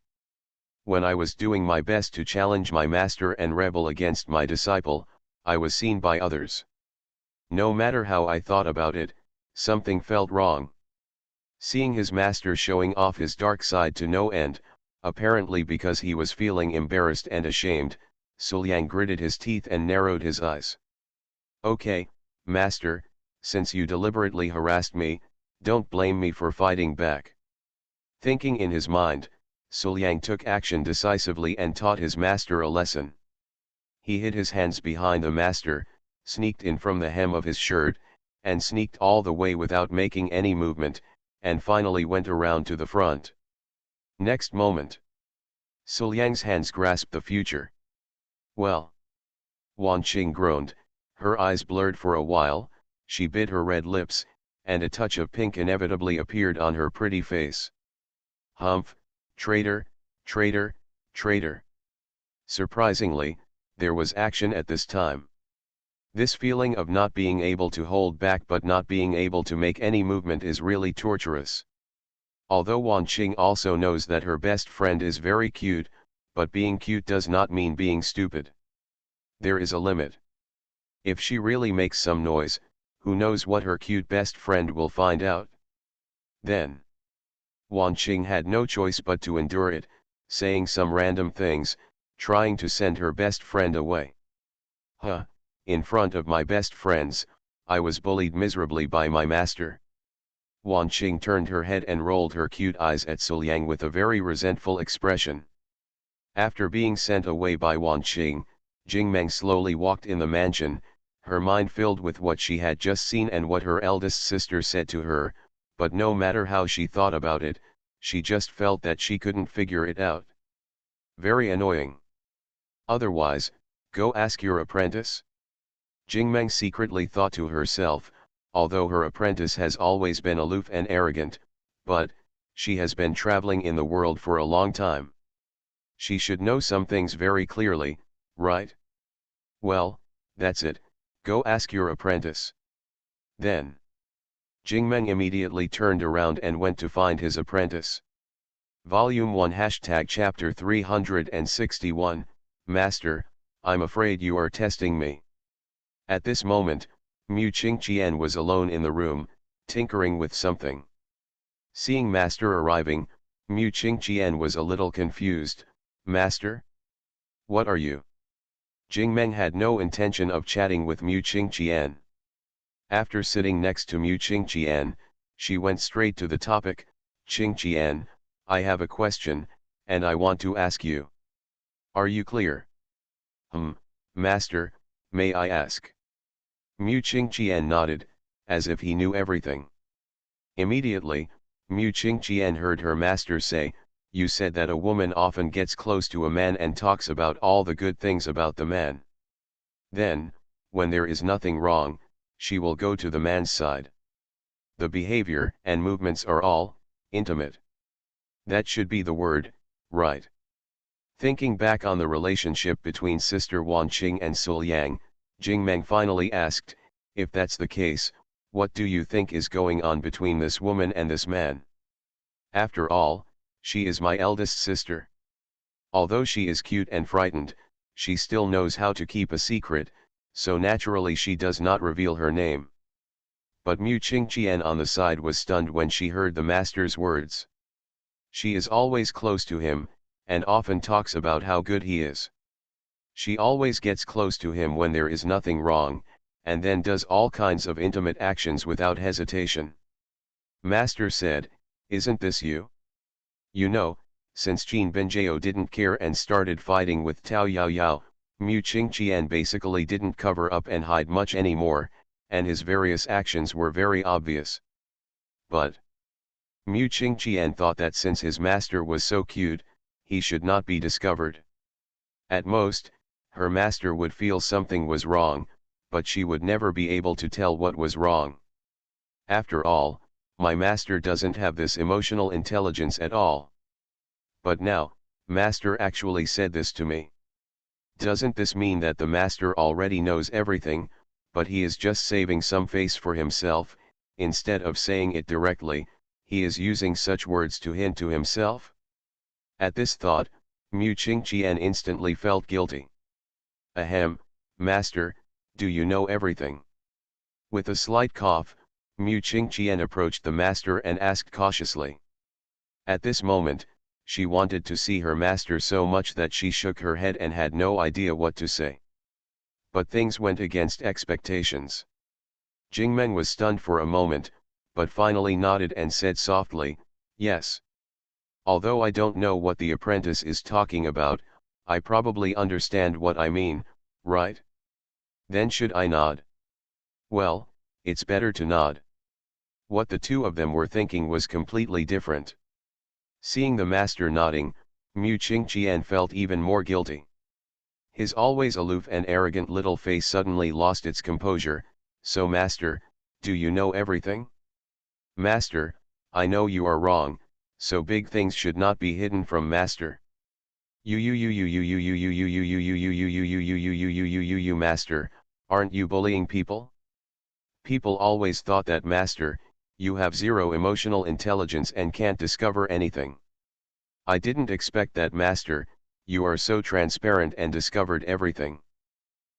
When I was doing my best to challenge my master and rebel against my disciple, I was seen by others. No matter how I thought about it, something felt wrong. Seeing his master showing off his dark side to no end, apparently because he was feeling embarrassed and ashamed, Suliang gritted his teeth and narrowed his eyes. Okay, master, since you deliberately harassed me, don't blame me for fighting back. Thinking in his mind, Suliang took action decisively and taught his master a lesson. He hid his hands behind the master, sneaked in from the hem of his shirt, and sneaked all the way without making any movement, and finally went around to the front. Next moment, Suliang's hands grasped the future. Well. Wan Qing groaned, her eyes blurred for a while, she bit her red lips, and a touch of pink inevitably appeared on her pretty face. Humph, traitor, traitor, traitor. Surprisingly, there was action at this time. This feeling of not being able to hold back but not being able to make any movement is really torturous. Although Wan Qing also knows that her best friend is very cute, but being cute does not mean being stupid. There is a limit. If she really makes some noise, who knows what her cute best friend will find out? Then, Wan Qing had no choice but to endure it, saying some random things, trying to send her best friend away. Huh, in front of my best friends, I was bullied miserably by my master. Wan Qing turned her head and rolled her cute eyes at Suliang with a very resentful expression. After being sent away by Wan Qing, Jingmeng slowly walked in the mansion, her mind filled with what she had just seen and what her eldest sister said to her, but no matter how she thought about it, she just felt that she couldn't figure it out. Very annoying. Otherwise, go ask your apprentice. Jingmeng secretly thought to herself, although her apprentice has always been aloof and arrogant, but, she has been traveling in the world for a long time. She should know some things very clearly, right? Well, that's it, go ask your apprentice. Then, Jingmeng immediately turned around and went to find his apprentice. Volume 1 Chapter 361, Master, I'm afraid you are testing me. At this moment, Mu Qingqian was alone in the room, tinkering with something. Seeing Master arriving, Mu Qingqian was a little confused. Master? What are you? Jingmeng had no intention of chatting with Mu Qingqian. After sitting next to Mu Qingqian, she went straight to the topic. Qingqian, I have a question, and I want to ask you. Are you clear? Master, may I ask? Mu Qingqian nodded, as if he knew everything. Immediately, Mu Qingqian heard her master say, you said that a woman often gets close to a man and talks about all the good things about the man. Then, when there is nothing wrong, she will go to the man's side. The behavior and movements are all intimate. That should be the word, right? Thinking back on the relationship between Sister Wan Qing and Suliang, Jingmeng finally asked, if that's the case, what do you think is going on between this woman and this man? After all, she is my eldest sister. Although she is cute and frightened, she still knows how to keep a secret, so naturally she does not reveal her name. But Mu Qingqian on the side was stunned when she heard the master's words. She is always close to him, and often talks about how good he is. She always gets close to him when there is nothing wrong, and then does all kinds of intimate actions without hesitation. Master said, isn't this you? You know, since Qin Benjiao didn't care and started fighting with Tao Yaoyao, Mu Qingqian basically didn't cover up and hide much anymore, and his various actions were very obvious. But Mu Qingqian thought that since his master was so cute, he should not be discovered. At most, her master would feel something was wrong, but she would never be able to tell what was wrong. After all, my master doesn't have this emotional intelligence at all. But now, master actually said this to me. Doesn't this mean that the master already knows everything, but he is just saving some face for himself? Instead of saying it directly, he is using such words to hint to himself? At this thought, Mu Qingqian instantly felt guilty. Ahem, master, do you know everything? With a slight cough, Mu Qingqian approached the master and asked cautiously. At this moment, she wanted to see her master so much that she shook her head and had no idea what to say. But things went against expectations. Jingmeng was stunned for a moment, but finally nodded and said softly, yes. Although I don't know what the apprentice is talking about, I probably understand what I mean, right? Then should I nod? Well, it's better to nod. What the two of them were thinking was completely different. Seeing the master nodding, Mu Qingqian felt even more guilty. His always aloof and arrogant little face suddenly lost its composure. So master, do you know everything? Master, I know you are wrong, so big things should not be hidden from master. Master, aren't you bullying people? People always thought that master, you have zero emotional intelligence and can't discover anything. I didn't expect that master, you are so transparent and discovered everything.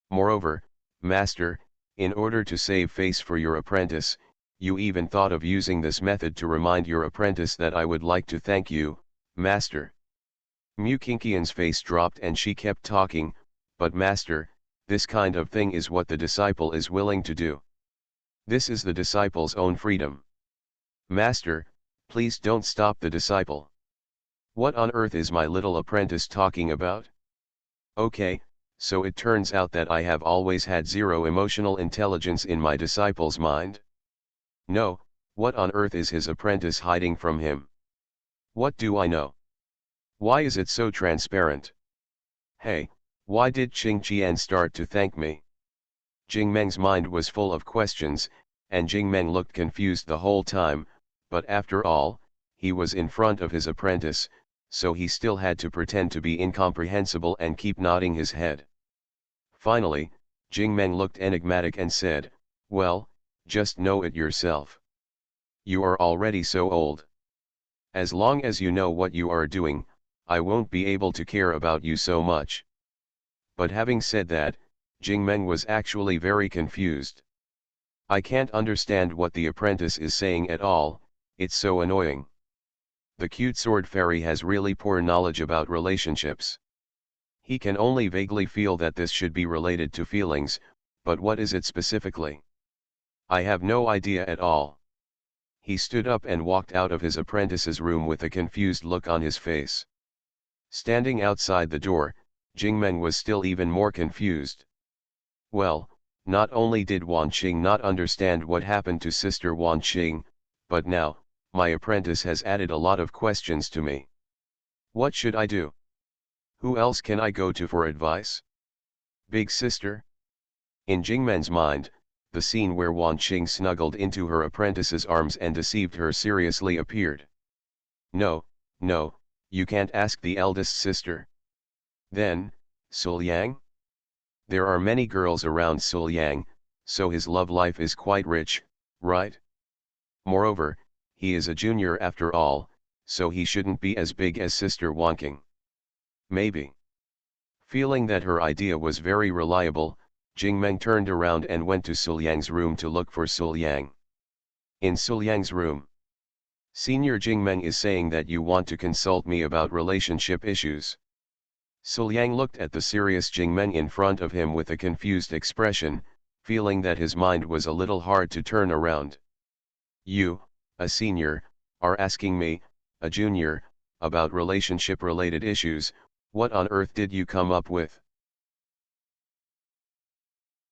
Moreover, master, in order to save face for your apprentice, you even thought of using this method to remind your apprentice that I would like to thank you, master. Mu Qingqian's face dropped and she kept talking, but master, this kind of thing is what the disciple is willing to do. This is the disciple's own freedom. Master, please don't stop the disciple. What on earth is my little apprentice talking about? Okay, so it turns out that I have always had zero emotional intelligence in my disciple's mind? No, what on earth is his apprentice hiding from him? What do I know? Why is it so transparent? Hey, why did Qingqian start to thank me? Jingmeng's mind was full of questions, and Jingmeng looked confused the whole time, but after all, he was in front of his apprentice, so he still had to pretend to be incomprehensible and keep nodding his head. Finally, Jingmeng looked enigmatic and said, well, just know it yourself. You are already so old. As long as you know what you are doing, I won't be able to care about you so much. But having said that, Jingmeng was actually very confused. I can't understand what the apprentice is saying at all, it's so annoying. The cute sword fairy has really poor knowledge about relationships. He can only vaguely feel that this should be related to feelings, but what is it specifically? I have no idea at all. He stood up and walked out of his apprentice's room with a confused look on his face. Standing outside the door, Jingmeng was still even more confused. Well, not only did Wanqing not understand what happened to Sister Wanqing, but now, my apprentice has added a lot of questions to me. What should I do? Who else can I go to for advice? Big sister? In Jingmen's mind, the scene where Wanqing snuggled into her apprentice's arms and deceived her seriously appeared. No, no, you can't ask the eldest sister. Then, Suliang? There are many girls around Suliang, so his love life is quite rich, right? Moreover, he is a junior after all, so he shouldn't be as big as Sister Wanqing. Maybe. Feeling that her idea was very reliable, Jingmeng turned around and went to Suliang's room to look for Suliang. In Suliang's room. Senior Jingmeng is saying that you want to consult me about relationship issues. Suliang looked at the serious Jingmeng in front of him with a confused expression, feeling that his mind was a little hard to turn around. You, a senior, are asking me, a junior, about relationship-related issues. What on earth did you come up with?